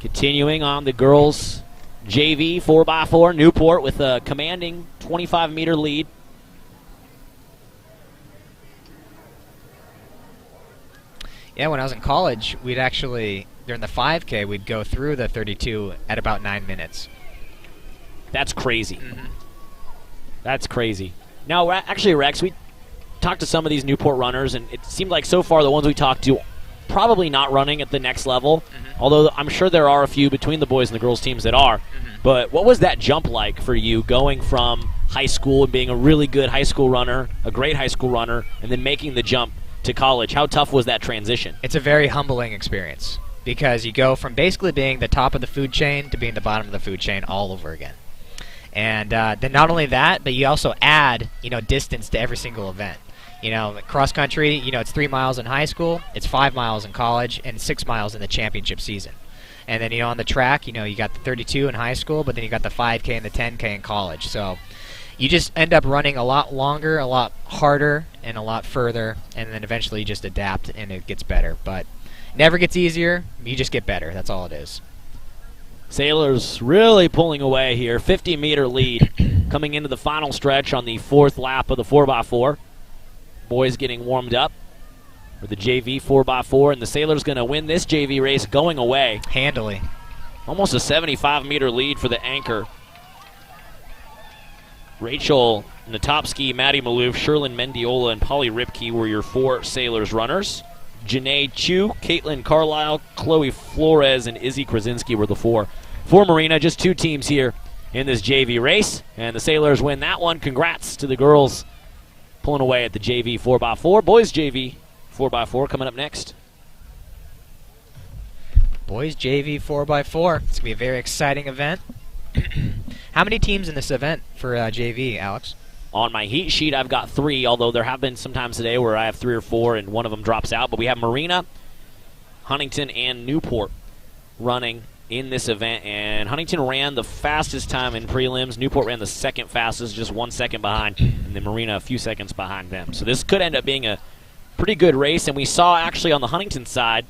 Speaker 2: Continuing on the girls' JV 4x4, Newport with a commanding 25-meter lead.
Speaker 1: Yeah, when I was in college, we'd actually, during the 5K, we'd go through the 32 at about 9 minutes.
Speaker 2: That's crazy. That's crazy. Now, actually, Rex, we talked to some of these Newport runners, and it seemed like so far the ones we talked to probably not running at the next level, although I'm sure there are a few between the boys and the girls teams that are. But what was that jump like for you, going from high school and being a really good high school runner, a great high school runner, and then making the jump to college? How tough was that transition?
Speaker 1: It's a very humbling experience because you go from basically being the top of the food chain to being the bottom of the food chain all over again. And then not only that, but you also add, distance to every single event. Cross country, it's 3 miles in high school, it's 5 miles in college, and 6 miles in the championship season. And then, on the track, you got the 32 in high school, but then you got the 5K and the 10K in college. So you just end up running a lot longer, a lot harder, and a lot further, and then eventually you just adapt and it gets better. But it never gets easier, you just get better. That's all it is.
Speaker 2: Sailors really pulling away here. 50-meter lead coming into the final stretch on the fourth lap of the 4x4. Boys getting warmed up for the JV 4x4, and the Sailors going to win this JV race going away.
Speaker 1: Handily.
Speaker 2: Almost a 75-meter lead for the anchor. Rachel Natopsky, Maddie Maloof, Sherlyn Mendiola, and Polly Ripke were your 4 Sailors runners. Janae Chu, Caitlin Carlisle, Chloe Flores, and Izzy Krasinski were the 4. For Marina, just 2 teams here in this JV race, and the Sailors win that one. Congrats to the girls pulling away at the JV 4x4. Boys JV 4x4 coming up next.
Speaker 1: Boys JV 4x4. It's going to be a very exciting event. How many teams in this event for JV, Alex?
Speaker 2: On my heat sheet, I've got 3, although there have been some times today where I have 3 or 4 and one of them drops out. But we have Marina, Huntington, and Newport running in this event. And Huntington ran the fastest time in prelims. Newport ran the second fastest, just 1 second behind. And then Marina a few seconds behind them. So this could end up being a pretty good race. And we saw actually on the Huntington side,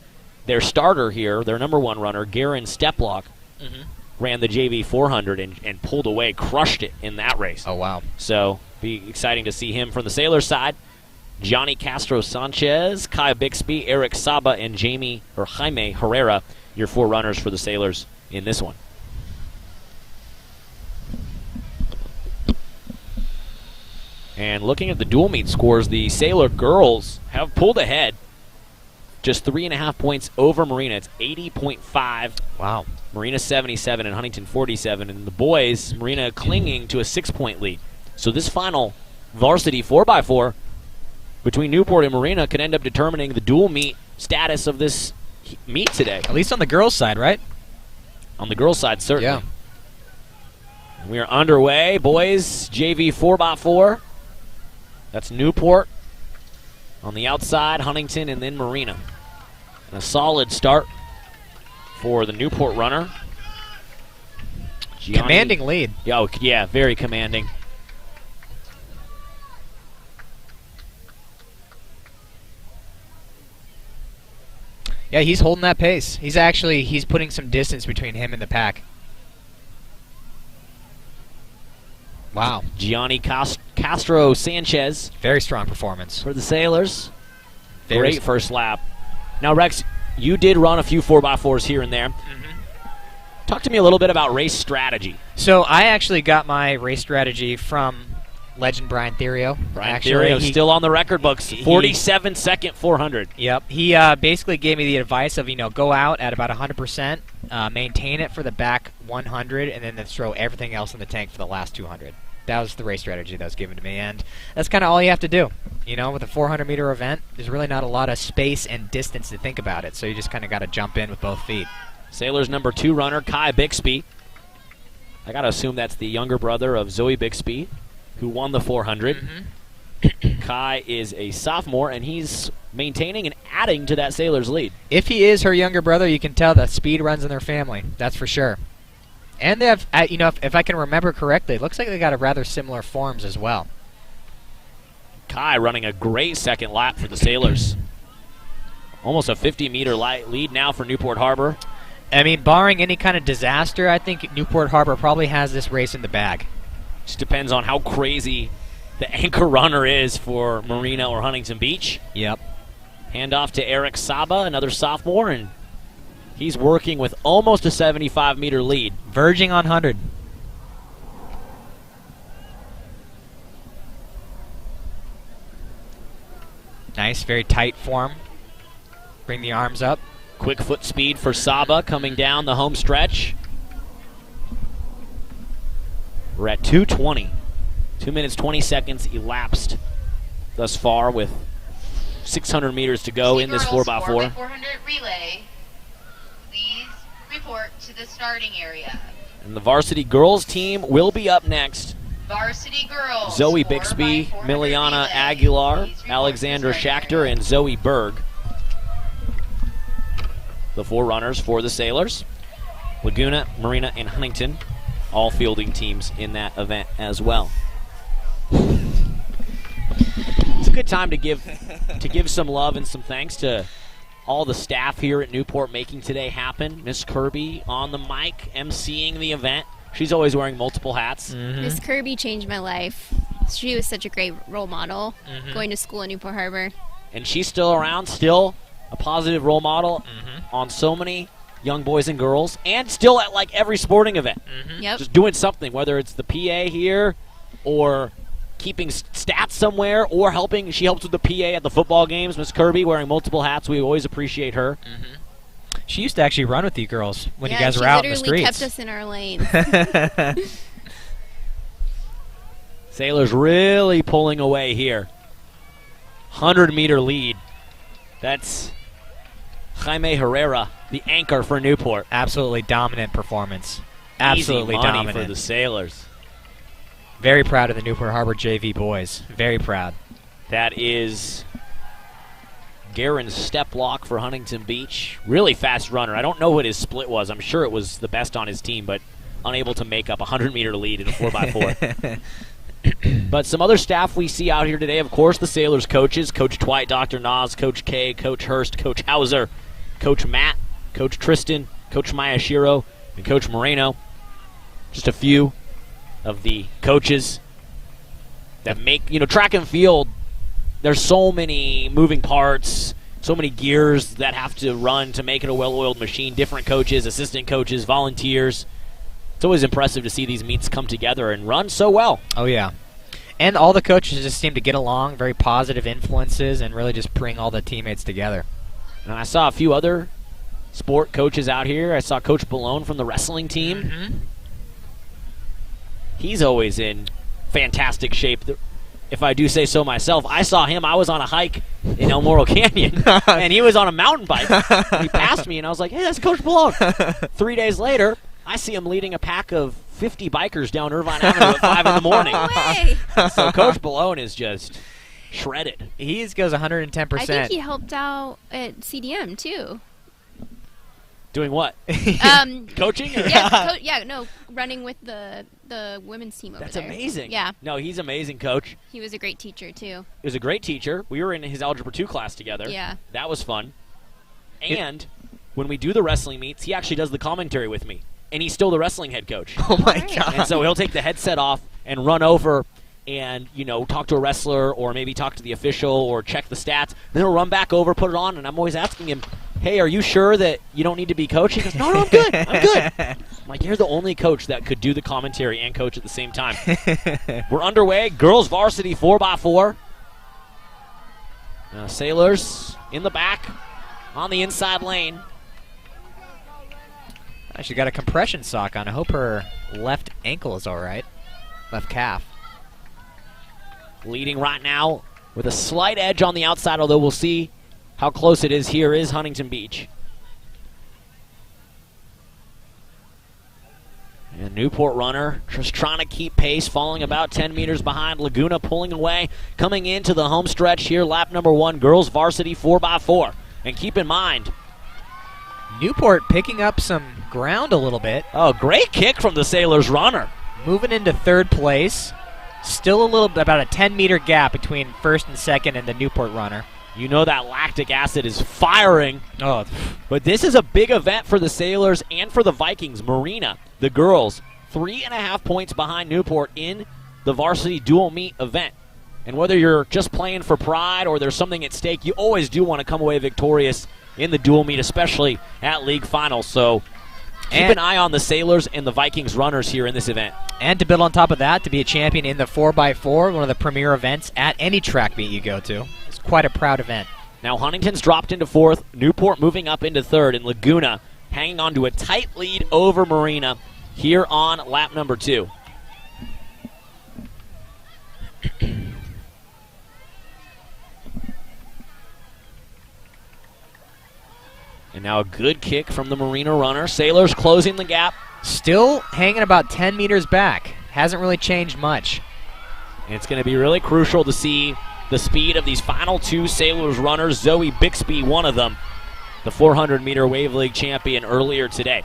Speaker 2: their starter here, their number 1 runner, Garen Steplock, ran the JV 400 and pulled away, crushed it in that race.
Speaker 1: Oh, wow.
Speaker 2: So be exciting to see him from the Sailors side. Johnny Castro Sanchez, Kai Bixby, Eric Saba, and Jaime Herrera, your 4 runners for the Sailors in this one. And looking at the dual meet scores, the Sailor girls have pulled ahead. Just 3.5 points over Marina. It's 80.5.
Speaker 1: Wow.
Speaker 2: Marina 77 and Huntington 47. And the boys, Marina clinging to a 6-point lead. So this final varsity 4x4 between Newport and Marina could end up determining the dual meet status of this meet today.
Speaker 1: At least on the girls' side, right?
Speaker 2: On the girls' side, certainly.
Speaker 1: Yeah.
Speaker 2: We are underway. Boys, JV 4x4. That's Newport. On the outside, Huntington, and then Marina. And a solid start for the Newport runner.
Speaker 1: Commanding lead.
Speaker 2: Yeah, very commanding.
Speaker 1: Yeah, he's holding that pace. He's putting some distance between him and the pack. Wow.
Speaker 2: Gianni Castro Sanchez.
Speaker 1: Very strong performance
Speaker 2: for the Sailors. Great first lap. Now, Rex, you did run a few 4x4s here and there. Talk to me a little bit about race strategy.
Speaker 1: So I actually got my race strategy from legend Brian Therio.
Speaker 2: Therio still on the record books. 47-second 400.
Speaker 1: Yep. He basically gave me the advice of, go out at about 100%, maintain it for the back 100, and then throw everything else in the tank for the last 200. That was the race strategy that was given to me, and that's kind of all you have to do. With a 400-meter event, there's really not a lot of space and distance to think about it, so you just kind of got to jump in with both feet.
Speaker 2: Sailors number 2 runner, Kai Bixby. I got to assume that's the younger brother of Zoe Bixby, who won the 400. Kai is a sophomore, and he's maintaining and adding to that Sailors lead.
Speaker 1: If he is her younger brother, you can tell that speed runs in their family. That's for sure. And they have, if I can remember correctly, it looks like they got a rather similar forms as well.
Speaker 2: Kai running a great second lap for the Sailors. Almost a 50-meter lead now for Newport Harbor.
Speaker 1: Barring any kind of disaster, I think Newport Harbor probably has this race in the bag.
Speaker 2: Just depends on how crazy the anchor runner is for Marina or Huntington Beach.
Speaker 1: Yep.
Speaker 2: Handoff to Eric Saba, another sophomore, and he's working with almost a 75-meter lead.
Speaker 1: Verging on 100. Nice, very tight form. Bring the arms up.
Speaker 2: Quick foot speed for Saba coming down the home stretch. We're at 2:20. 2 minutes, 20 seconds elapsed thus far with 600 meters to go in this 4x4.
Speaker 3: 4x400 relay. Please report to the starting area.
Speaker 2: And the varsity girls team will be up next.
Speaker 3: Varsity girls.
Speaker 2: Zoe Bixby, Miliana Aguilar, Alexandra Schachter, and Zoe Berg. The 4 runners for the Sailors. Laguna, Marina, and Huntington, all fielding teams in that event as well. It's a good time to give some love and some thanks to all the staff here at Newport making today happen. Miss Kirby on the mic, emceeing the event. She's always wearing multiple hats.
Speaker 7: Miss Kirby changed my life. She was such a great role model going to school in Newport Harbor.
Speaker 2: And she's still around, still a positive role model on so many young boys and girls, and still at like every sporting event.
Speaker 7: Yep.
Speaker 2: Just doing something, whether it's the PA here or keeping stats somewhere or helping. She helps with the PA at the football games. Miss Kirby wearing multiple hats. We always appreciate her.
Speaker 1: She used to actually run with you girls when you guys were out in the streets.
Speaker 7: She literally kept us in our lane.
Speaker 2: Sailors really pulling away here. 100-meter lead. That's Jaime Herrera, the anchor for Newport.
Speaker 1: Absolutely dominant performance.
Speaker 2: Absolutely
Speaker 1: Easy money
Speaker 2: dominant for the Sailors.
Speaker 1: Very proud of the Newport Harbor JV boys. Very proud.
Speaker 2: That is Garen's step block for Huntington Beach. Really fast runner. I don't know what his split was. I'm sure it was the best on his team, but unable to make up a 100-meter lead in a 4x4. But some other staff we see out here today, of course, the Sailors coaches, Coach Dwight, Dr. Nas, Coach K, Coach Hurst, Coach Hauser, Coach Matt, Coach Tristan, Coach Mayashiro, and Coach Moreno. Just a few of the coaches that make, track and field, there's so many moving parts, so many gears that have to run to make it a well-oiled machine. Different coaches, assistant coaches, volunteers. It's always impressive to see these meets come together and run so well.
Speaker 1: Oh, yeah. And all the coaches just seem to get along, very positive influences, and really just bring all the teammates together.
Speaker 2: And I saw a few other sport coaches out here. I saw Coach Ballone from the wrestling team. He's always in fantastic shape. If I do say so myself, I saw him. I was on a hike in El Morro Canyon, and he was on a mountain bike. He passed me, and I was like, hey, that's Coach Ballone. 3 days later, I see him leading a pack of 50 bikers down Irvine Avenue at 5 in the morning.
Speaker 7: No way.
Speaker 2: So Coach Ballone is just shredded.
Speaker 1: He goes 110%.
Speaker 7: I think he helped out at CDM, too.
Speaker 2: Doing what? Coaching?
Speaker 7: Running with the women's team over there.
Speaker 2: That's amazing.
Speaker 7: Yeah.
Speaker 2: No, he's amazing, Coach.
Speaker 7: He was a great teacher, too.
Speaker 2: He was a great teacher. We were in his Algebra 2 class together.
Speaker 7: Yeah.
Speaker 2: That was fun. And when we do the wrestling meets, he actually does the commentary with me. And he's still the wrestling head coach.
Speaker 1: Oh, my God.
Speaker 2: And so he'll take the headset off and run over and, talk to a wrestler or maybe talk to the official or check the stats. Then he'll run back over, put it on, and I'm always asking him, hey, are you sure that you don't need to be coach? He goes, no, I'm good. I'm good. I'm like, you're the only coach that could do the commentary and coach at the same time. We're underway. Girls varsity 4x4. Sailors in the back on the inside lane.
Speaker 1: She got a compression sock on. I hope her left ankle is all right. Left calf.
Speaker 2: Leading right now with a slight edge on the outside, although we'll see how close it is. Here is Huntington Beach. And Newport runner just trying to keep pace, falling about 10 meters behind. Laguna pulling away, coming into the home stretch here, lap number 1, girls varsity 4x4. And keep in mind,
Speaker 1: Newport picking up some ground a little bit.
Speaker 2: Oh, great kick from the Sailors runner.
Speaker 1: Moving into third place. Still a little bit, about a 10-meter gap between first and second and the Newport runner.
Speaker 2: You know that lactic acid is firing.
Speaker 1: Oh,
Speaker 2: but this is a big event for the Sailors and for the Vikings. Marina, the girls, 3.5 points behind Newport in the varsity dual meet event. And whether you're just playing for pride or there's something at stake, you always do want to come away victorious in the dual meet, especially at league finals. So keep an eye on the Sailors and the Vikings runners here in this event.
Speaker 1: And to build on top of that, to be a champion in the 4x4, one of the premier events at any track meet you go to. It's quite a proud event.
Speaker 2: Now Huntington's dropped into 4th, Newport moving up into 3rd, and Laguna hanging on to a tight lead over Marina here on lap number 2. And now a good kick from the Marina runner. Sailors closing the gap.
Speaker 1: Still hanging about 10 meters back. Hasn't really changed much.
Speaker 2: And it's going to be really crucial to see the speed of these final 2 Sailors runners. Zoe Bixby, one of them, the 400-meter Wave League champion earlier today.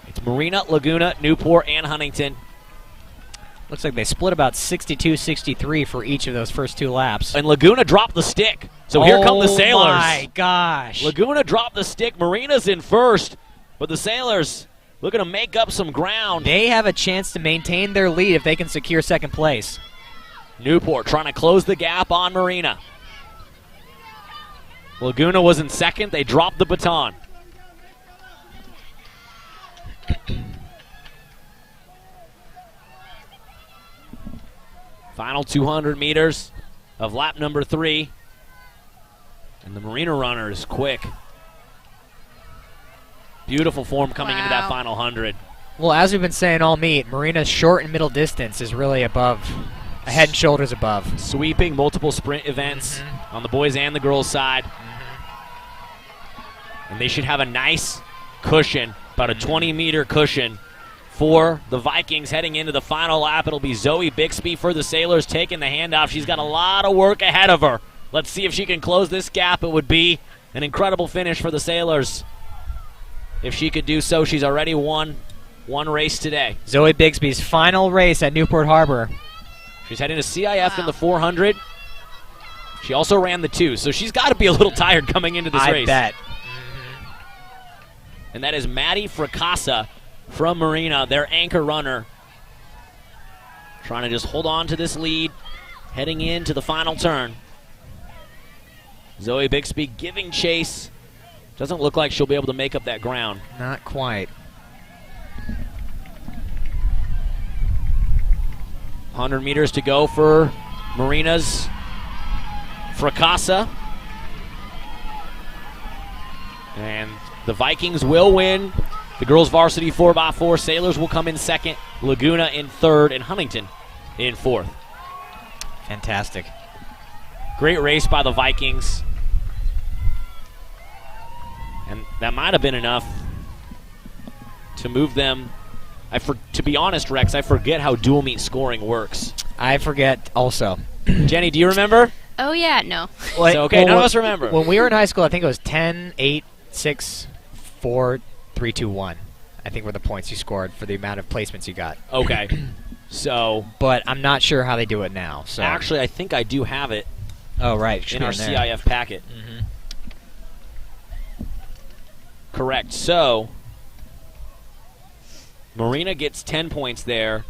Speaker 2: It's Marina, Laguna, Newport, and Huntington.
Speaker 1: Looks like they split about 62-63 for each of those first 2 laps.
Speaker 2: And Laguna dropped the stick. So here come the Sailors.
Speaker 1: Oh, my gosh.
Speaker 2: Laguna dropped the stick. Marina's in first. But the Sailors looking to make up some ground.
Speaker 1: They have a chance to maintain their lead if they can secure second place.
Speaker 2: Newport trying to close the gap on Marina. Laguna was in second. They dropped the baton. Final 200 meters of lap number 3. And the Marina runner is quick. Beautiful form coming into that final 100.
Speaker 1: Well, as we've been saying all meet, Marina's short and middle distance is really above, a head and shoulders above.
Speaker 2: Sweeping multiple sprint events on the boys and the girls side. And they should have a nice cushion, about a 20-meter cushion for the Vikings heading into the final lap. It'll be Zoe Bixby for the Sailors taking the handoff. She's got a lot of work ahead of her. Let's see if she can close this gap. It would be an incredible finish for the Sailors. If she could do so, she's already won one race today.
Speaker 1: Zoe Bixby's final race at Newport Harbor.
Speaker 2: She's heading to CIF in the 400. She also ran the 2, so she's got to be a little tired coming into this race.
Speaker 1: I bet.
Speaker 2: And that is Maddie Fracassa from Marina, their anchor runner. Trying to just hold on to this lead, heading into the final turn. Zoe Bixby giving chase. Doesn't look like she'll be able to make up that ground.
Speaker 1: Not quite.
Speaker 2: 100 meters to go for Marina's Fracassa. And the Vikings will win the girls varsity 4x4. Sailors will come in second, Laguna in third, and Huntington in fourth.
Speaker 1: Fantastic.
Speaker 2: Great race by the Vikings. And that might have been enough to move them. To be honest, Rex, I forget how dual meet scoring works.
Speaker 1: I forget also.
Speaker 2: Jenny, do you remember?
Speaker 7: Oh, yeah, no.
Speaker 1: Well,
Speaker 2: so, okay, none of us remember.
Speaker 1: When we were in high school, I think it was 10, 8, 6, 4, 3, 2, 1. I think were the points you scored for the amount of placements you got.
Speaker 2: Okay. So,
Speaker 1: but I'm not sure how they do it now. So
Speaker 2: actually, I think I do have it.
Speaker 1: Oh, right.
Speaker 2: In our CIF packet. Correct. So Marina gets 10 points there,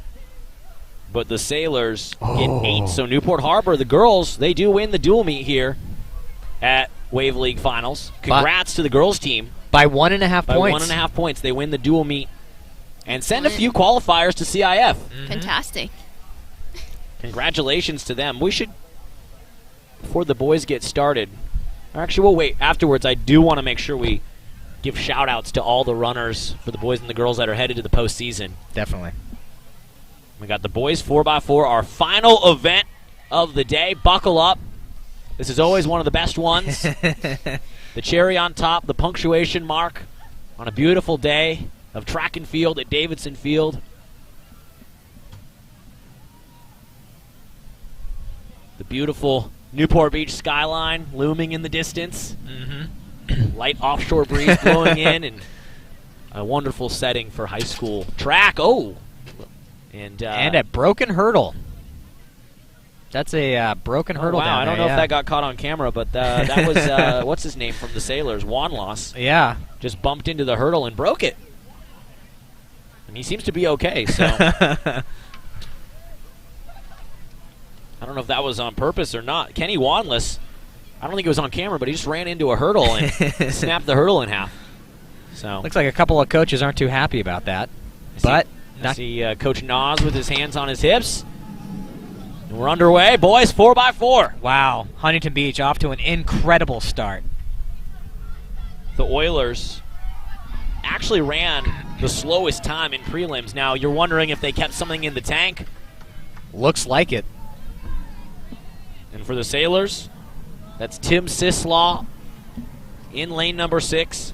Speaker 2: but the Sailors get 8. So Newport Harbor, the girls, they do win the dual meet here at Wave League Finals. Congrats to the girls team.
Speaker 1: By 1.5 points.
Speaker 2: By 1.5 points, they win the dual meet and send a few qualifiers to CIF.
Speaker 7: Fantastic.
Speaker 2: Congratulations to them. We should, before the boys get started, actually we'll wait. Afterwards, I do want to make sure we give shout-outs to all the runners for the boys and the girls that are headed to the postseason.
Speaker 1: Definitely.
Speaker 2: We got the boys 4x4, our final event of the day. Buckle up. This is always one of the best ones. The cherry on top, the punctuation mark on a beautiful day of track and field at Davidson Field. The beautiful Newport Beach skyline looming in the distance. Light offshore breeze blowing in, and a wonderful setting for high school track. And
Speaker 1: a broken hurdle. That's a broken hurdle.
Speaker 2: Wow,
Speaker 1: down
Speaker 2: I don't
Speaker 1: there,
Speaker 2: know if that got caught on camera, but that was what's his name from the Sailors, Wanloss.
Speaker 1: Yeah,
Speaker 2: just bumped into the hurdle and broke it, and he seems to be okay. So I don't know if that was on purpose or not. Kenny Wanless, I don't think it was on camera, but he just ran into a hurdle and snapped the hurdle in half. So
Speaker 1: looks like a couple of coaches aren't too happy about that.
Speaker 2: I see Coach Nas with his hands on his hips. And we're underway, boys, 4x4.
Speaker 1: Wow, Huntington Beach off to an incredible start.
Speaker 2: The Oilers actually ran the slowest time in prelims. Now, you're wondering if they kept something in the tank.
Speaker 1: Looks like it.
Speaker 2: And for the Sailors, that's Tim Sislaw in lane number 6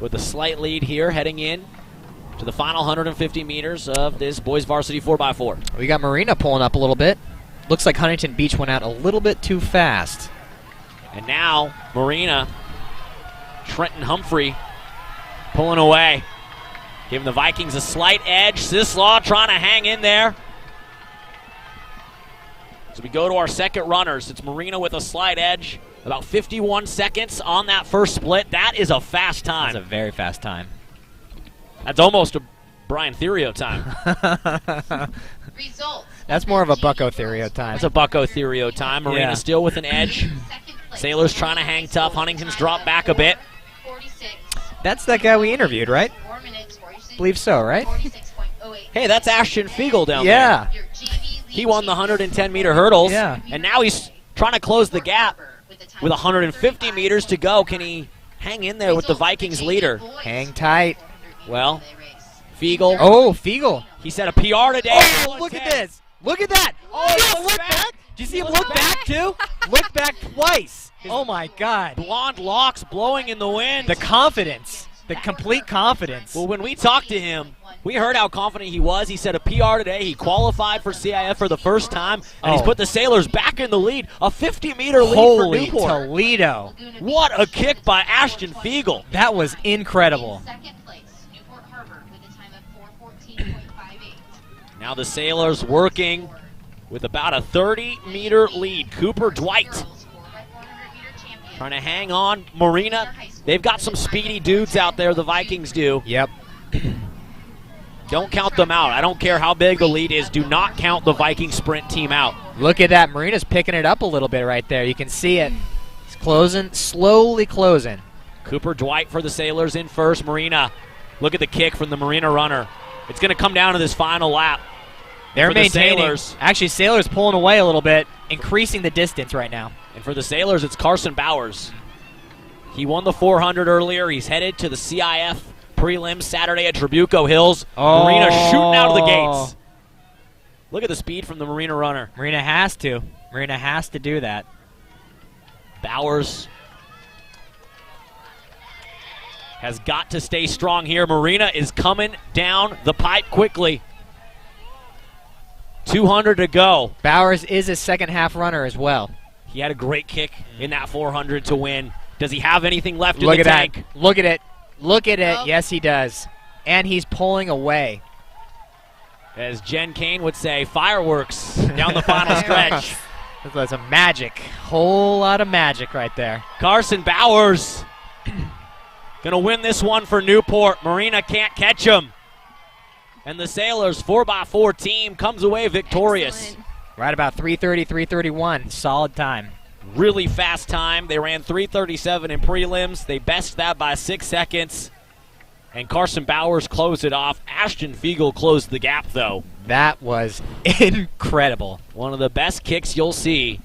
Speaker 2: with a slight lead here heading in to the final 150 meters of this boys varsity 4x4.
Speaker 1: We got Marina pulling up a little bit. Looks like Huntington Beach went out a little bit too fast.
Speaker 2: And now Marina, Trenton Humphrey pulling away, giving the Vikings a slight edge. Sislaw trying to hang in there. As we go to our second runners, it's Marina with a slight edge. About 51 seconds on that first split. That is a fast time.
Speaker 1: That's a very fast time.
Speaker 2: That's almost a Brian Therio time.
Speaker 1: That's more of a Bucko Therio time.
Speaker 2: That's a Bucko Therio time. Marina still with an edge. Sailors trying to hang tough. Huntington's dropped back a bit.
Speaker 1: That's that guy we interviewed, right? Believe so, right?
Speaker 2: Hey, that's Ashton Feigel down there. He won the 110-meter hurdles.
Speaker 1: Yeah.
Speaker 2: And now he's trying to close the gap with 150 meters to go. Can he hang in there with the Vikings leader?
Speaker 1: Hang tight.
Speaker 2: Well, Feigel.
Speaker 1: Oh, Feigel.
Speaker 2: He set a PR today.
Speaker 1: Oh, look at this. Look at that. Oh, look back. Did you see him look back, too? Look back twice. Oh, my God.
Speaker 2: Blonde locks blowing in the wind.
Speaker 1: The confidence. The complete confidence.
Speaker 2: Well, when we talked to him, we heard how confident he was. He set a PR today. He qualified for CIF for the first time, and he's put the Sailors back in the lead. A 50-meter lead for Newport.
Speaker 1: Holy Toledo.
Speaker 2: What a kick by Ashton Feigel.
Speaker 1: That was incredible.
Speaker 2: Now the Sailors working with about a 30-meter lead. Cooper Dwight trying to hang on. Marina, they've got some speedy dudes out there, the Vikings do.
Speaker 1: Yep.
Speaker 2: Don't count them out. I don't care how big the lead is. Do not count the Viking sprint team out.
Speaker 1: Look at that. Marina's picking it up a little bit right there. You can see it. It's closing, slowly closing.
Speaker 2: Cooper Dwight for the Sailors in first. Marina, look at the kick from the Marina runner. It's going to come down to this final lap.
Speaker 1: They're maintaining.
Speaker 2: Sailors.
Speaker 1: Actually, Sailors pulling away a little bit, increasing the distance right now.
Speaker 2: And for the Sailors, it's Carson Bowers. He won the 400 earlier. He's headed to the CIF prelims Saturday at Trabuco Hills. Marina shooting out of the gates. Look at the speed from the Marina runner.
Speaker 1: Marina has to. Marina has to do that.
Speaker 2: Bowers has got to stay strong here. Marina is coming down the pipe quickly. 200 to go.
Speaker 1: Bowers is a second-half runner as well.
Speaker 2: He had a great kick in that 400 to win. Does he have anything left in
Speaker 1: the
Speaker 2: tank?
Speaker 1: That. Look at it. Look at it. Yes, he does. And he's pulling away.
Speaker 2: As Jen Kane would say, fireworks down the final stretch.
Speaker 1: That's a magic. Whole lot of magic right there.
Speaker 2: Carson Bowers Going to win this one for Newport. Marina can't catch him. And the Sailors 4x4 team comes away victorious.
Speaker 7: Excellent.
Speaker 1: Right about 3:30, 3:31. Solid time.
Speaker 2: Really fast time. They ran 3:37 in prelims. They bested that by 6 seconds. And Carson Bowers closed it off. Ashton Feigel closed the gap, though.
Speaker 1: That was incredible.
Speaker 2: One of the best kicks you'll see.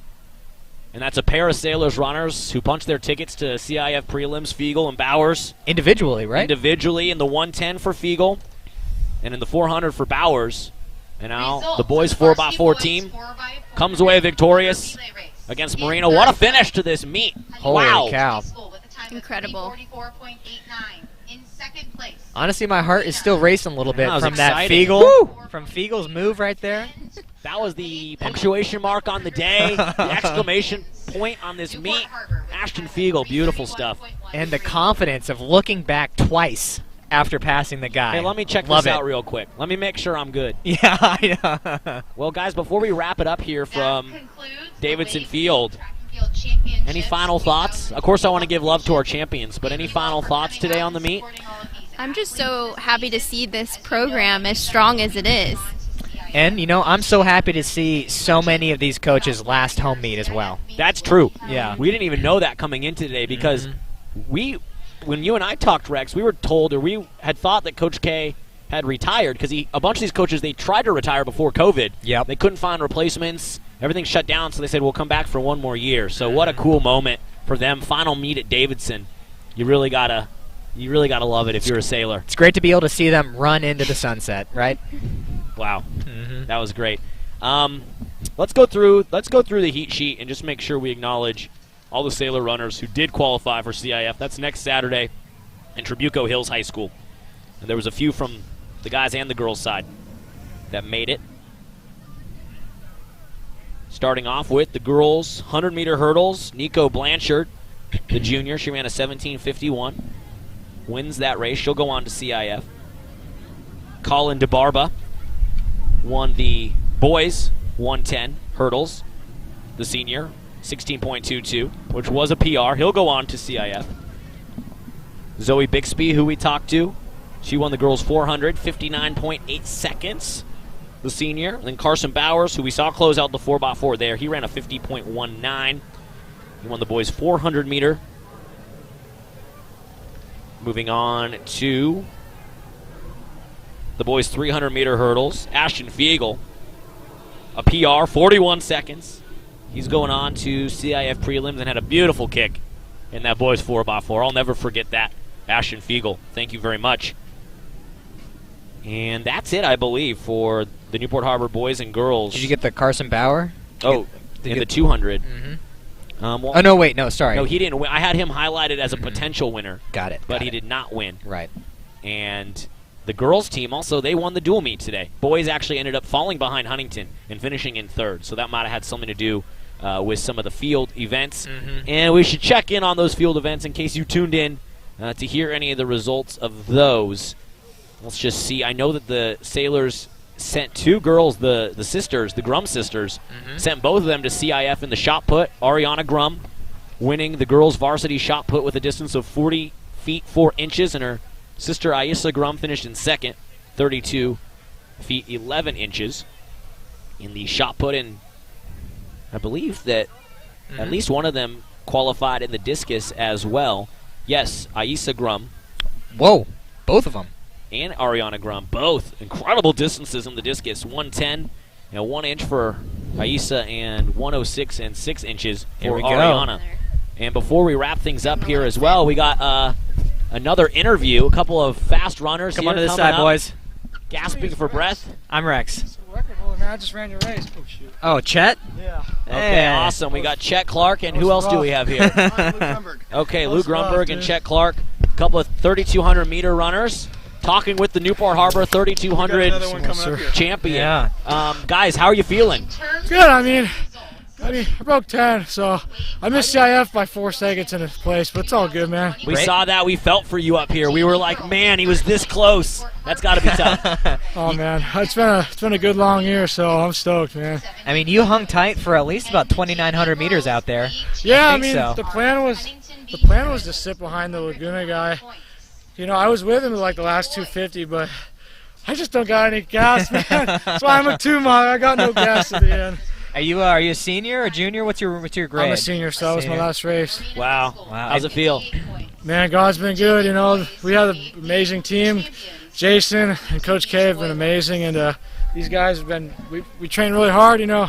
Speaker 2: And that's a pair of Sailors runners who punched their tickets to CIF prelims, Feigel and Bowers.
Speaker 1: Individually, right?
Speaker 2: Individually in the 110 for Feigel and in the 400 for Bowers. And now
Speaker 3: Results
Speaker 2: the boys
Speaker 3: of the
Speaker 2: 4x4
Speaker 3: varsity
Speaker 2: team
Speaker 3: boys 4x4
Speaker 2: comes away victorious
Speaker 3: relay race.
Speaker 2: against
Speaker 3: In
Speaker 2: Marina. What a
Speaker 3: third
Speaker 2: finish
Speaker 3: place,
Speaker 2: to this meet.
Speaker 1: Holy
Speaker 2: Wow.
Speaker 1: cow.
Speaker 3: School with a time of
Speaker 7: Incredible.
Speaker 3: 3:44.89. In second place,
Speaker 1: Honestly, my heart is still racing a little bit
Speaker 2: That was
Speaker 1: from that
Speaker 2: exciting.
Speaker 1: Feigel. From Feigel's move right there.
Speaker 2: That was the punctuation mark on the day, the exclamation point on this
Speaker 3: Newport
Speaker 2: meet.
Speaker 3: Harbor with a
Speaker 2: Ashton
Speaker 3: time of
Speaker 2: Feigel, beautiful stuff.
Speaker 3: 3:31.13.
Speaker 1: And the confidence of looking back twice after passing the guy.
Speaker 2: Hey, let me check
Speaker 1: Love
Speaker 2: this
Speaker 1: it.
Speaker 2: out real quick. Let me make sure I'm good.
Speaker 1: Yeah, I know.
Speaker 2: Well, guys, before we wrap it up here
Speaker 3: That
Speaker 2: from
Speaker 3: concludes the
Speaker 2: Davidson
Speaker 3: Wave
Speaker 2: Field,
Speaker 3: Track and Field Championships
Speaker 2: any final thoughts? Of course, I want to give love to our champions, but any final thoughts today on the meet?
Speaker 7: I'm just so happy to see this program as strong as it is.
Speaker 1: And, you know, I'm so happy to see so many of these coaches last home meet as well.
Speaker 2: That's true.
Speaker 1: Yeah.
Speaker 2: We didn't even know that coming into today because when you and I talked, Rex, we were told, or we had thought that Coach K had retired because a bunch of these coaches, they tried to retire before COVID.
Speaker 1: Yep.
Speaker 2: They couldn't find replacements. Everything shut down, so they said, we'll come back for one more year. So what a cool moment for them. Final meet at Davidson. You really gotta love it if you're a Sailor.
Speaker 1: It's great to be able to see them run into the sunset, right?
Speaker 2: Wow. That was great. Let's go through the heat sheet and just make sure we acknowledge all the Sailor runners who did qualify for CIF. That's next Saturday in Trabuco Hills High School. And there was a few from the guys and the girls side that made it. Starting off with the girls' 100-meter hurdles, Nico Blanchard, the junior, she ran a 17:51. Wins that race. She'll go on to CIF. Colin de Barba won the boys 110 hurdles, the senior, 16.22, which was a PR. He'll go on to CIF. Zoe Bixby, who we talked to, she won the girls 400, 59.8 seconds, the senior. And then Carson Bowers, who we saw close out the 4x4 there, he ran a 50.19. He won the boys 400 meter. Moving on to the boys 300 meter hurdles. Ashton Feigel, a PR, 41 seconds. He's going on to CIF prelims and had a beautiful kick in that boys 4x4. I'll never forget that. Ashton Feigel, thank you very much. And that's it, I believe, for the Newport Harbor boys and girls.
Speaker 1: Did you get the Carson Bauer?
Speaker 2: Oh, in the 200.
Speaker 1: Oh, no, wait, no, sorry.
Speaker 2: No, he didn't win. I had him highlighted as a potential winner.
Speaker 1: Got it.
Speaker 2: But
Speaker 1: got
Speaker 2: he
Speaker 1: it.
Speaker 2: did not win.
Speaker 1: Right.
Speaker 2: And the girls' team also, they won the dual meet today. Boys actually ended up falling behind Huntington and finishing in third. So that might have had something to do with some of the field events. And we should check in on those field events in case you tuned in to hear any of the results of those. Let's just see. I know that the Sailors sent two girls, the sisters, the Grum sisters, sent both of them to CIF in the shot put. Ariana Grum winning the girls' varsity shot put with a distance of 40 feet 4 inches, and her sister Aissa Grum finished in second, 32 feet 11 inches in the shot put. And I believe that at least one of them qualified in the discus as well. Yes, Aissa Grum.
Speaker 1: Whoa, both of them.
Speaker 2: And Ariana Grum, both incredible distances in the discus. 110 and 1 inch for Aissa, and 106 and 6 inches
Speaker 1: Here
Speaker 2: for
Speaker 1: we go.
Speaker 2: Ariana. And before we wrap things up here as well, we got another interview. A couple of fast runners
Speaker 1: Come
Speaker 2: here
Speaker 1: on to this
Speaker 2: coming
Speaker 1: side,
Speaker 2: up,
Speaker 1: boys.
Speaker 2: gasping for breath.
Speaker 1: I'm Rex.
Speaker 5: Record holder, man. I just ran your race. Oh, shoot.
Speaker 1: Oh, Chet?
Speaker 5: Yeah.
Speaker 2: Okay,
Speaker 1: Hey.
Speaker 2: awesome. We got Chet Clark, and who else do we have here?
Speaker 5: Luke Grumberg.
Speaker 2: Okay, Luke
Speaker 5: That's rough,
Speaker 2: Grumberg and
Speaker 5: dude.
Speaker 2: Chet Clark, a couple of 3,200 meter runners, talking with the Newport Harbor 3,200
Speaker 5: Another one coming up here.
Speaker 2: champion.
Speaker 1: Yeah.
Speaker 2: Guys, how are you feeling?
Speaker 12: Good. I mean, I broke 10, so I missed CIF by 4 seconds in a place, but it's all good, man.
Speaker 2: We saw that. We felt for you up here. We were like, man, he was this close. That's got to be tough.
Speaker 12: Oh man, it's been a good long year, so I'm stoked, man.
Speaker 1: I mean, you hung tight for at least about 2,900 meters out there.
Speaker 12: Yeah, I
Speaker 1: think
Speaker 12: mean
Speaker 1: so.
Speaker 12: the plan was the plan was to sit behind the Laguna guy. You know, I was with him at like the last 250, but I just don't got any gas, man. That's why I'm a 2-mile. I got no gas at the end.
Speaker 1: Are you a senior or junior? What's your grade?
Speaker 12: I'm a senior, so that was my last race.
Speaker 2: Wow. How's it feel?
Speaker 12: Man, God's been good. You know, we have an amazing team. Jason and Coach K have been amazing, and these guys have been. We train really hard. You know,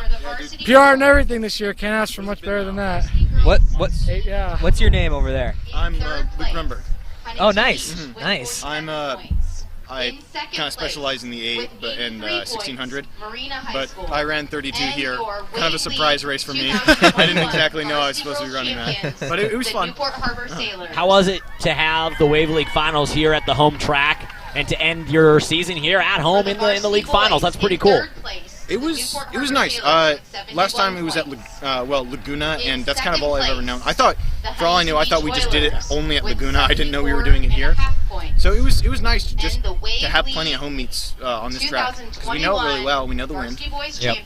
Speaker 12: PR and everything this year. Can't ask for much better than that.
Speaker 1: What's your name over there?
Speaker 13: I'm Luke Grumberg.
Speaker 1: Oh, nice, nice.
Speaker 13: I kind of specialize in the 8 and 1600, but I ran 32 here. Kind of a surprise race for me. I didn't exactly know I was supposed to be running that, but it was fun.
Speaker 2: How was it to have the Wave League Finals here at the home track and to end your season here at home in the league finals? That's pretty cool.
Speaker 13: It was nice. Last time it was at Laguna, and that's kind of all I've ever known. I thought, for all I knew, we just did it only at Laguna. I didn't know we were doing it here. So it was nice to have plenty of home meets on this track because we know it really well. We know the wind.
Speaker 2: Yep.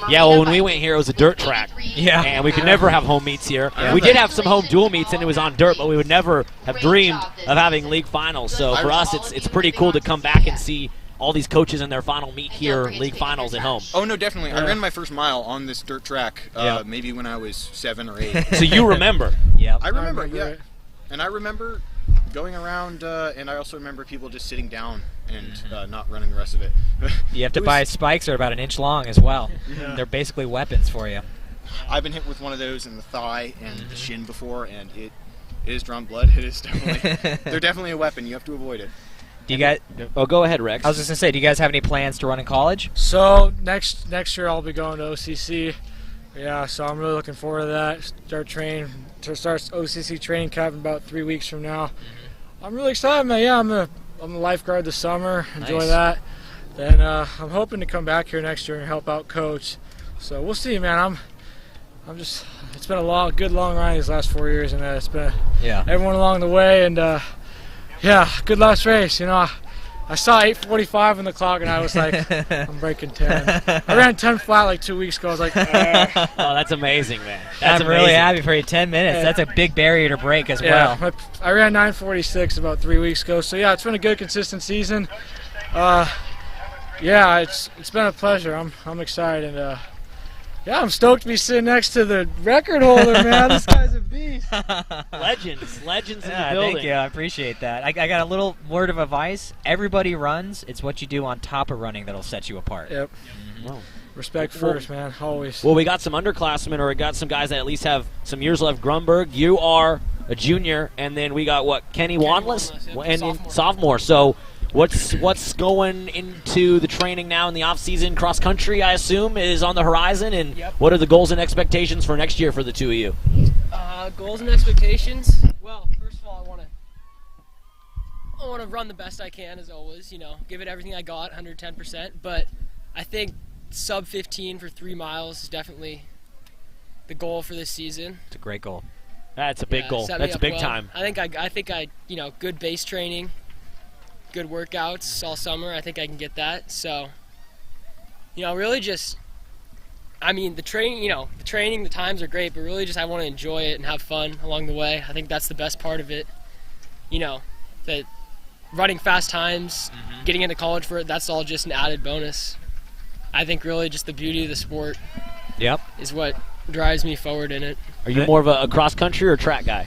Speaker 2: Yeah, well, when we went here, it was a dirt track.
Speaker 1: Yeah.
Speaker 2: And we could never have home meets here. We did have some home dual meets, and it was on dirt, but we would never have dreamed of having league finals. So for us, it's pretty cool to come back and see all these coaches in their final meet here, league finals at home.
Speaker 13: Oh, no, definitely. I ran my first mile on this dirt track maybe when I was 7 or 8.
Speaker 2: So you remember?
Speaker 1: Yeah.
Speaker 13: I remember, yeah. And I remember going around, and I also remember people just sitting down and not running the rest of it.
Speaker 1: You have to buy spikes that are about an inch long as well.
Speaker 13: Yeah.
Speaker 1: They're basically weapons for you.
Speaker 13: I've been hit with one of those in the thigh and the shin before, and it is drawn blood. It is definitely, they're definitely a weapon. You have to avoid it.
Speaker 1: Do you guys?
Speaker 2: Oh, go ahead, Rex.
Speaker 1: I was just gonna say, do you guys have any plans to run in college?
Speaker 12: So next year I'll be going to OCC. Yeah, so I'm really looking forward to that. Start OCC training camp in about 3 weeks from now. I'm really excited, man. Yeah, I'm a lifeguard this summer. Enjoy that. Then I'm hoping to come back here next year and help out coach. So we'll see, man. I'm just. It's been a good long ride these last 4 years, and it's been everyone along the way, and yeah, good last race. You know, I saw 8:45 on the clock, and I was like, I'm breaking 10. I ran 10 flat like 2 weeks ago. I was like,
Speaker 2: oh, that's amazing, man. That's
Speaker 1: I'm really happy for you. 10 minutes. That's a big barrier to break as well.
Speaker 12: I ran 9:46 about 3 weeks ago. So yeah, it's been a good, consistent season. Yeah, it's been a pleasure. I'm excited, and yeah, I'm stoked to be sitting next to the record holder, man. This guy's a beast.
Speaker 2: Legends in the building.
Speaker 1: Thank you. I appreciate that. I got a little word of advice. Everybody runs. It's what you do on top of running that'll set you apart.
Speaker 12: Yep. Respect first, man. Always.
Speaker 2: Well, we got some underclassmen, or we got some guys that at least have some years left. Grumberg, you are a junior, and then we got Kenny Wanless, and sophomore. So what's going into the training now in the off season? Cross country, I assume, is on the horizon, and what are the goals and expectations for next year for the two of you?
Speaker 14: Goals and expectations. Well, first of all, I want to run the best I can, as always. You know, give it everything I got, 110%. But I think sub 15 for 3 miles is definitely the goal for this season.
Speaker 1: It's a great goal.
Speaker 2: That's a big goal. That's a big time.
Speaker 14: I think I good base training, good workouts all summer. I think I can get that. So, really just, the training, the times are great, but really just I want to enjoy it and have fun along the way. I think that's the best part of it. That running fast times, getting into college for it, that's all just an added bonus. I think really just the beauty of the sport is what drives me forward in it.
Speaker 2: Are you more of a cross-country or track guy?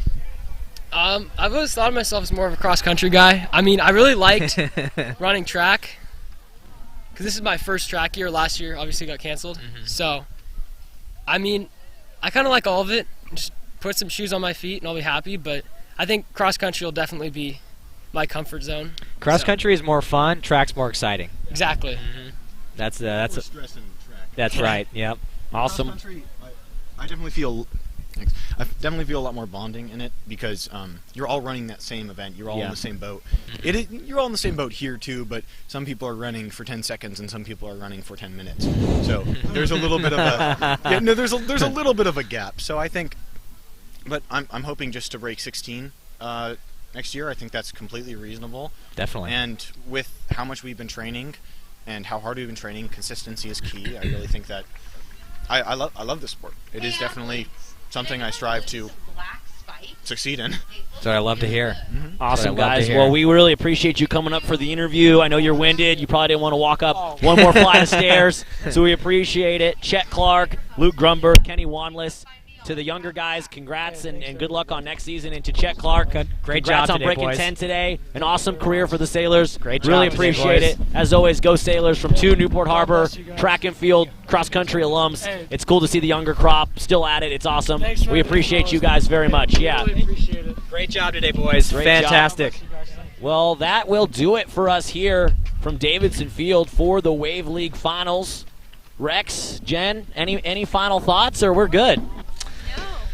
Speaker 14: I've always thought of myself as more of a cross-country guy. I really liked running track because this is my first track year. Last year obviously got canceled. So, I kind of like all of it. Just put some shoes on my feet and I'll be happy, but I think cross-country will definitely be my comfort zone.
Speaker 1: Cross-country is more fun, track's more exciting.
Speaker 14: Exactly.
Speaker 1: That's
Speaker 13: stress in track.
Speaker 1: That's right. Yep. Awesome.
Speaker 13: Cross-country, I definitely feel a lot more bonding in it because you're all running that same event. You're all in the same boat. You're all in the same boat here too, but some people are running for 10 seconds and some people are running for 10 minutes. So there's a little bit of a there's a little bit of a gap. So I think, but I'm hoping just to break 16 next year. I think that's completely reasonable.
Speaker 1: Definitely.
Speaker 13: And with how much we've been training and how hard we've been training, consistency is key. I really think that I love this sport. It is definitely something I strive to succeed in.
Speaker 1: That's what I love to hear.
Speaker 2: Awesome,
Speaker 1: That's what I love to
Speaker 2: guys.
Speaker 1: hear.
Speaker 2: Well, we really appreciate you coming up for the interview. I know you're winded. You probably didn't want to walk up one more flight of stairs, so we appreciate it. Chet Clark, Luke Grumberg, Kenny Wanless. To the younger guys, congrats and good luck on next season. And to Chet Clark,
Speaker 1: Great
Speaker 2: congrats
Speaker 1: job
Speaker 2: on
Speaker 1: today,
Speaker 2: breaking
Speaker 1: boys.
Speaker 2: 10 today. An awesome career for the Sailors.
Speaker 1: Great
Speaker 2: Really
Speaker 1: job today,
Speaker 2: appreciate
Speaker 1: boys.
Speaker 2: it. As always, go Sailors from 2 Newport Harbor, track and field, cross-country alums. It's cool to see the younger crop still at it. It's awesome. We appreciate you guys very much. Yeah.
Speaker 1: Great job today, boys.
Speaker 2: Great
Speaker 1: Fantastic.
Speaker 2: job. Well, that will do it for us here from Davidson Field for the Wave League Finals. Rex, Jen, any final thoughts, or we're good?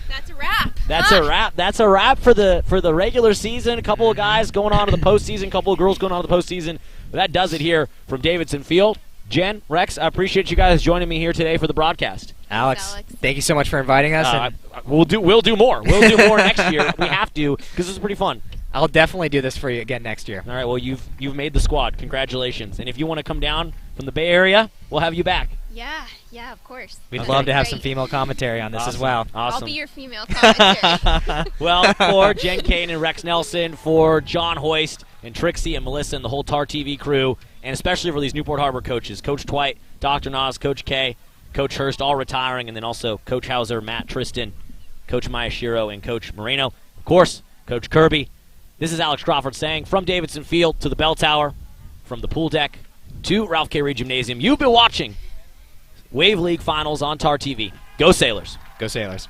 Speaker 7: That's a wrap.
Speaker 2: That's a wrap. That's a wrap for the regular season. A couple of guys going on to the postseason, a couple of girls going on to the postseason. But that does it here from Davidson Field. Jen, Rex, I appreciate you guys joining me here today for the broadcast.
Speaker 1: Alex, thank you so much for inviting us. And
Speaker 2: We'll do more. We'll do more next year. We have to because this is pretty fun.
Speaker 1: I'll definitely do this for you again next year.
Speaker 2: All right. Well, you've made the squad. Congratulations. And if you want to come down from the Bay Area, we'll have you back.
Speaker 7: Yeah, of course.
Speaker 1: We'd love to have some female commentary on this as well.
Speaker 2: Awesome.
Speaker 7: I'll be your female commentary.
Speaker 2: Well, for Jen Kane and Rex Nelson, for John Hoist and Trixie and Melissa and the whole TarTV crew, and especially for these Newport Harbor coaches, Coach Twite, Dr. Nas, Coach K, Coach Hurst, all retiring, and then also Coach Hauser, Matt Tristan, Coach Miyashiro, and Coach Moreno. Of course, Coach Kirby. This is Alex Crawford saying from Davidson Field to the Bell Tower, from the pool deck to Ralph K. Reed Gymnasium. You've been watching Wave League Finals on TarTV. Go Sailors.
Speaker 1: Go Sailors.